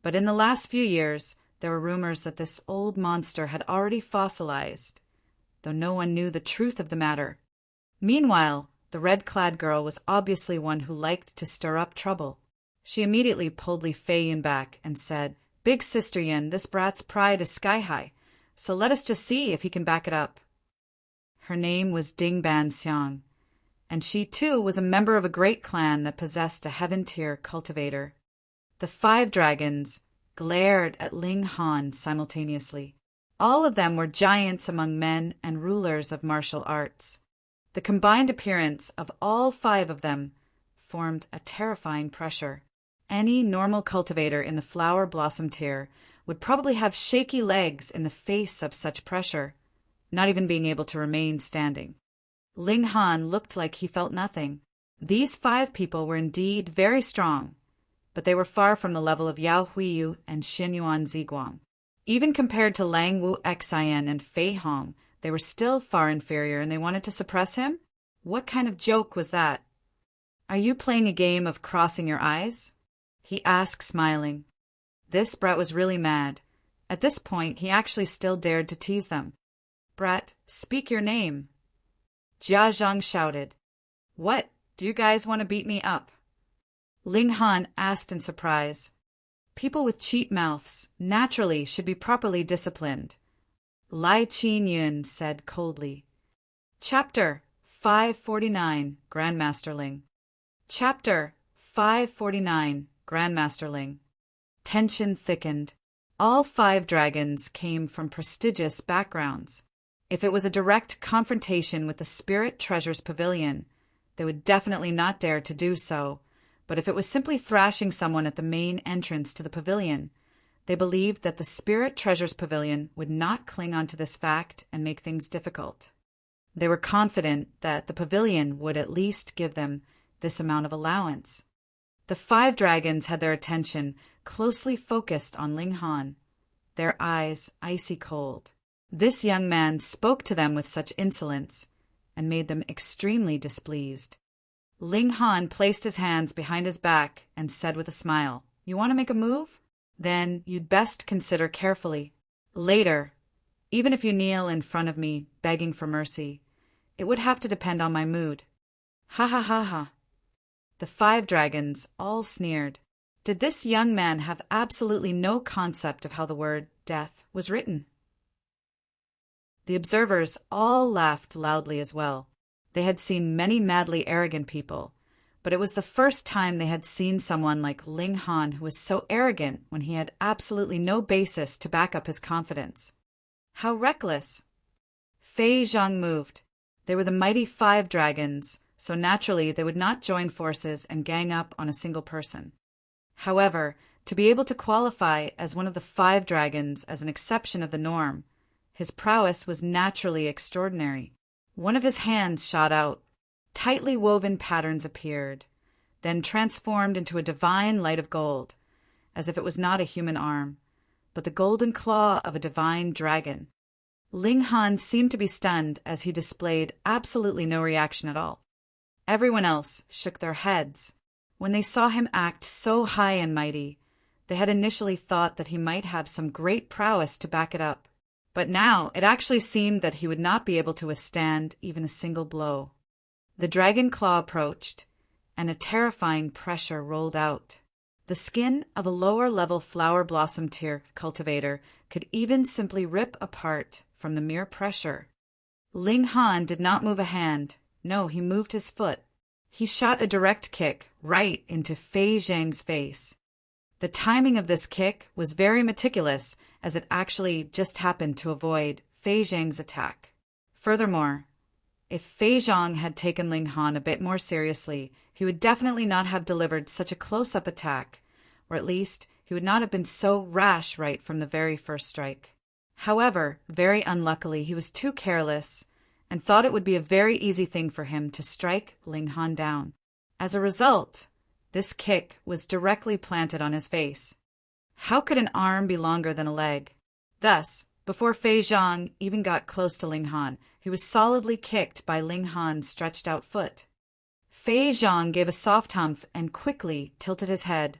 But in the last few years, there were rumors that this old monster had already fossilized, though no one knew the truth of the matter. Meanwhile, the red-clad girl was obviously one who liked to stir up trouble. She immediately pulled Li Fei-yun back and said, "Big Sister Yin, this brat's pride is sky-high, so let us just see if he can back it up." Her name was Ding Ban Xiang, and she too was a member of a great clan that possessed a heaven-tier cultivator. The 5 dragons glared at Ling Han simultaneously. All of them were giants among men and rulers of martial arts. The combined appearance of all 5 of them formed a terrifying pressure. Any normal cultivator in the flower blossom tier would probably have shaky legs in the face of such pressure, not even being able to remain standing. Ling Han looked like he felt nothing. These 5 people were indeed very strong, but they were far from the level of Yao Huiyu and Xinyuan Ziguang. Even compared to Lang Wu Xian and Fei Hong, they were still far inferior, and they wanted to suppress him? What kind of joke was that? "Are you playing a game of crossing your eyes?" he asked, smiling. This brat was really mad. At this point, he actually still dared to tease them. "Brat, speak your name." Jia Zhang shouted. "What, do you guys want to beat me up?" Ling Han asked in surprise. People with cheap mouths naturally should be properly disciplined. Lai Qin-yun said coldly. Chapter 549, Grandmasterling. Chapter 549, Grandmasterling. Tension thickened. All 5 dragons came from prestigious backgrounds. If it was a direct confrontation with the Spirit Treasures Pavilion, they would definitely not dare to do so, but if it was simply thrashing someone at the main entrance to the pavilion, they believed that the Spirit Treasures Pavilion would not cling on to this fact and make things difficult. They were confident that the pavilion would at least give them this amount of allowance. The 5 dragons had their attention closely focused on Ling Han, their eyes icy cold. This young man spoke to them with such insolence and made them extremely displeased. Ling Han placed his hands behind his back and said with a smile, "You want to make a move? Then you'd best consider carefully. Later, even if you kneel in front of me begging for mercy, it would have to depend on my mood." Ha ha ha ha. The 5 dragons all sneered. Did this young man have absolutely no concept of how the word death was written? The observers all laughed loudly as well. They had seen many madly arrogant people, but it was the first time they had seen someone like Ling Han who was so arrogant when he had absolutely no basis to back up his confidence. How reckless! Fei Zhang moved. They were the mighty 5 dragons, so naturally they would not join forces and gang up on a single person. However, to be able to qualify as one of the 5 dragons as an exception of the norm, his prowess was naturally extraordinary. One of his hands shot out. Tightly woven patterns appeared, then transformed into a divine light of gold, as if it was not a human arm, but the golden claw of a divine dragon. Ling Han seemed to be stunned as he displayed absolutely no reaction at all. Everyone else shook their heads. When they saw him act so high and mighty, they had initially thought that he might have some great prowess to back it up. But now it actually seemed that he would not be able to withstand even a single blow. The dragon claw approached, and a terrifying pressure rolled out. The skin of a lower-level flower blossom tier cultivator could even simply rip apart from the mere pressure. Ling Han did not move a hand. No, he moved his foot. He shot a direct kick right into Fei Zhang's face. The timing of this kick was very meticulous, as it actually just happened to avoid Fei Zhang's attack. Furthermore, If Fei Zhang had taken Ling Han a bit more seriously, he would definitely not have delivered such a close-up attack, or at least he would not have been so rash right from the very first strike. However, very unluckily, he was too careless and thought it would be a very easy thing for him to strike Ling Han down. As a result, this kick was directly planted on his face. How could an arm be longer than a leg? Thus, before Fei Zhang even got close to Ling Han, he was solidly kicked by Ling Han's stretched out foot. Fei Zhang gave a soft humph and quickly tilted his head,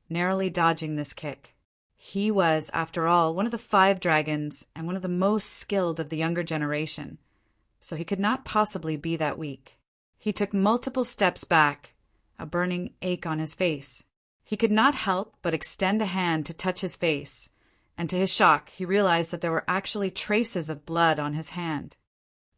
narrowly dodging this kick. He was, after all, one of the 5 dragons and one of the most skilled of the younger generation, so he could not possibly be that weak. He took multiple steps back, a burning ache on his face. He could not help but extend a hand to touch his face, and to his shock, he realized that there were actually traces of blood on his hand.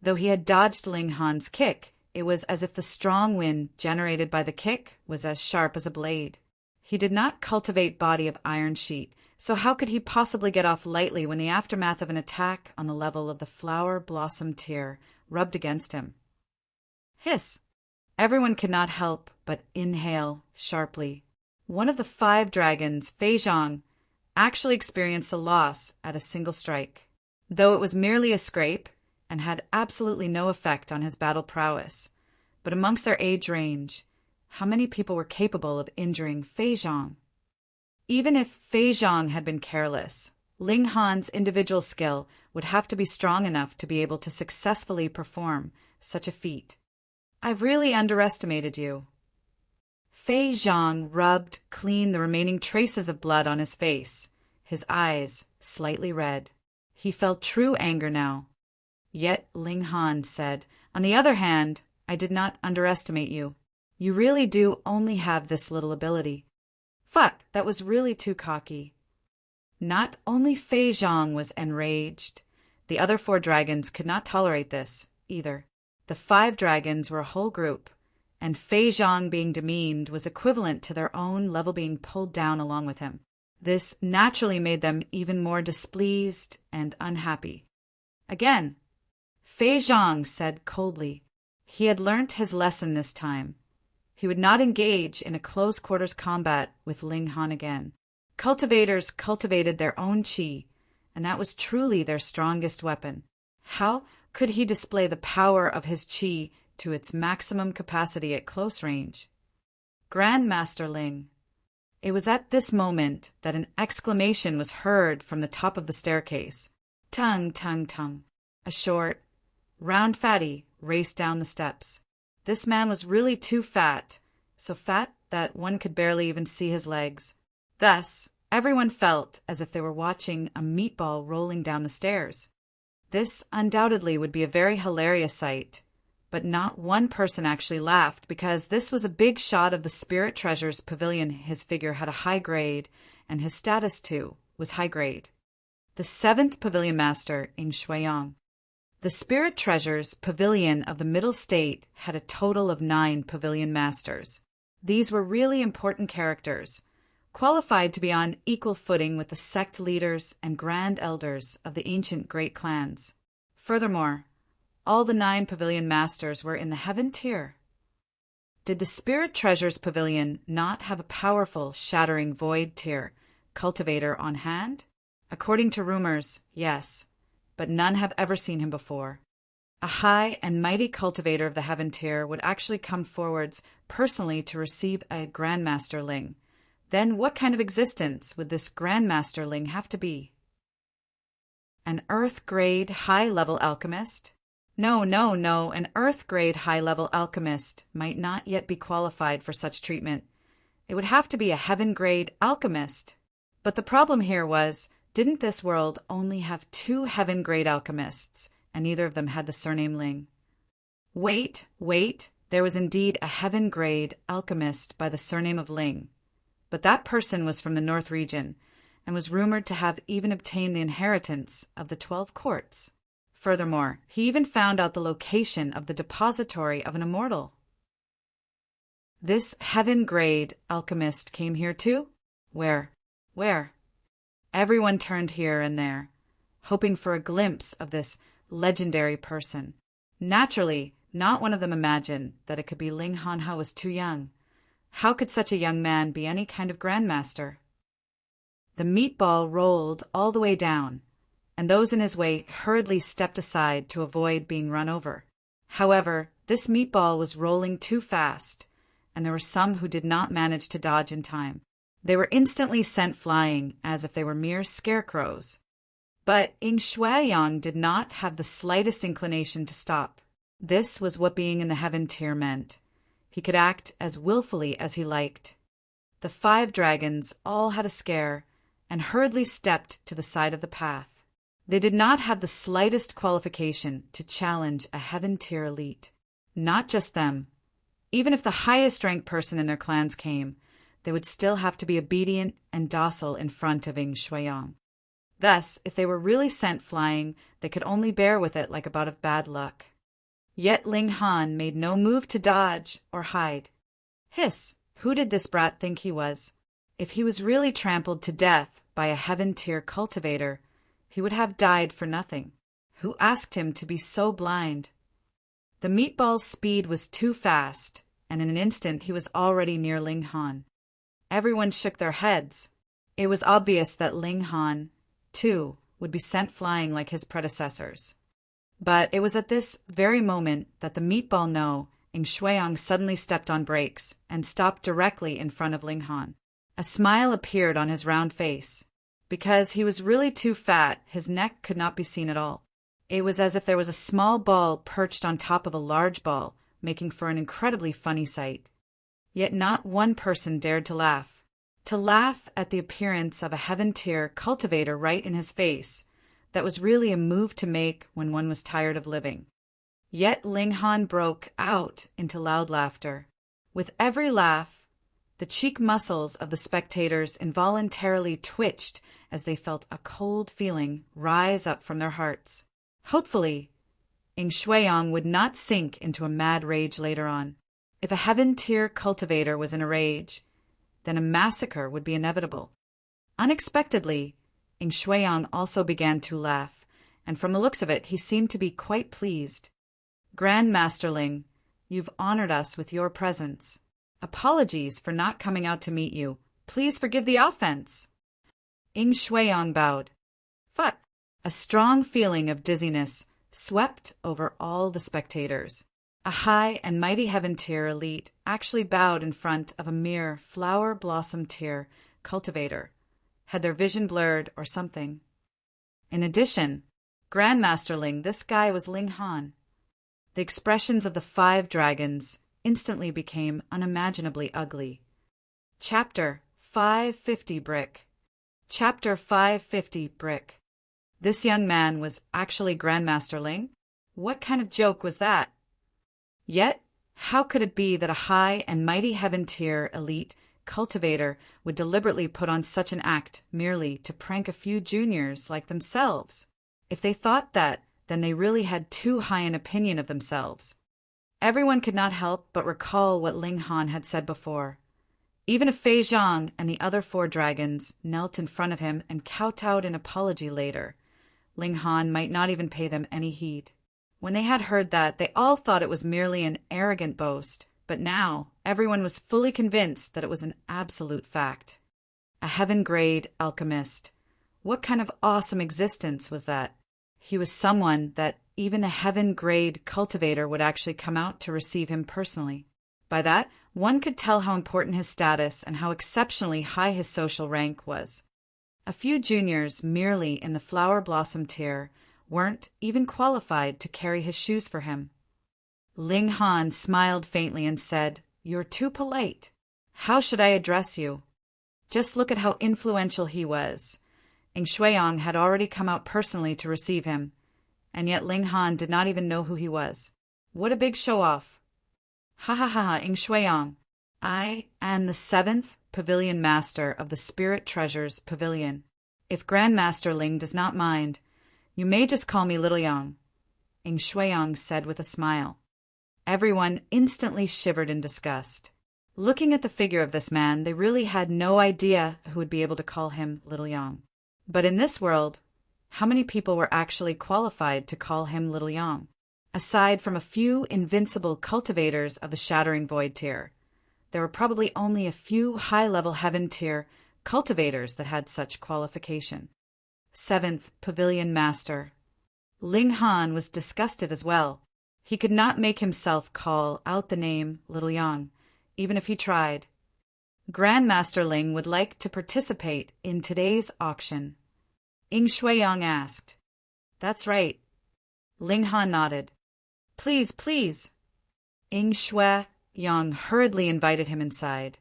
Though he had dodged Ling Han's kick, it was as if the strong wind generated by the kick was as sharp as a blade. He did not cultivate body of iron sheet, so how could he possibly get off lightly when the aftermath of an attack on the level of the flower blossom tear rubbed against him? Hiss! Everyone could not help but inhale sharply. One of the 5 dragons, Fei Zhang, actually experienced a loss at a single strike. Though it was merely a scrape and had absolutely no effect on his battle prowess, but amongst their age range, how many people were capable of injuring Fei Zhang? Even if Fei Zhang had been careless, Ling Han's individual skill would have to be strong enough to be able to successfully perform such a feat. I've really underestimated you. Fei Zhang rubbed clean the remaining traces of blood on his face, his eyes slightly red. He felt true anger now. Yet Ling Han said, "On the other hand, I did not underestimate you. You really do only have this little ability." Fuck, that was really too cocky. Not only Fei Zhang was enraged, the other 4 dragons could not tolerate this, either. The 5 dragons were a whole group, and Fei Zhang being demeaned was equivalent to their own level being pulled down along with him. This naturally made them even more displeased and unhappy. Again, Fei Zhang said coldly, he had learnt his lesson this time. He would not engage in a close-quarters combat with Ling Han again. Cultivators cultivated their own qi, and that was truly their strongest weapon. How could he display the power of his qi to its maximum capacity at close range? Grandmaster Ling. It was at this moment that an exclamation was heard from the top of the staircase. Tung, tung, tung. A short, round fatty raced down the steps. This man was really too fat, so fat that one could barely even see his legs. Thus, everyone felt as if they were watching a meatball rolling down the stairs. This undoubtedly would be a very hilarious sight, but not one person actually laughed because this was a big shot of the Spirit Treasure's pavilion. His figure had a high grade, and his status, too, was high grade. The 7th Pavilion Master in Shuiyang. The Spirit Treasure's pavilion of the Middle State had a total of 9 pavilion masters. These were really important characters, qualified to be on equal footing with the sect leaders and grand elders of the ancient great clans. Furthermore, all the 9 pavilion masters were in the heaven tier. Did the Spirit Treasure's pavilion not have a powerful, shattering void tier cultivator on hand? According to rumors, yes, but none have ever seen him before. A high and mighty cultivator of the heaven tier would actually come forwards personally to receive a Grandmaster Ling. Then what kind of existence would this Grandmaster Ling have to be? An Earth-grade high-level alchemist? No, an Earth-grade high-level alchemist might not yet be qualified for such treatment. It would have to be a heaven-grade alchemist. But the problem here was, didn't this world only have 2 heaven-grade alchemists, and neither of them had the surname Ling? Wait, there was indeed a heaven-grade alchemist by the surname of Ling, but that person was from the North region, and was rumored to have even obtained the inheritance of the 12 courts. Furthermore, he even found out the location of the depository of an immortal. This heaven-grade alchemist came here too? Where? Everyone turned here and there, hoping for a glimpse of this legendary person. Naturally, Not one of them imagined that it could be Ling Han was too young. How could such a young man be any kind of grandmaster? The meatball rolled all the way down, and those in his way hurriedly stepped aside to avoid being run over. However, this meatball was rolling too fast, and there were some who did not manage to dodge in time. They were instantly sent flying as if they were mere scarecrows. But Ing Shuai did not have the slightest inclination to stop. This was what being in the heaven tier meant. He could act as willfully as he liked. The 5 dragons all had a scare and hurriedly stepped to the side of the path. They did not have the slightest qualification to challenge a heaven tier elite. Not just them. Even if the highest ranked person in their clans came, they would still have to be obedient and docile in front of Ing Shuai. Thus, if they were really sent flying, they could only bear with it like a bout of bad luck. Yet Ling Han made no move to dodge or hide. Hiss, who did this brat think he was? If he was really trampled to death by a heaven tier cultivator, he would have died for nothing. Who asked him to be so blind? The meatball's speed was too fast, and in an instant he was already near Ling Han. Everyone shook their heads. It was obvious that Ling Han, too, would be sent flying like his predecessors. But it was at this very moment that the meatball Ing Shuai suddenly stepped on brakes and stopped directly in front of Ling Han. A smile appeared on his round face. Because he was really too fat, his neck could not be seen at all. It was as if there was a small ball perched on top of a large ball, making for an incredibly funny sight. Yet not one person dared to laugh. To laugh at the appearance of a heaven tier cultivator right in his face, that was really a move to make when one was tired of living. Yet Ling Han broke out into loud laughter. With every laugh, the cheek muscles of the spectators involuntarily twitched as they felt a cold feeling rise up from their hearts. Hopefully, Ing Shuai would not sink into a mad rage later on. If a heaven tier cultivator was in a rage, then a massacre would be inevitable. Unexpectedly, Ing Shuai also began to laugh, and from the looks of it, he seemed to be quite pleased. Grand Master Ling, you've honored us with your presence. Apologies for not coming out to meet you. Please forgive the offense. Ing Shuai bowed. Fuck! A strong feeling of dizziness swept over all the spectators. A high and mighty heaven tier elite actually bowed in front of a mere flower blossom tier cultivator. Had their vision blurred or something? In addition, Grandmaster Ling, this guy was Ling Han. The expressions of the 5 dragons instantly became unimaginably ugly. Chapter 550 Brick. Chapter 550 Brick. This young man was actually Grandmaster Ling? What kind of joke was that? Yet, how could it be that a high and mighty heaven tier elite cultivator would deliberately put on such an act merely to prank a few juniors like themselves? If they thought that, then they really had too high an opinion of themselves. Everyone could not help but recall what Ling Han had said before. Even if Fei Zhang and the other 4 dragons knelt in front of him and kowtowed in apology later, Ling Han might not even pay them any heed. When they had heard that, they all thought it was merely an arrogant boast, but now everyone was fully convinced that it was an absolute fact. A heaven-grade alchemist. What kind of awesome existence was that? He was someone that even a heaven-grade cultivator would actually come out to receive him personally. By that, one could tell how important his status and how exceptionally high his social rank was. A few juniors merely in the flower blossom tier weren't even qualified to carry his shoes for him. Ling Han smiled faintly and said, "You're too polite. How should I address you? Just look at how influential he was." Ing Shuai had already come out personally to receive him, and yet Ling Han did not even know who he was. What a big show-off. Ha ha ha, Ing Shuai. I am the 7th Pavilion Master of the Spirit Treasures Pavilion. If Grandmaster Ling does not mind, you may just call me Little Yang, Ing Shuai said with a smile. Everyone instantly shivered in disgust. Looking at the figure of this man, they really had no idea who would be able to call him Little Yang. But in this world, how many people were actually qualified to call him Little Yang? Aside from a few invincible cultivators of the Shattering Void tier, there were probably only a few high-level Heaven tier cultivators that had such qualification. 7th Pavilion Master. Ling Han was disgusted as well. He could not make himself call out the name Little Yang, even if he tried. Grandmaster Ling would like to participate in today's auction. Ying Shuiyang asked. That's right. Ling Han nodded. Please, please. Ying Shuiyang hurriedly invited him inside.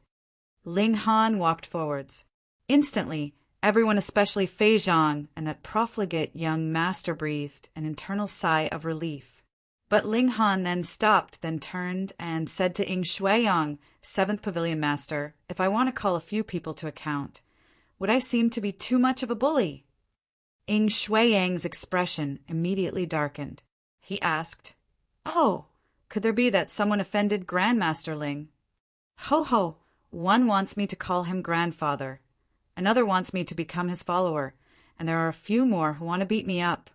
Ling Han walked forwards. Instantly, everyone, especially Fei Zhang and that profligate young master, breathed an internal sigh of relief. But Ling Han then stopped, then turned and said to Ying Shuiyang, 7th Pavilion Master, if I want to call a few people to account, would I seem to be too much of a bully? Ying Shuiyang's expression immediately darkened. He asked, Oh, could there be that someone offended Grandmaster Ling? Ho ho, one wants me to call him grandfather. Another wants me to become his follower, and there are a few more who want to beat me up,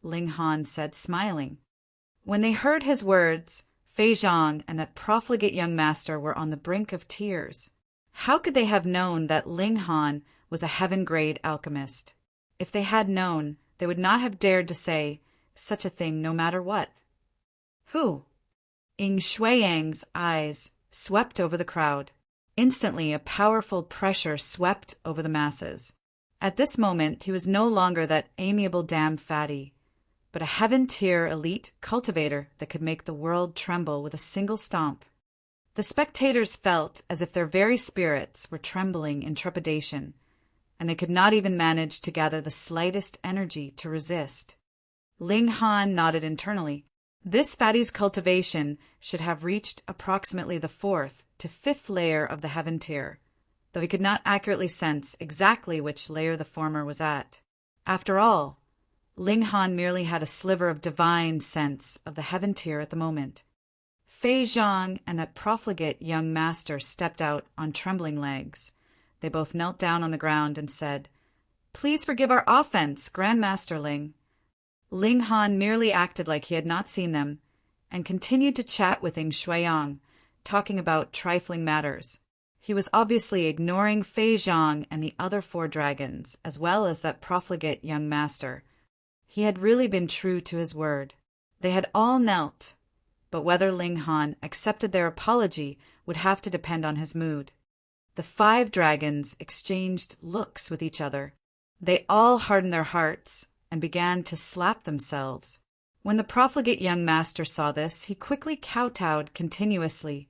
Ling Han said, smiling. When they heard his words, Fei Zhang and that profligate young master were on the brink of tears. How could they have known that Ling Han was a heaven-grade alchemist? If they had known, they would not have dared to say such a thing no matter what. Who? Ying Shuiyang's eyes swept over the crowd. Instantly, a powerful pressure swept over the masses. At this moment, he was no longer that amiable damn fatty, but a heaven-tier elite cultivator that could make the world tremble with a single stomp. The spectators felt as if their very spirits were trembling in trepidation, and they could not even manage to gather the slightest energy to resist. Ling Han nodded internally. This fatty's cultivation should have reached approximately the 4th to 5th layer of the heaven tier, though he could not accurately sense exactly which layer the former was at. After all, Ling Han merely had a sliver of divine sense of the heaven tier at the moment. Fei Zhang and that profligate young master stepped out on trembling legs. They both knelt down on the ground and said, Please forgive our offense, Grandmaster Ling. Ling Han merely acted like he had not seen them, and continued to chat with Ying Shuiyang, talking about trifling matters. He was obviously ignoring Fei Zhang and the other 4 dragons, as well as that profligate young master. He had really been true to his word. They had all knelt, but whether Ling Han accepted their apology would have to depend on his mood. The 5 dragons exchanged looks with each other. They all hardened their hearts and began to slap themselves. When the profligate young master saw this, he quickly kowtowed continuously,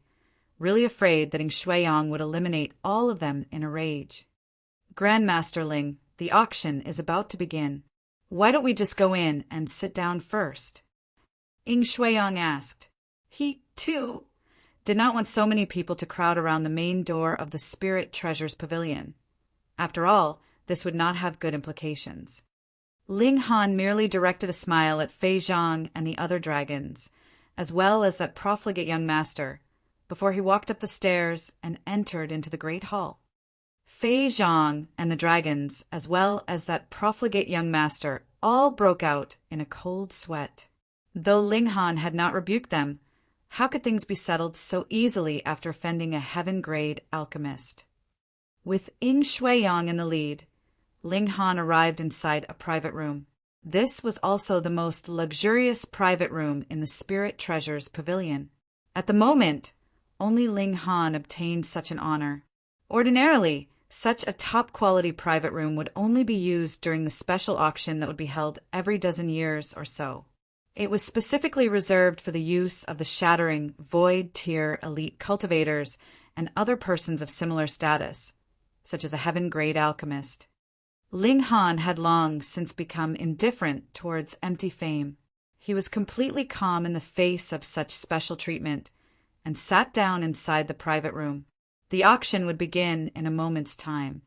really afraid that Ying Shuiyang would eliminate all of them in a rage. Grandmaster Ling, the auction is about to begin. Why don't we just go in and sit down first? Ying Shuiyang asked. He, too, did not want so many people to crowd around the main door of the Spirit Treasures Pavilion. After all, this would not have good implications. Ling Han merely directed a smile at Fei Zhang and the other dragons, as well as that profligate young master, before he walked up the stairs and entered into the great hall. Fei Zhang and the dragons, as well as that profligate young master, all broke out in a cold sweat. Though Ling Han had not rebuked them, how could things be settled so easily after offending a heaven-grade alchemist? With Ying Shuiyang in the lead, Ling Han arrived inside a private room. This was also the most luxurious private room in the Spirit Treasures Pavilion. At the moment, only Ling Han obtained such an honor. Ordinarily, such a top-quality private room would only be used during the special auction that would be held every dozen years or so. It was specifically reserved for the use of the Shattering Void tier elite cultivators and other persons of similar status, such as a heaven-grade alchemist. Ling Han had long since become indifferent towards empty fame. He was completely calm in the face of such special treatment and sat down inside the private room. The auction would begin in a moment's time.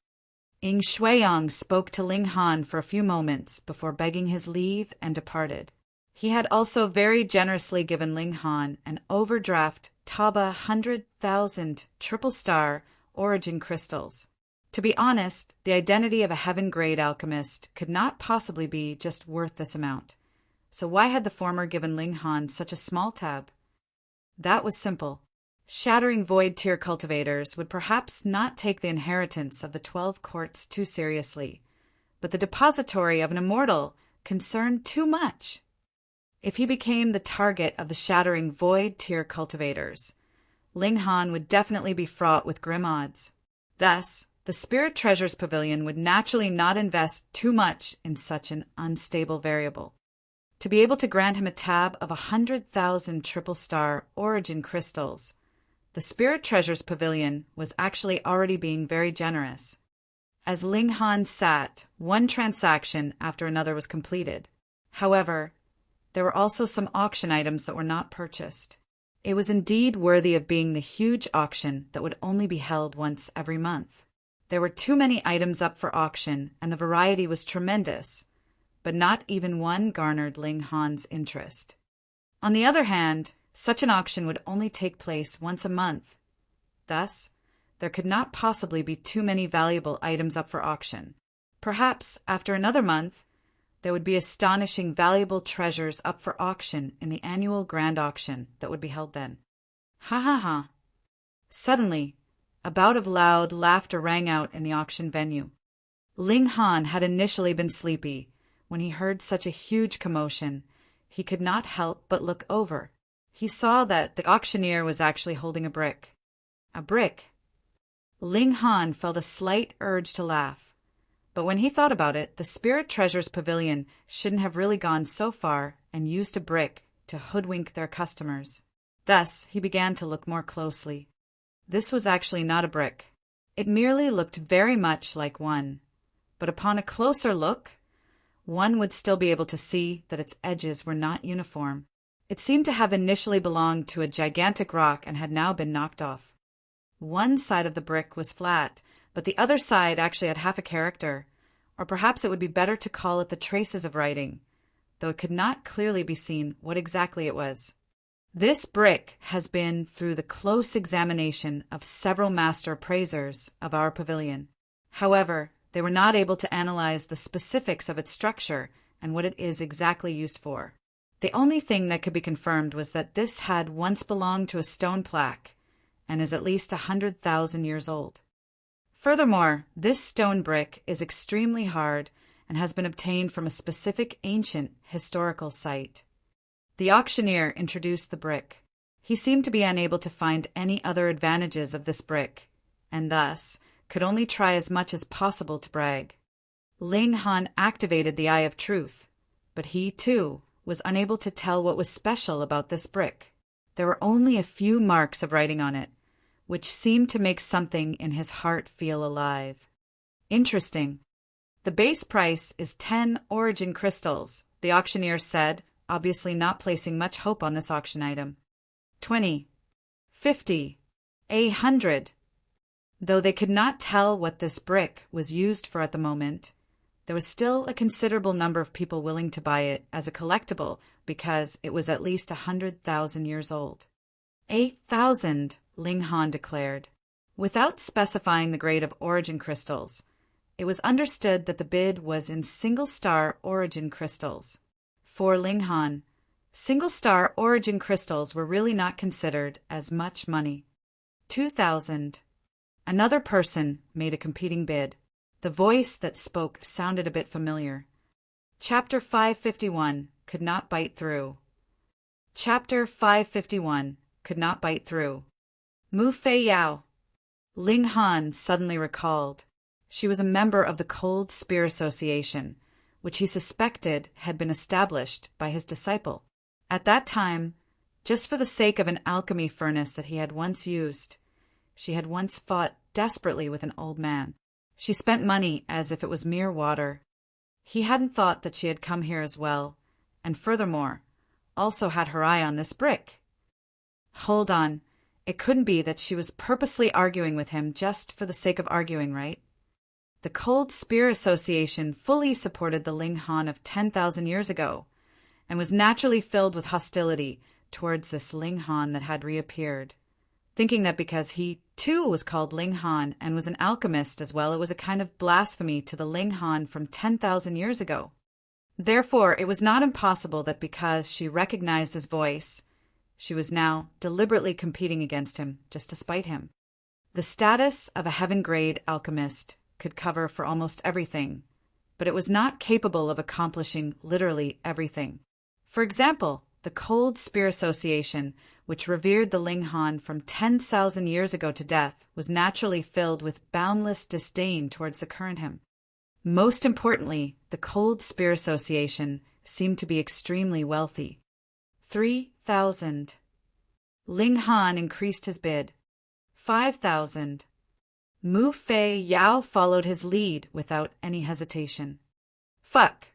Ying Shuiyang spoke to Ling Han for a few moments before begging his leave and departed. He had also very generously given Ling Han an overdraft Taba 100,000 triple-star origin crystals. To be honest, the identity of a heaven-grade alchemist could not possibly be just worth this amount. so why had the former given Ling Han such a small tab? That was simple. Shattering Void Tier cultivators would perhaps not take the inheritance of the 12 courts too seriously, but the depository of an immortal concerned too much. If he became the target of the Shattering Void Tier cultivators, Ling Han would definitely be fraught with grim odds. Thus, the Spirit Treasures Pavilion would naturally not invest too much in such an unstable variable. To be able to grant him a tab of 100,000 triple-star origin crystals, the Spirit Treasures Pavilion was actually already being very generous. As Ling Han sat, one transaction after another was completed. However, there were also some auction items that were not purchased. It was indeed worthy of being the huge auction that would only be held once every month. There were too many items up for auction, and the variety was tremendous, but not even one garnered Ling Han's interest. On the other hand, such an auction would only take place once a month. Thus, there could not possibly be too many valuable items up for auction. Perhaps, after another month, there would be astonishing valuable treasures up for auction in the annual grand auction that would be held then. Ha ha ha. Suddenly, a bout of loud laughter rang out in the auction venue. Ling Han had initially been sleepy. When he heard such a huge commotion, he could not help but look over. He saw that the auctioneer was actually holding a brick. A brick. Ling Han felt a slight urge to laugh. But when he thought about it, the Spirit Treasures Pavilion shouldn't have really gone so far and used a brick to hoodwink their customers. Thus, he began to look more closely. This was actually not a brick. It merely looked very much like one. But upon a closer look, one would still be able to see that its edges were not uniform. It seemed to have initially belonged to a gigantic rock and had now been knocked off. One side of the brick was flat, but the other side actually had half a character, or perhaps it would be better to call it the traces of writing, though it could not clearly be seen what exactly it was. This brick has been through the close examination of several master appraisers of our pavilion. However, they were not able to analyze the specifics of its structure and what it is exactly used for. The only thing that could be confirmed was that this had once belonged to a stone plaque and is at least 100,000 years old. Furthermore, this stone brick is extremely hard and has been obtained from a specific ancient historical site. The auctioneer introduced the brick. He seemed to be unable to find any other advantages of this brick, and thus could only try as much as possible to brag. Ling Han activated the Eye of Truth, but he, too, was unable to tell what was special about this brick. There were only a few marks of writing on it, which seemed to make something in his heart feel alive. Interesting. The base price is 10 origin crystals, the auctioneer said, obviously not placing much hope on this auction item. 20, 50, 100. Though they could not tell what this brick was used for at the moment, there was still a considerable number of people willing to buy it as a collectible because it was at least 100,000 years old. 8,000, Ling Han declared. Without specifying the grade of origin crystals, it was understood that the bid was in single-star origin crystals. For Ling Han, single-star origin crystals were really not considered as much money. 2,000. Another person made a competing bid. The voice that spoke sounded a bit familiar. Chapter 551 could not bite through. Chapter 551 could not bite through. Mu Fei Yao. Ling Han suddenly recalled. She was a member of the Cold Spear Association, which he suspected had been established by his disciple. At that time, just for the sake of an alchemy furnace that he had once used, she had once fought desperately with an old man. She spent money as if it was mere water. He hadn't thought that she had come here as well, and furthermore, also had her eye on this brick. Hold on, it couldn't be that she was purposely arguing with him just for the sake of arguing, right? The Cold Spear Association fully supported the Ling Han of 10,000 years ago, and was naturally filled with hostility towards this Ling Han that had reappeared, thinking that because he, too, was called Ling Han and was an alchemist as well, it was a kind of blasphemy to the Ling Han from 10,000 years ago. Therefore, it was not impossible that because she recognized his voice, she was now deliberately competing against him just to spite him. The status of a heaven-grade alchemist could cover for almost everything, but it was not capable of accomplishing literally everything. For example, the Cold Spear Association, which revered the Ling Han from 10,000 years ago to death, was naturally filled with boundless disdain towards the current him. Most importantly, the Cold Spear Association seemed to be extremely wealthy. 3,000. Ling Han increased his bid. 5,000. Mu Fei Yao followed his lead without any hesitation. Fuck!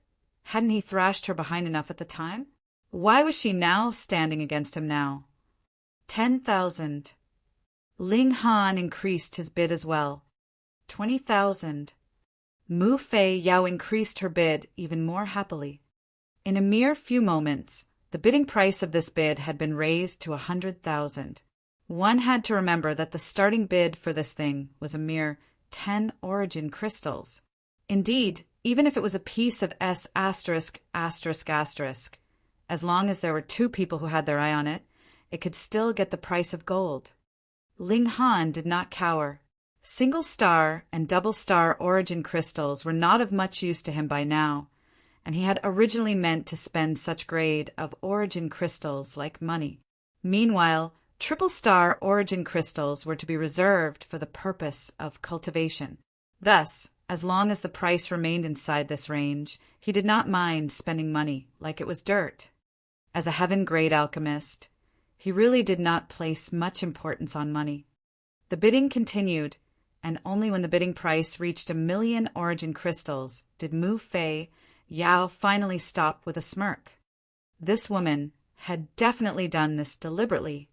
Hadn't he thrashed her behind enough at the time? Why was she now standing against him now? 10,000. Ling Han increased his bid as well. 20,000. Mu Fei Yao increased her bid even more happily. In a mere few moments, the bidding price of this bid had been raised to 100,000. One had to remember that the starting bid for this thing was a mere 10 origin crystals. Indeed, even if it was a piece of S******, as long as there were 2 people who had their eye on it, it could still get the price of gold. Ling Han did not cower. Single star and double star origin crystals were not of much use to him by now, and he had originally meant to spend such grade of origin crystals like money. Meanwhile, triple star origin crystals were to be reserved for the purpose of cultivation. Thus, as long as the price remained inside this range, he did not mind spending money like it was dirt. As a heaven-grade alchemist, he really did not place much importance on money. The bidding continued, and only when the bidding price reached 1,000,000 origin crystals did Mu Fei Yao finally stop with a smirk. This woman had definitely done this deliberately.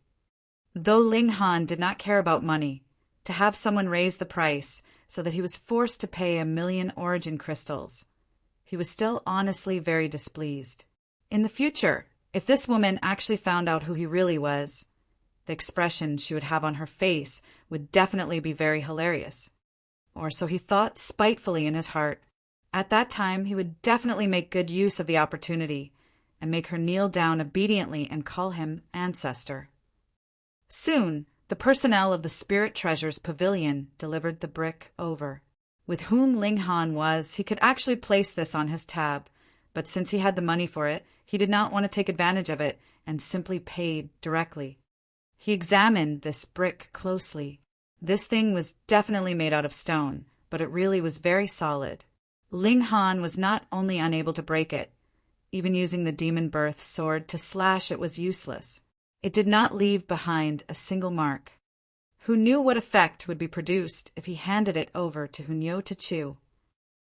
Though Ling Han did not care about money, to have someone raise the price so that he was forced to pay 1,000,000 origin crystals, he was still honestly very displeased. In the future, if this woman actually found out who he really was, the expression she would have on her face would definitely be very hilarious. Or so he thought spitefully in his heart. At that time, he would definitely make good use of the opportunity and make her kneel down obediently and call him ancestor. Soon, the personnel of the Spirit Treasures Pavilion delivered the brick over. With whom Ling Han was, he could actually place this on his tab, but since he had the money for it, he did not want to take advantage of it and simply paid directly. He examined this brick closely. This thing was definitely made out of stone, but it really was very solid. Ling Han was not only unable to break it, even using the demon birth sword to slash it was useless. It did not leave behind a single mark. Who knew what effect would be produced if he handed it over to Hunyo to chew?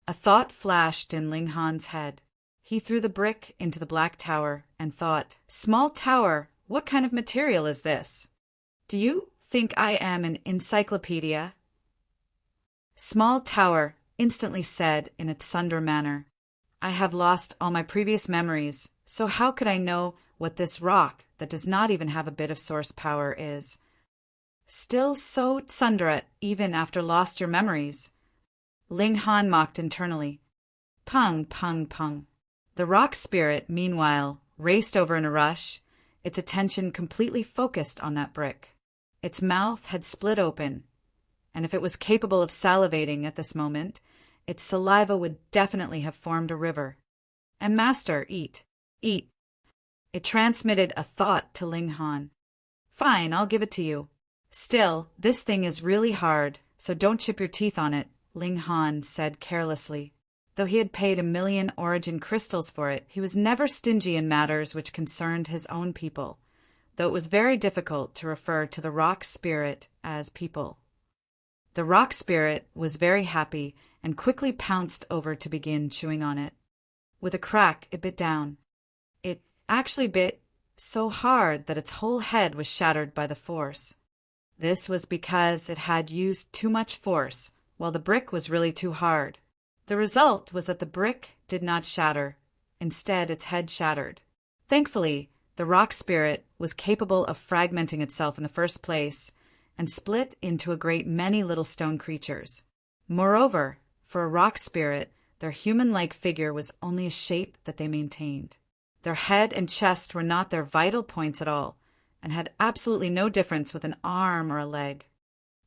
A thought flashed in Ling Han's head. He threw the brick into the black tower and thought, "Small tower, what kind of material is this? Do you think I am an encyclopedia?" Small tower instantly said in a thunder manner, "I have lost all my previous memories, so how could I know what this rock that does not even have a bit of source power is? Still so tsundra even after lost your memories." Ling Han mocked internally. Pung, pung, pung. The rock spirit, meanwhile, raced over in a rush, its attention completely focused on that brick. Its mouth had split open, and if it was capable of salivating at this moment, its saliva would definitely have formed a river. "And master, eat, eat." It transmitted a thought to Ling Han. "Fine, I'll give it to you. Still, this thing is really hard, so don't chip your teeth on it," Ling Han said carelessly. Though he had paid 1,000,000 origin crystals for it, he was never stingy in matters which concerned his own people, though it was very difficult to refer to the rock spirit as people. The rock spirit was very happy and quickly pounced over to begin chewing on it. With a crack, it bit down. It actually bit so hard that its whole head was shattered by the force. This was because it had used too much force, while the brick was really too hard. The result was that the brick did not shatter. Instead, its head shattered. Thankfully, the rock spirit was capable of fragmenting itself in the first place and split into a great many little stone creatures. Moreover, for a rock spirit, their human-like figure was only a shape that they maintained. Their head and chest were not their vital points at all, and had absolutely no difference with an arm or a leg.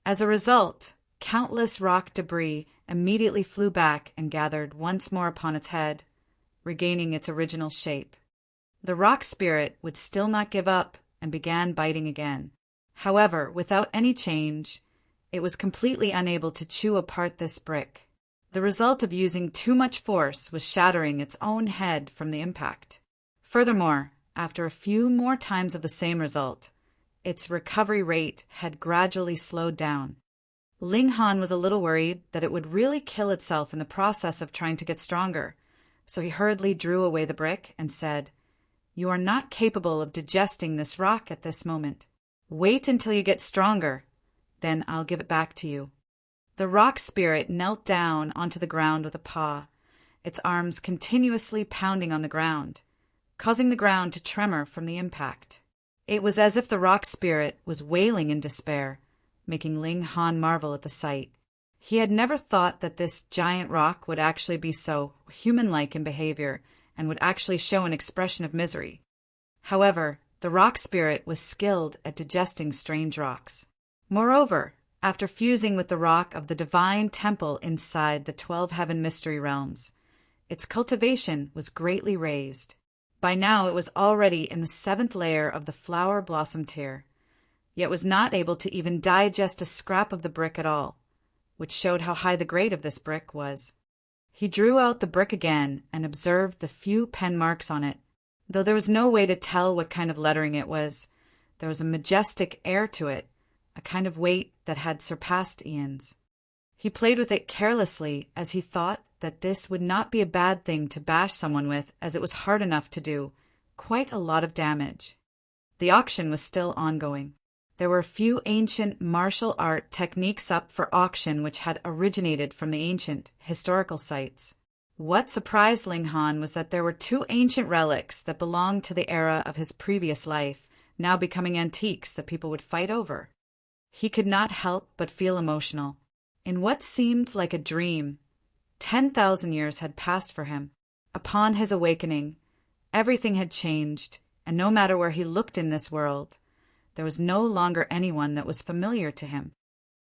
As a result, countless rock debris immediately flew back and gathered once more upon its head, regaining its original shape. The rock spirit would still not give up and began biting again. However, without any change, it was completely unable to chew apart this brick. The result of using too much force was shattering its own head from the impact. Furthermore, after a few more times of the same result, its recovery rate had gradually slowed down. Ling Han was a little worried that it would really kill itself in the process of trying to get stronger, so he hurriedly drew away the brick and said, "You are not capable of digesting this rock at this moment. Wait until you get stronger, then I'll give it back to you." The rock spirit knelt down onto the ground with a paw, its arms continuously pounding on the ground, causing the ground to tremor from the impact. It was as if the rock spirit was wailing in despair, making Ling Han marvel at the sight. He had never thought that this giant rock would actually be so human-like in behavior and would actually show an expression of misery. However, the rock spirit was skilled at digesting strange rocks. Moreover, after fusing with the rock of the divine temple inside the 12 heaven mystery realms, its cultivation was greatly raised. By now it was already in the 7th layer of the flower blossom tier, yet was not able to even digest a scrap of the brick at all, which showed how high the grade of this brick was. He drew out the brick again and observed the few pen marks on it. Though there was no way to tell what kind of lettering it was, there was a majestic air to it, a kind of weight that had surpassed Ian's. He played with it carelessly, as he thought that this would not be a bad thing to bash someone with, as it was hard enough to do quite a lot of damage. The auction was still ongoing. There were a few ancient martial art techniques up for auction which had originated from the ancient historical sites. What surprised Ling Han was that there were 2 ancient relics that belonged to the era of his previous life, now becoming antiques that people would fight over. He could not help but feel emotional. In what seemed like a dream, 10,000 years had passed for him. Upon his awakening, everything had changed, and no matter where he looked in this world, there was no longer anyone that was familiar to him.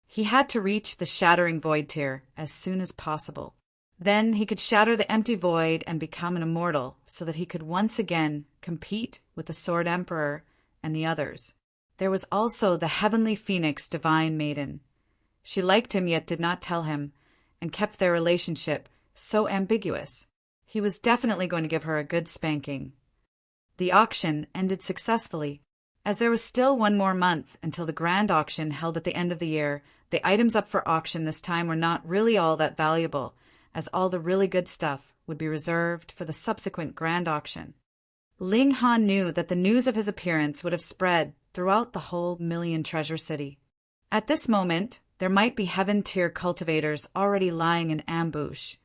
He had to reach the shattering void tier as soon as possible. Then he could shatter the empty void and become an immortal, so that he could once again compete with the Sword Emperor and the others. There was also the heavenly phoenix divine maiden. She liked him yet did not tell him, and kept their relationship so ambiguous. He was definitely going to give her a good spanking. The auction ended successfully. As there was still 1 more month until the grand auction held at the end of the year, the items up for auction this time were not really all that valuable, as all the really good stuff would be reserved for the subsequent grand auction. Ling Han knew that the news of his appearance would have spread throughout the whole Million Treasure City. At this moment, there might be heaven-tier cultivators already lying in ambush,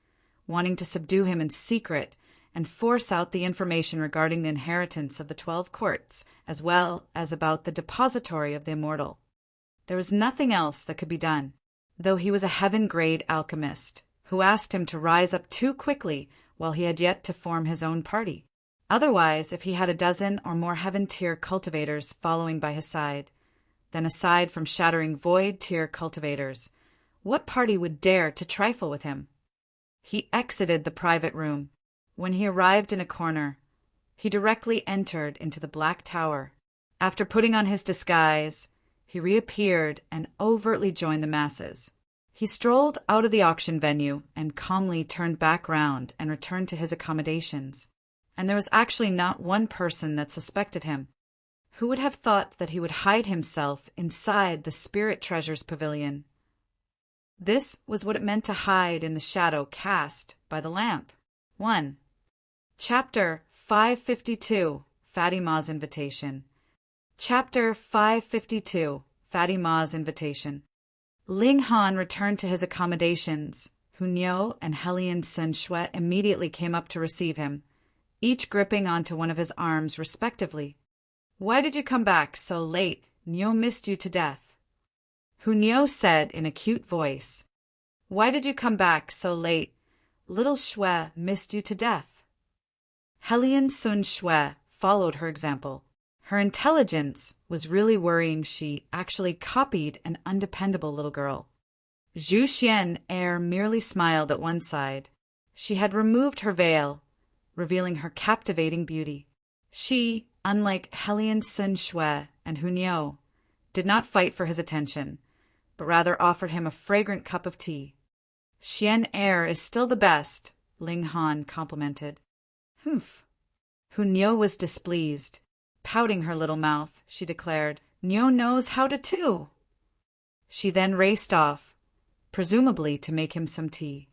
wanting to subdue him in secret and force out the information regarding the inheritance of the 12 courts, as well as about the depository of the immortal. There was nothing else that could be done, though he was a heaven-grade alchemist, who asked him to rise up too quickly while he had yet to form his own party. Otherwise, if he had a dozen or more heaven-tier cultivators following by his side, then aside from shattering void-tier cultivators, what party would dare to trifle with him? He exited the private room. When he arrived in a corner, he directly entered into the Black Tower. After putting on his disguise, he reappeared and overtly joined the masses. He strolled out of the auction venue and calmly turned back round and returned to his accommodations. And there was actually not one person that suspected him. Who would have thought that he would hide himself inside the Spirit Treasures Pavilion? This was what it meant to hide in the shadow cast by the lamp. 1. Chapter 552, Fatima's Invitation. Chapter 552, Fatima's Invitation. Ling Han returned to his accommodations. Hunyo and Hellion Sen-Shui immediately came up to receive him, each gripping onto one of his arms respectively. "Why did you come back so late? Nyo missed you to death." Hunyo said in a cute voice. "Why did you come back so late? little Shui missed you to death." Hellion Sun Shui followed her example. Her intelligence was really worrying. She actually copied an undependable little girl. Zhu Xian Er merely smiled at one side. She had removed her veil, revealing her captivating beauty. She, unlike Hellion Sun Shui and Hunyao, did not fight for his attention, but rather offered him a fragrant cup of tea. "Xian Er is still the best," Ling Han complimented. "Humph." Hunyao was displeased. Pouting her little mouth, she declared, "Niu knows how to too." She then raced off, presumably to make him some tea.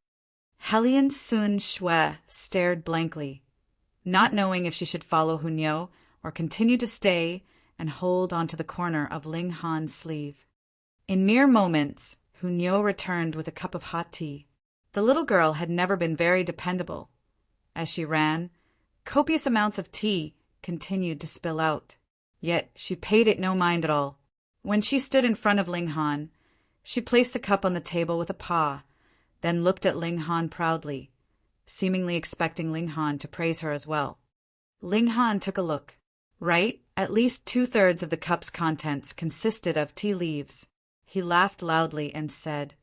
Hellion Sun Shui stared blankly, not knowing if she should follow Hunyao or continue to stay and hold onto the corner of Ling Han's sleeve. In mere moments, Hunyao returned with a cup of hot tea. The little girl had never been very dependable. As she ran, copious amounts of tea continued to spill out. Yet she paid it no mind at all. When she stood in front of Ling Han, she placed the cup on the table with a paw, then looked at Ling Han proudly, seemingly expecting Ling Han to praise her as well. Ling Han took a look. Right, at least 2/3 of the cup's contents consisted of tea leaves. He laughed loudly and said,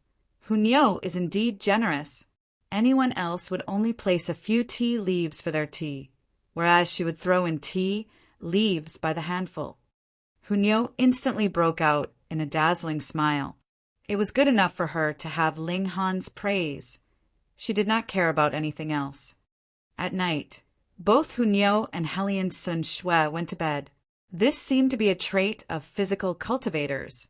"Hunyao is indeed generous. Anyone else would only place a few tea leaves for their tea, whereas she would throw in tea leaves by the handful." Hunyao instantly broke out in a dazzling smile. It was good enough for her to have Ling Han's praise. She did not care about anything else. At night, both Hunyao and Hellion Sun Shui went to bed. This seemed to be a trait of physical cultivators.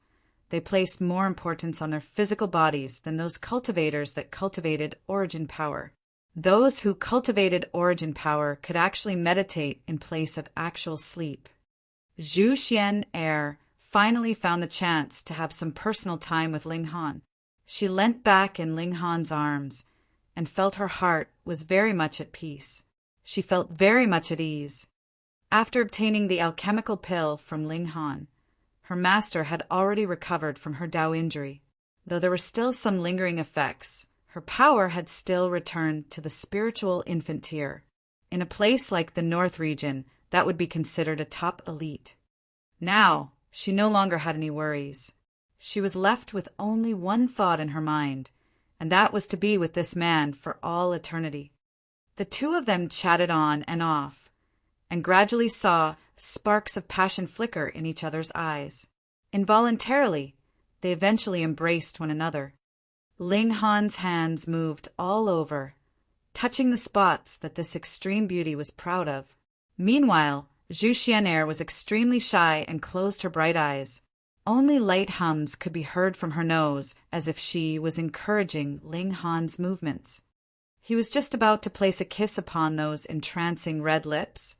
They placed more importance on their physical bodies than those cultivators that cultivated origin power. Those who cultivated origin power could actually meditate in place of actual sleep. Zhu Xian Er finally found the chance to have some personal time with Ling Han. She leant back in Ling Han's arms and felt her heart was very much at peace. She felt very much at ease. After obtaining the alchemical pill from Ling Han, her master had already recovered from her Dao injury. Though there were still some lingering effects, her power had still returned to the spiritual infant tier. In a place like the North region, that would be considered a top elite. Now, she no longer had any worries. She was left with only one thought in her mind, and that was to be with this man for all eternity. The two of them chatted on and off, and gradually saw sparks of passion flicker in each other's eyes. Involuntarily, they eventually embraced one another. Ling Han's hands moved all over, touching the spots that this extreme beauty was proud of. Meanwhile, Zhu Xianer was extremely shy and closed her bright eyes. Only light hums could be heard from her nose, as if she was encouraging Ling Han's movements. He was just about to place a kiss upon those entrancing red lips,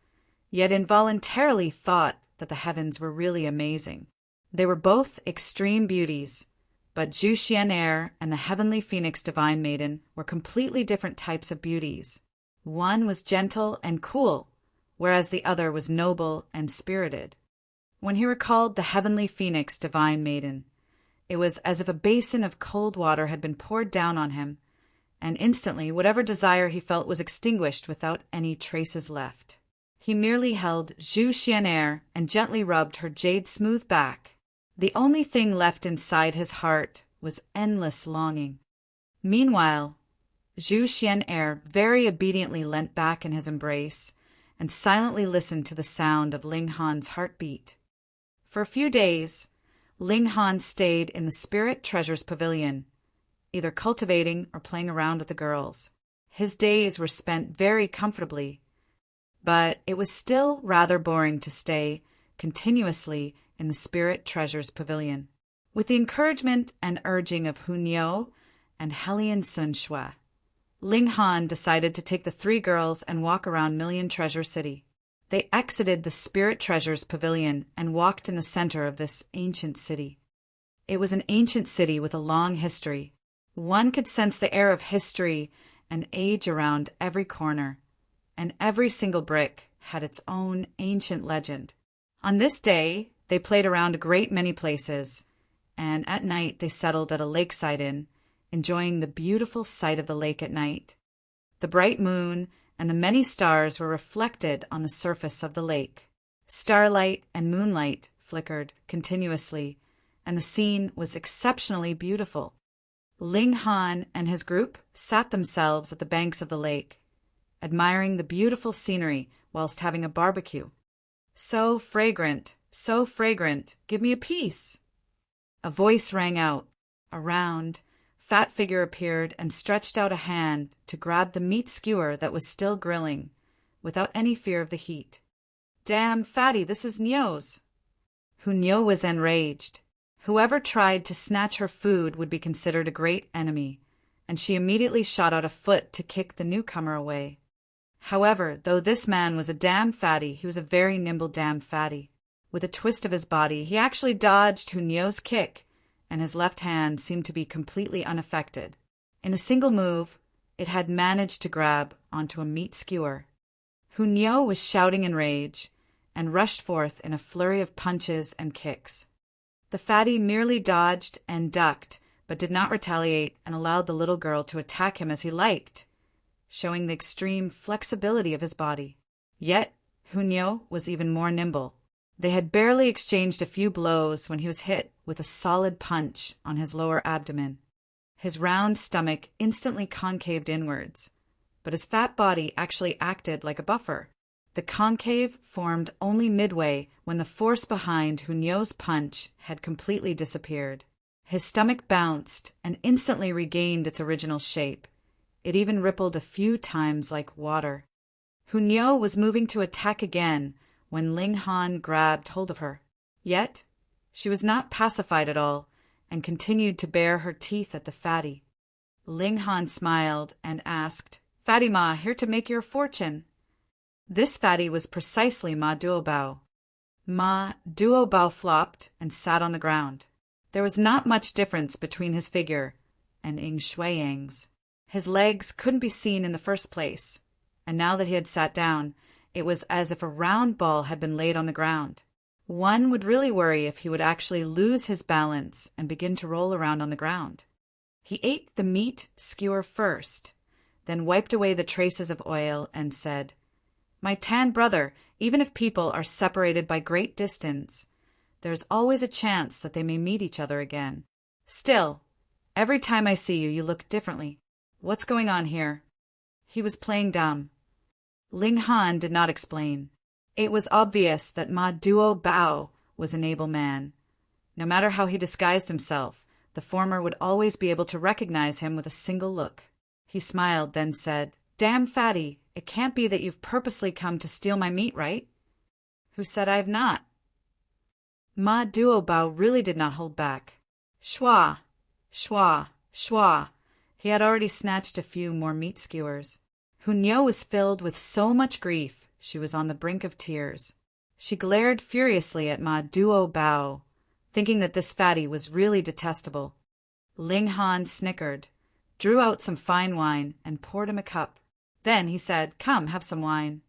yet involuntarily thought that the heavens were really amazing. They were both extreme beauties, but Zhu Xianer and the Heavenly Phoenix Divine Maiden were completely different types of beauties. One was gentle and cool, whereas the other was noble and spirited. When he recalled the Heavenly Phoenix Divine Maiden, it was as if a basin of cold water had been poured down on him, and instantly whatever desire he felt was extinguished without any traces left. He merely held Zhu Xianer and gently rubbed her jade-smooth back. The only thing left inside his heart was endless longing. Meanwhile, Zhu Xianer very obediently leant back in his embrace and silently listened to the sound of Ling Han's heartbeat. For a few days, Ling Han stayed in the Spirit Treasures Pavilion, either cultivating or playing around with the girls. His days were spent very comfortably, but it was still rather boring to stay continuously in the Spirit Treasures Pavilion. With the encouragement and urging of Hunyao and Hellion Sun Shui, Ling Han decided to take the three girls and walk around Million Treasure City. They exited the Spirit Treasures Pavilion and walked in the center of this ancient city. It was an ancient city with a long history. One could sense the air of history and age around every corner, and every single brick had its own ancient legend. On this day, they played around a great many places, and at night they settled at a lakeside inn, enjoying the beautiful sight of the lake at night. The bright moon and the many stars were reflected on the surface of the lake. Starlight and moonlight flickered continuously, and the scene was exceptionally beautiful. Ling Han and his group sat themselves at the banks of the lake, admiring the beautiful scenery whilst having a barbecue. So fragrant, give me a piece. A voice rang out. A round, fat figure appeared and stretched out a hand to grab the meat skewer that was still grilling, without any fear of the heat. Damn, fatty, this is Nyo's. Hunyo was enraged. Whoever tried to snatch her food would be considered a great enemy, and she immediately shot out a foot to kick the newcomer away. However, though this man was a damn fatty, he was a very nimble damn fatty. With a twist of his body, he actually dodged Hunyo's kick, and his left hand seemed to be completely unaffected. In a single move, it had managed to grab onto a meat skewer. Hunyo was shouting in rage, and rushed forth in a flurry of punches and kicks. The fatty merely dodged and ducked, but did not retaliate and allowed the little girl to attack him as he liked, showing the extreme flexibility of his body. Yet, Hunyo was even more nimble. They had barely exchanged a few blows when he was hit with a solid punch on his lower abdomen. His round stomach instantly concaved inwards, but his fat body actually acted like a buffer. The concave formed only midway when the force behind Hunyo's punch had completely disappeared. His stomach bounced and instantly regained its original shape. It even rippled a few times like water. Hunyo was moving to attack again when Ling Han grabbed hold of her. Yet, she was not pacified at all and continued to bare her teeth at the fatty. Ling Han smiled and asked, "Fatty Ma, here to make your fortune." This fatty was precisely Ma Duobao. Ma Duobao flopped and sat on the ground. There was not much difference between his figure and Ing Shuiyang's. His legs couldn't be seen in the first place, and now that he had sat down, it was as if a round ball had been laid on the ground. One would really worry if he would actually lose his balance and begin to roll around on the ground. He ate the meat skewer first, then wiped away the traces of oil and said, "My tan brother, even if people are separated by great distance, there's always a chance that they may meet each other again. Still, every time I see you, you look differently. What's going on here?" He was playing dumb. Ling Han did not explain. It was obvious that Ma Duobao was an able man. No matter how he disguised himself, the former would always be able to recognize him with a single look. He smiled, then said, "Damn fatty, it can't be that you've purposely come to steal my meat, right?" "Who said I have not?" Ma Duobao really did not hold back. Schwa, schwa, schwa. He had already snatched a few more meat skewers. Hunyo was filled with so much grief, she was on the brink of tears. She glared furiously at Ma Duobao, thinking that this fatty was really detestable. Ling Han snickered, drew out some fine wine, and poured him a cup. Then he said, "Come, have some wine."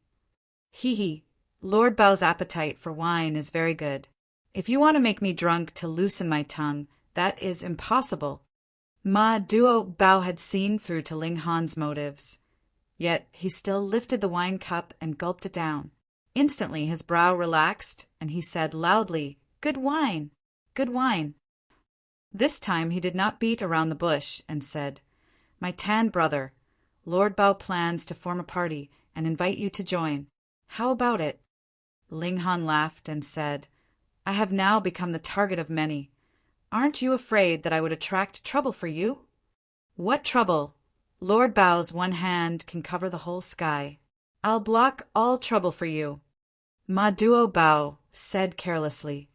"Hee, Lord Bao's appetite for wine is very good. If you want to make me drunk to loosen my tongue, that is impossible." Ma Duobao had seen through to Ling Han's motives. Yet he still lifted the wine cup and gulped it down. Instantly his brow relaxed, and he said loudly, "Good wine, good wine." This time he did not beat around the bush and said, "My tan brother, Lord Bao plans to form a party and invite you to join. How about it?" Ling Han laughed and said, "I have now become the target of many. Aren't you afraid that I would attract trouble for you?" "What trouble? Lord Bao's one hand can cover the whole sky. I'll block all trouble for you," Ma Duobao said carelessly.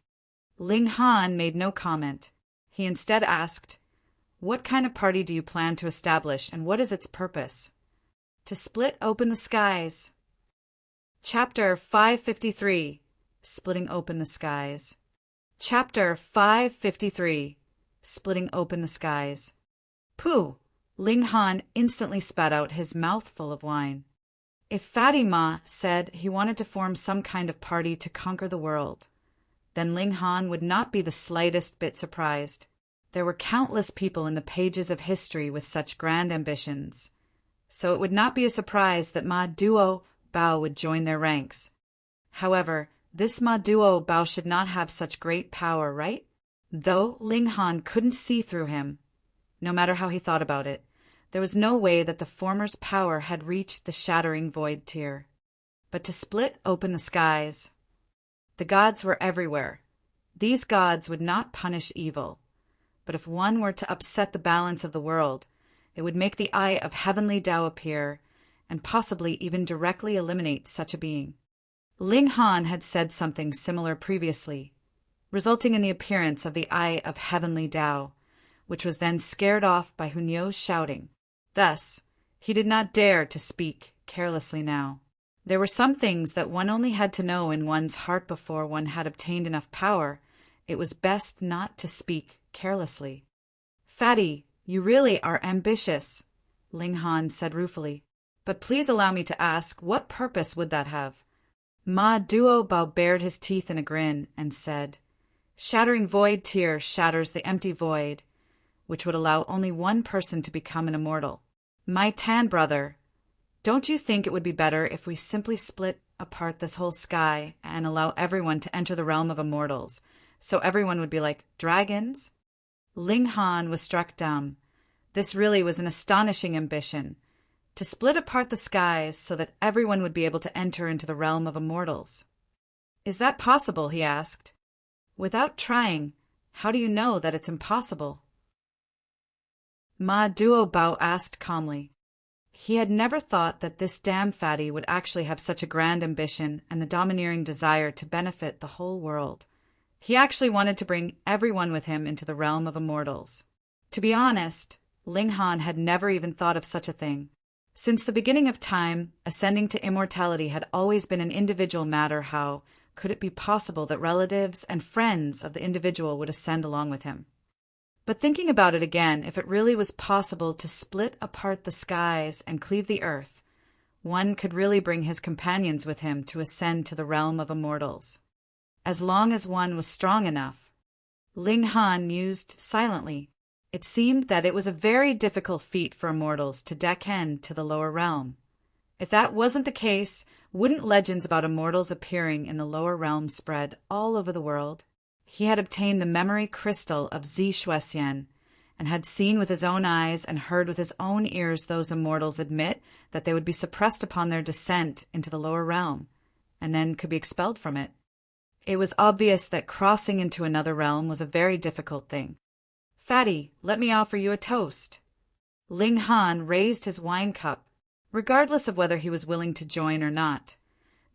Ling Han made no comment. He instead asked, "What kind of party do you plan to establish, and what is its purpose?" "To split open the skies." Chapter 553. Splitting Open the Skies. Chapter 553. Splitting Open the Skies. Pooh! Ling Han instantly spat out his mouthful of wine. If Fatty Ma said he wanted to form some kind of party to conquer the world, then Ling Han would not be the slightest bit surprised. There were countless people in the pages of history with such grand ambitions. so it would not be a surprise that Ma Duo Bao would join their ranks. However, this Ma Duo Bao should not have such great power, right? Though Ling Han couldn't see through him, no matter how he thought about it, there was no way that the former's power had reached the shattering void tier. But to split open the skies, the gods were everywhere. These gods would not punish evil, but if one were to upset the balance of the world, it would make the eye of heavenly Tao appear, and possibly even directly eliminate such a being. Ling Han had said something similar previously, resulting in the appearance of the eye of heavenly Tao, which was then scared off by Hunyu's shouting. Thus, he did not dare to speak carelessly now. There were some things that one only had to know in one's heart before one had obtained enough power. It was best not to speak carelessly. "Fatty, you really are ambitious," Ling Han said ruefully. "But please allow me to ask, what purpose would that have?" Ma Duo Bao bared his teeth in a grin and said, "Shattering void tier shatters the empty void, which would allow only one person to become an immortal. My Tan brother, don't you think it would be better if we simply split apart this whole sky and allow everyone to enter the realm of immortals, so everyone would be like dragons?" Ling Han was struck dumb. This really was an astonishing ambition, to split apart the skies so that everyone would be able to enter into the realm of immortals. "Is that possible?" he asked. "Without trying, how do you know that it's impossible?" Ma Duo Bao asked calmly. He had never thought that this damn fatty would actually have such a grand ambition and the domineering desire to benefit the whole world. He actually wanted to bring everyone with him into the realm of immortals. To be honest, Ling Han had never even thought of such a thing. Since the beginning of time, ascending to immortality had always been an individual matter. How could it be possible that relatives and friends of the individual would ascend along with him? But thinking about it again, if it really was possible to split apart the skies and cleave the earth, one could really bring his companions with him to ascend to the realm of immortals. As long as one was strong enough. Ling Han mused silently. It seemed that it was a very difficult feat for immortals to descend to the lower realm. If that wasn't the case, wouldn't legends about immortals appearing in the lower realm spread all over the world? He had obtained the memory crystal of Zishuesian, and had seen with his own eyes and heard with his own ears those immortals admit that they would be suppressed upon their descent into the lower realm, and then could be expelled from it. It was obvious that crossing into another realm was a very difficult thing. "Fatty, let me offer you a toast." Ling Han raised his wine cup, regardless of whether he was willing to join or not.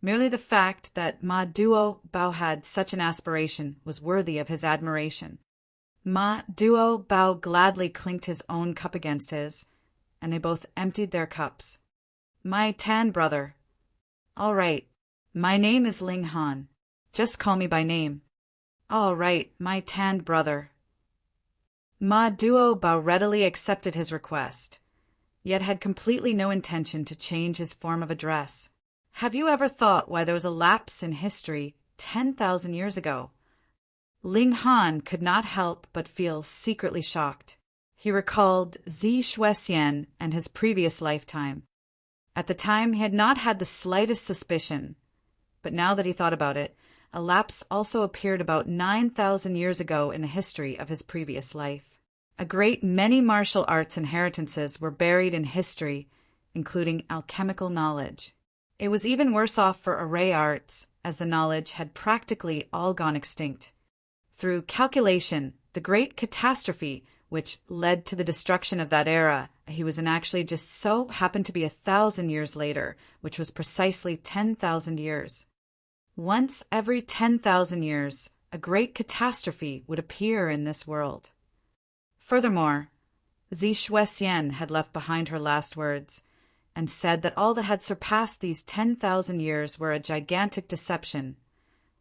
Merely the fact that Ma Duo Bao had such an aspiration was worthy of his admiration. Ma Duo Bao gladly clinked his own cup against his, and they both emptied their cups. "My Tan brother." "All right. My name is Ling Han. Just call me by name." "All right, my Tan brother." Ma Duo Bao readily accepted his request, yet had completely no intention to change his form of address. Have you ever thought why there was a lapse in history 10,000 years ago? Ling Han could not help but feel secretly shocked. He recalled Zishuesian and his previous lifetime. At the time, he had not had the slightest suspicion, but now that he thought about it, a lapse also appeared about 9,000 years ago in the history of his previous life. A great many martial arts inheritances were buried in history, including alchemical knowledge. It was even worse off for array arts, as the knowledge had practically all gone extinct. Through calculation, the great catastrophe which led to the destruction of that era, he was in actually just so happened to be 1,000 years later, which was precisely 10,000 years. Once every 10,000 years, a great catastrophe would appear in this world. Furthermore, Zishuesian had left behind her last words, and said that all that had surpassed these 10,000 years were a gigantic deception.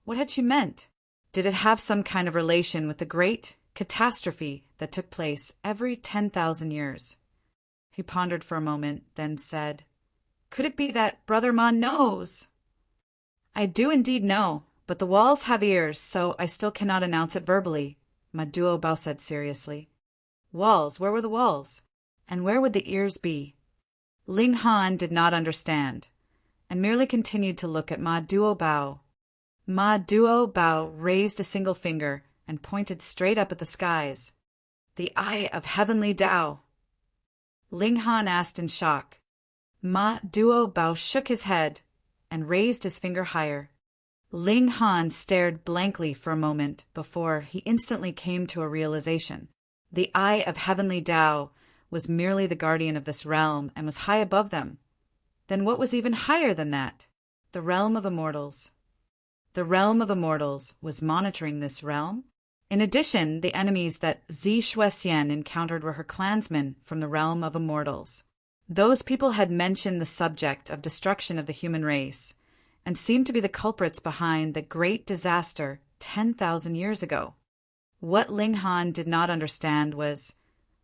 What had she meant? Did it have some kind of relation with the great catastrophe that took place every 10,000 years? He pondered for a moment, then said, "Could it be that Brother Ma knows?" "I do indeed know, but the walls have ears, so I still cannot announce it verbally," Ma Duo Bao said seriously. "Walls? Where were the walls? And where would the ears be?" Ling Han did not understand, and merely continued to look at Ma Duo. Ma Duo raised a single finger and pointed straight up at the skies. The Eye of Heavenly Tao. Ling Han asked in shock. Ma Duo shook his head and raised his finger higher. Ling Han stared blankly for a moment before he instantly came to a realization. The Eye of Heavenly Tao was merely the guardian of this realm and was high above them. Then what was even higher than that? The realm of immortals. The realm of immortals was monitoring this realm. In addition, the enemies that Zi Shuexian encountered were her clansmen from the realm of immortals. Those people had mentioned the subject of destruction of the human race, and seemed to be the culprits behind the great disaster 10,000 years ago. What Ling Han did not understand was,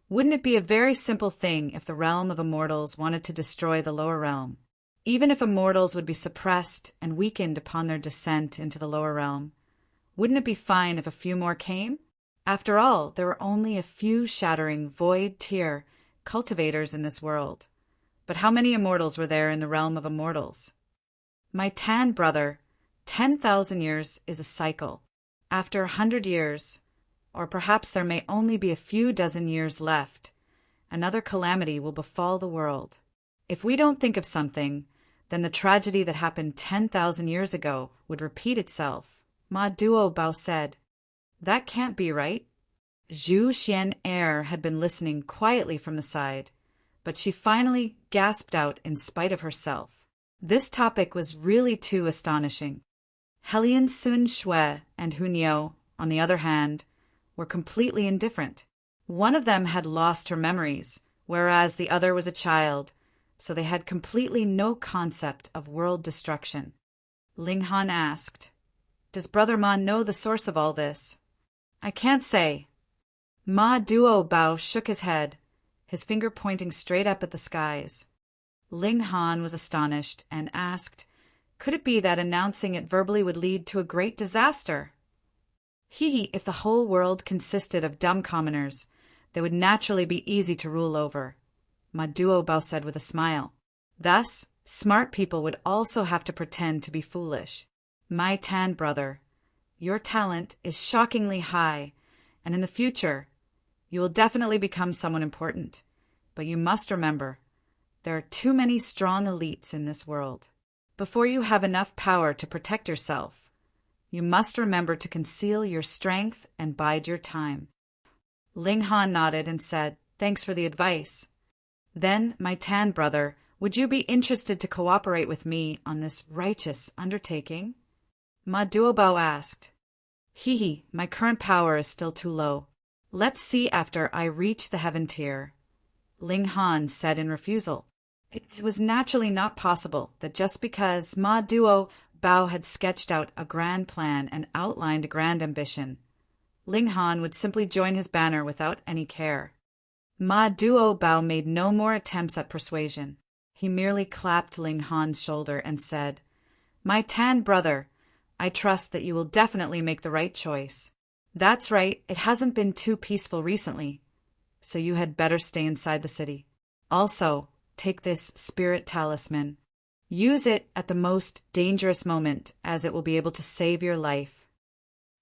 wouldn't it be a very simple thing if the realm of immortals wanted to destroy the lower realm? Even if immortals would be suppressed and weakened upon their descent into the lower realm, wouldn't it be fine if a few more came? After all, there were only a few shattering void tier cultivators in this world. But how many immortals were there in the realm of immortals? My Tan brother, 10,000 years is a cycle. After 100 years, or perhaps there may only be a few dozen years left, another calamity will befall the world. If we don't think of something, then the tragedy that happened 10,000 years ago would repeat itself. Ma Duo said. That can't be right. Zhu Xian had been listening quietly from the side, but she finally gasped out in spite of herself. This topic was really too astonishing. Helian Sun Shui and Hunyao, on the other hand, were completely indifferent. One of them had lost her memories, whereas the other was a child, so they had completely no concept of world destruction. Ling Han asked, "Does Brother Ma know the source of all this?" "I can't say." Ma Duo shook his head, his finger pointing straight up at the skies. Ling Han was astonished and asked, could it be that announcing it verbally would lead to a great disaster? If the whole world consisted of dumb commoners, they would naturally be easy to rule over, Ma Duo said with a smile. Thus, smart people would also have to pretend to be foolish. My Tan brother, your talent is shockingly high, and in the future, you will definitely become someone important. But you must remember, there are too many strong elites in this world. Before you have enough power to protect yourself, you must remember to conceal your strength and bide your time. Ling Han nodded and said, "Thanks for the advice." Then, my Tan brother, would you be interested to cooperate with me on this righteous undertaking? Ma Duo asked. My current power is still too low. Let's see after I reach the heaven tier. Ling Han said in refusal. It was naturally not possible that just because Ma Duo had sketched out a grand plan and outlined a grand ambition, Ling Han would simply join his banner without any care. Ma Duo made no more attempts at persuasion. He merely clapped Ling Han's shoulder and said, "My Tan brother, I trust that you will definitely make the right choice. That's right, it hasn't been too peaceful recently, so you had better stay inside the city. Also, take this spirit talisman. Use it at the most dangerous moment, as it will be able to save your life."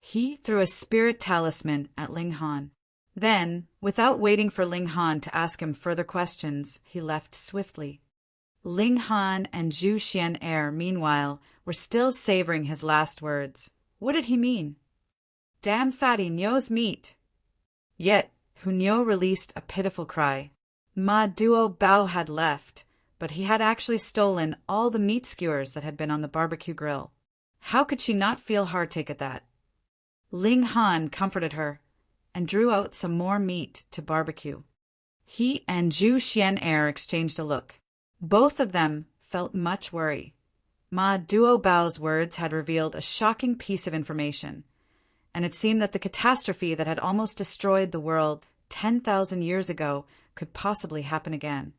He threw a spirit talisman at Ling Han. Then, without waiting for Ling Han to ask him further questions, he left swiftly. Ling Han and Zhu Xian meanwhile, were still savoring his last words. What did he mean? Damn fatty Nyo's meat! Yet, Hunyao released a pitiful cry. Ma Duo had left, but he had actually stolen all the meat skewers that had been on the barbecue grill. How could she not feel heartache at that? Ling Han comforted her and drew out some more meat to barbecue. He and Zhu Xian exchanged a look. Both of them felt much worry. Ma Duo's words had revealed a shocking piece of information, and it seemed that the catastrophe that had almost destroyed the world 10,000 years ago could possibly happen again.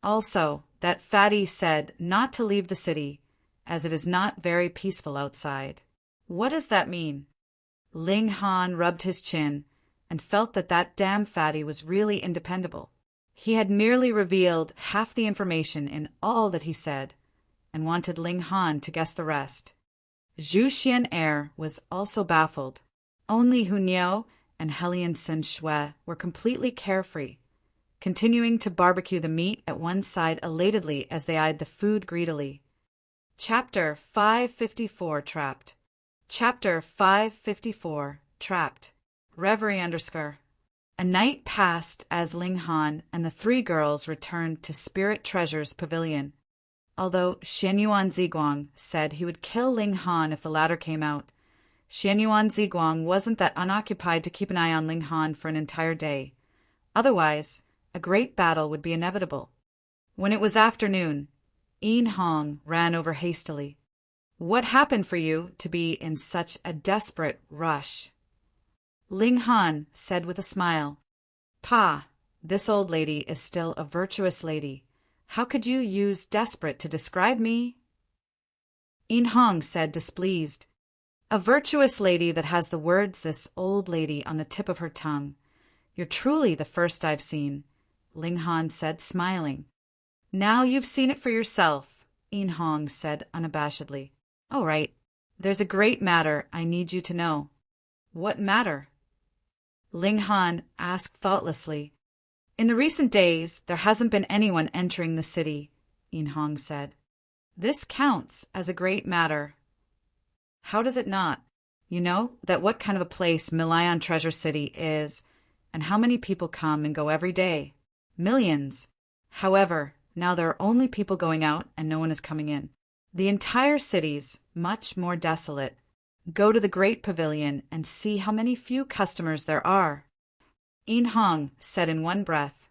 Also, that fatty said not to leave the city, as it is not very peaceful outside. What does that mean? Ling Han rubbed his chin and felt that damn fatty was really independable. He had merely revealed half the information in all that he said, and wanted Ling Han to guess the rest. Zhu Xian'er was also baffled. Only Hu Niao and Heliansen Shui were completely carefree, continuing to barbecue the meat at one side elatedly as they eyed the food greedily. Chapter 554 Trapped. Chapter 554 Trapped. Reverie _ A night passed as Ling Han and the three girls returned to Spirit Treasure's pavilion. Although Xianyuan Ziguang said he would kill Ling Han if the latter came out, Xianyuan Ziguang wasn't that unoccupied to keep an eye on Ling Han for an entire day. Otherwise, a great battle would be inevitable. When it was afternoon, Yin Hong ran over hastily. "What happened for you to be in such a desperate rush?" Ling Han said with a smile, "Pa, this old lady is still a virtuous lady. How could you use desperate to describe me?" Yin Hong said, displeased, "A virtuous lady that has the words 'this old lady' on the tip of her tongue. You're truly the first I've seen," Ling Han said, smiling. "Now you've seen it for yourself," Yin Hong said unabashedly. "All right. There's a great matter I need you to know." "What matter?" Ling Han asked thoughtlessly. "In the recent days, there hasn't been anyone entering the city," Yin Hong said. "This counts as a great matter." "How does it not? You know that what kind of a place Milion Treasure City is, and how many people come and go every day. Millions. However, now there are only people going out and no one is coming in. The entire city's much more desolate. Go to the Great Pavilion and see how many few customers there are," Yin Hong said in one breath.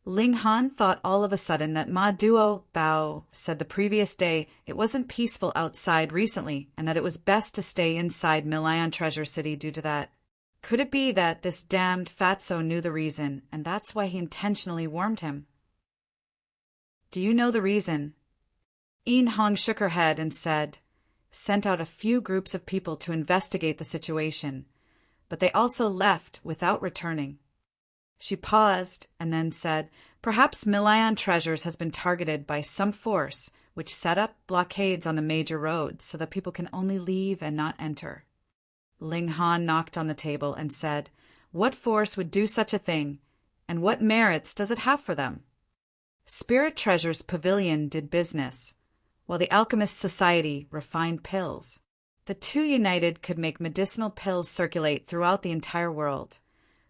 Ling Han thought all of a sudden that Ma Duo Bao said the previous day it wasn't peaceful outside recently and that it was best to stay inside Milion Treasure City due to that. Could it be that this damned fatso knew the reason and that's why he intentionally warned him? "Do you know the reason?" Yin Hong shook her head and sent out a few groups of people to investigate the situation, but they also left without returning. She paused and then said, "Perhaps Milion Treasures has been targeted by some force which set up blockades on the major roads so that people can only leave and not enter." Ling Han knocked on the table and said, "What force would do such a thing, and what merits does it have for them?" Spirit Treasure's pavilion did business, while the Alchemist Society refined pills. The two united could make medicinal pills circulate throughout the entire world.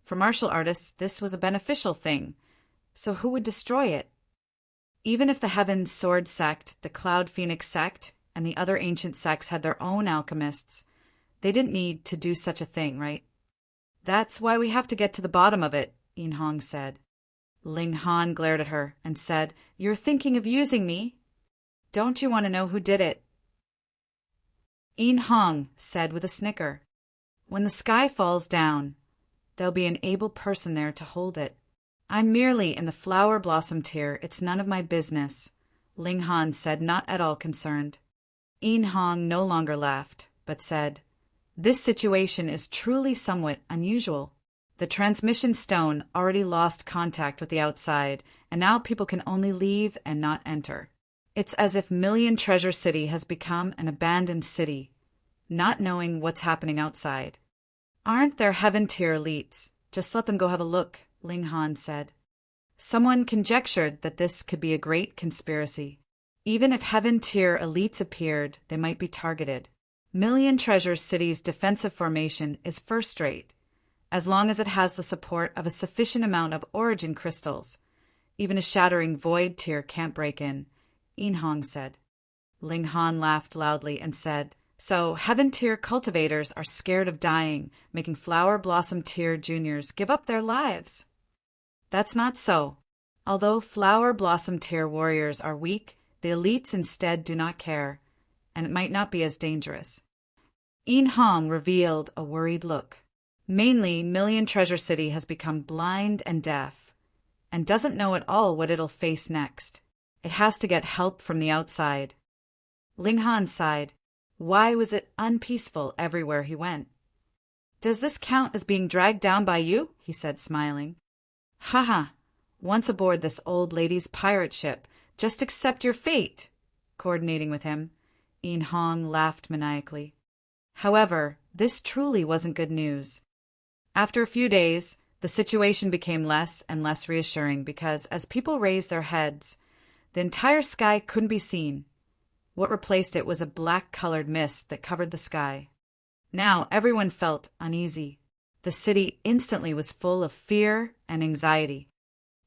For martial artists, this was a beneficial thing, so who would destroy it? Even if the Heaven's Sword sect, the Cloud Phoenix sect, and the other ancient sects had their own alchemists, they didn't need to do such a thing, right? "That's why we have to get to the bottom of it," Yin Hong said. Ling Han glared at her and said, "You're thinking of using me? Don't you want to know who did it?" Yin Hong said with a snicker, "When the sky falls down, there'll be an able person there to hold it. I'm merely in the flower blossom tier. It's none of my business," Ling Han said, not at all concerned. Yin Hong no longer laughed, but said, "This situation is truly somewhat unusual. The transmission stone already lost contact with the outside, and now people can only leave and not enter. It's as if Milion Treasure City has become an abandoned city, not knowing what's happening outside." "Aren't there heaven-tier elites? Just let them go have a look," Ling Han said. Someone conjectured that this could be a great conspiracy. Even if heaven-tier elites appeared, they might be targeted. Milion Treasure City's defensive formation is first-rate, as long as it has the support of a sufficient amount of origin crystals. Even a shattering void tier can't break in, Yin Hong said. Ling Han laughed loudly and said, "So heaven tier cultivators are scared of dying, making flower blossom tier juniors give up their lives." "That's not so. Although flower blossom tier warriors are weak, the elites instead do not care, and it might not be as dangerous." Yin Hong revealed a worried look. Mainly, Milion Treasure City has become blind and deaf, and doesn't know at all what it'll face next. It has to get help from the outside. Ling Han sighed. Why was it unpeaceful everywhere he went? "Does this count as being dragged down by you?" he said, smiling. "Haha, once aboard this old lady's pirate ship. Just accept your fate. Coordinating with him, Ian Hong laughed maniacally. However, this truly wasn't good news. After a few days, the situation became less and less reassuring because, as people raised their heads, the entire sky couldn't be seen. What replaced it was a black-colored mist that covered the sky. Now everyone felt uneasy. The city instantly was full of fear and anxiety.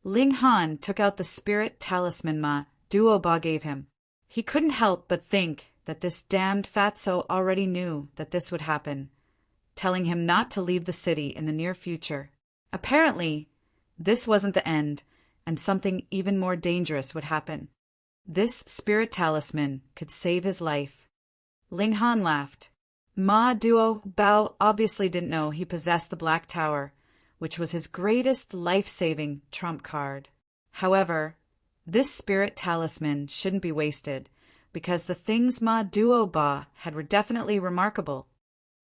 Ling Han took out the spirit talisman Ma Duoba gave him. He couldn't help but think that this damned fatso already knew that this would happen, telling him not to leave the city in the near future. Apparently, this wasn't the end, and something even more dangerous would happen. This spirit talisman could save his life. Ling Han laughed. Ma Duo Bao obviously didn't know he possessed the Black Tower, which was his greatest life-saving trump card. However, this spirit talisman shouldn't be wasted, because the things Ma Duo Ba had were definitely remarkable.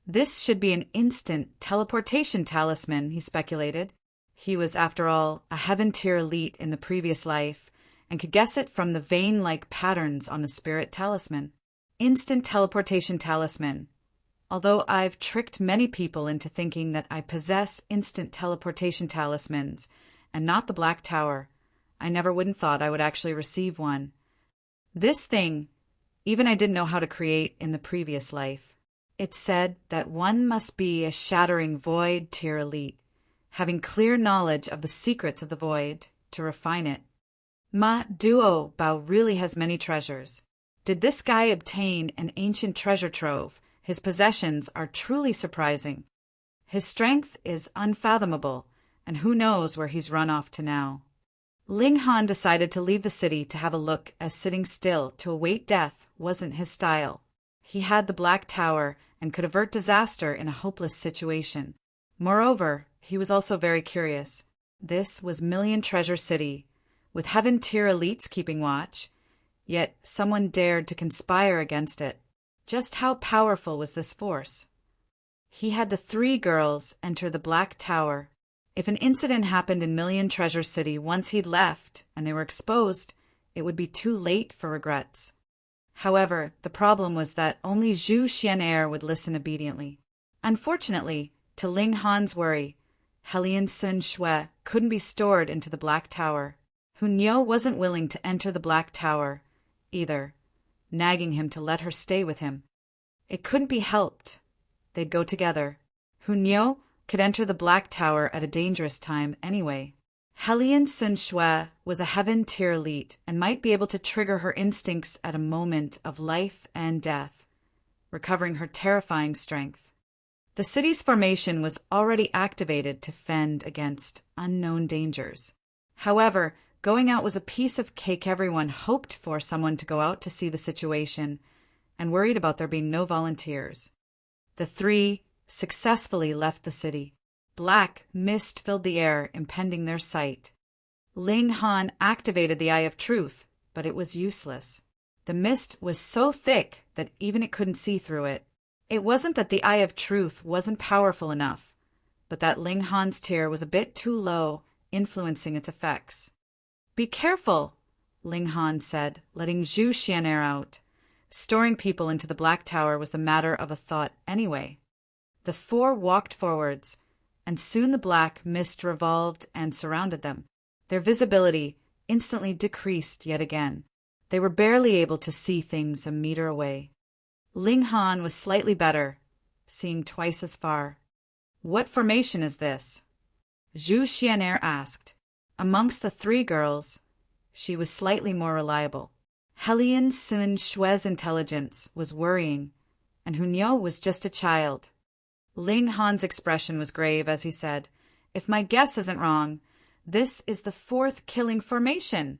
This should be an instant teleportation talisman, he speculated. He was, after all, a heaven-tier elite in the previous life, and could guess it from the vein-like patterns on the spirit talisman. Instant teleportation talisman. Although I've tricked many people into thinking that I possess instant teleportation talismans, and not the Black Tower, I never wouldn't thought I would actually receive one. This thing, even I didn't know how to create in the previous life. It said that one must be a shattering void-tier elite, having clear knowledge of the secrets of the void to refine it. Ma Duo Bao really has many treasures. Did this guy obtain an ancient treasure trove? His possessions are truly surprising. His strength is unfathomable, and who knows where he's run off to now. Ling Han decided to leave the city to have a look, as sitting still to await death wasn't his style. He had the Black Tower and could avert disaster in a hopeless situation. Moreover, he was also very curious. This was Million Treasure City, with heaven-tier elites keeping watch, yet someone dared to conspire against it. Just how powerful was this force? He had the 3 girls enter the Black Tower. If an incident happened in Million Treasure City once he'd left and they were exposed, it would be too late for regrets. However, the problem was that only Zhu Xian'er would listen obediently. Unfortunately, to Ling Han's worry, Helian Sun Shui couldn't be stored into the Black Tower. Hunyo wasn't willing to enter the Black Tower either, nagging him to let her stay with him. It couldn't be helped. They'd go together. Hunyo could enter the Black Tower at a dangerous time anyway. Helian Sun Shui was a heaven-tier elite and might be able to trigger her instincts at a moment of life and death, recovering her terrifying strength. The city's formation was already activated to fend against unknown dangers. However, going out was a piece of cake. Everyone hoped for someone to go out to see the situation and worried about there being no volunteers. The 3 successfully left the city. Black mist filled the air, impeding their sight. Ling Han activated the Eye of Truth, but it was useless. The mist was so thick that even it couldn't see through it. It wasn't that the Eye of Truth wasn't powerful enough, but that Ling Han's tier was a bit too low, influencing its effects. "Be careful," Ling Han said, letting Zhu Xian'er out. Storing people into the Black Tower was the matter of a thought anyway. The 4 walked forwards, and soon the black mist revolved and surrounded them. Their visibility instantly decreased yet again. They were barely able to see things a meter away. Ling Han was slightly better, seeing twice as far. "What formation is this?" Zhu Xian'er asked. Amongst the 3 girls, she was slightly more reliable. Helian Sun Shui's intelligence was worrying, and Hunyo was just a child. Ling Han's expression was grave as he said, "If my guess isn't wrong, this is the 4th killing formation.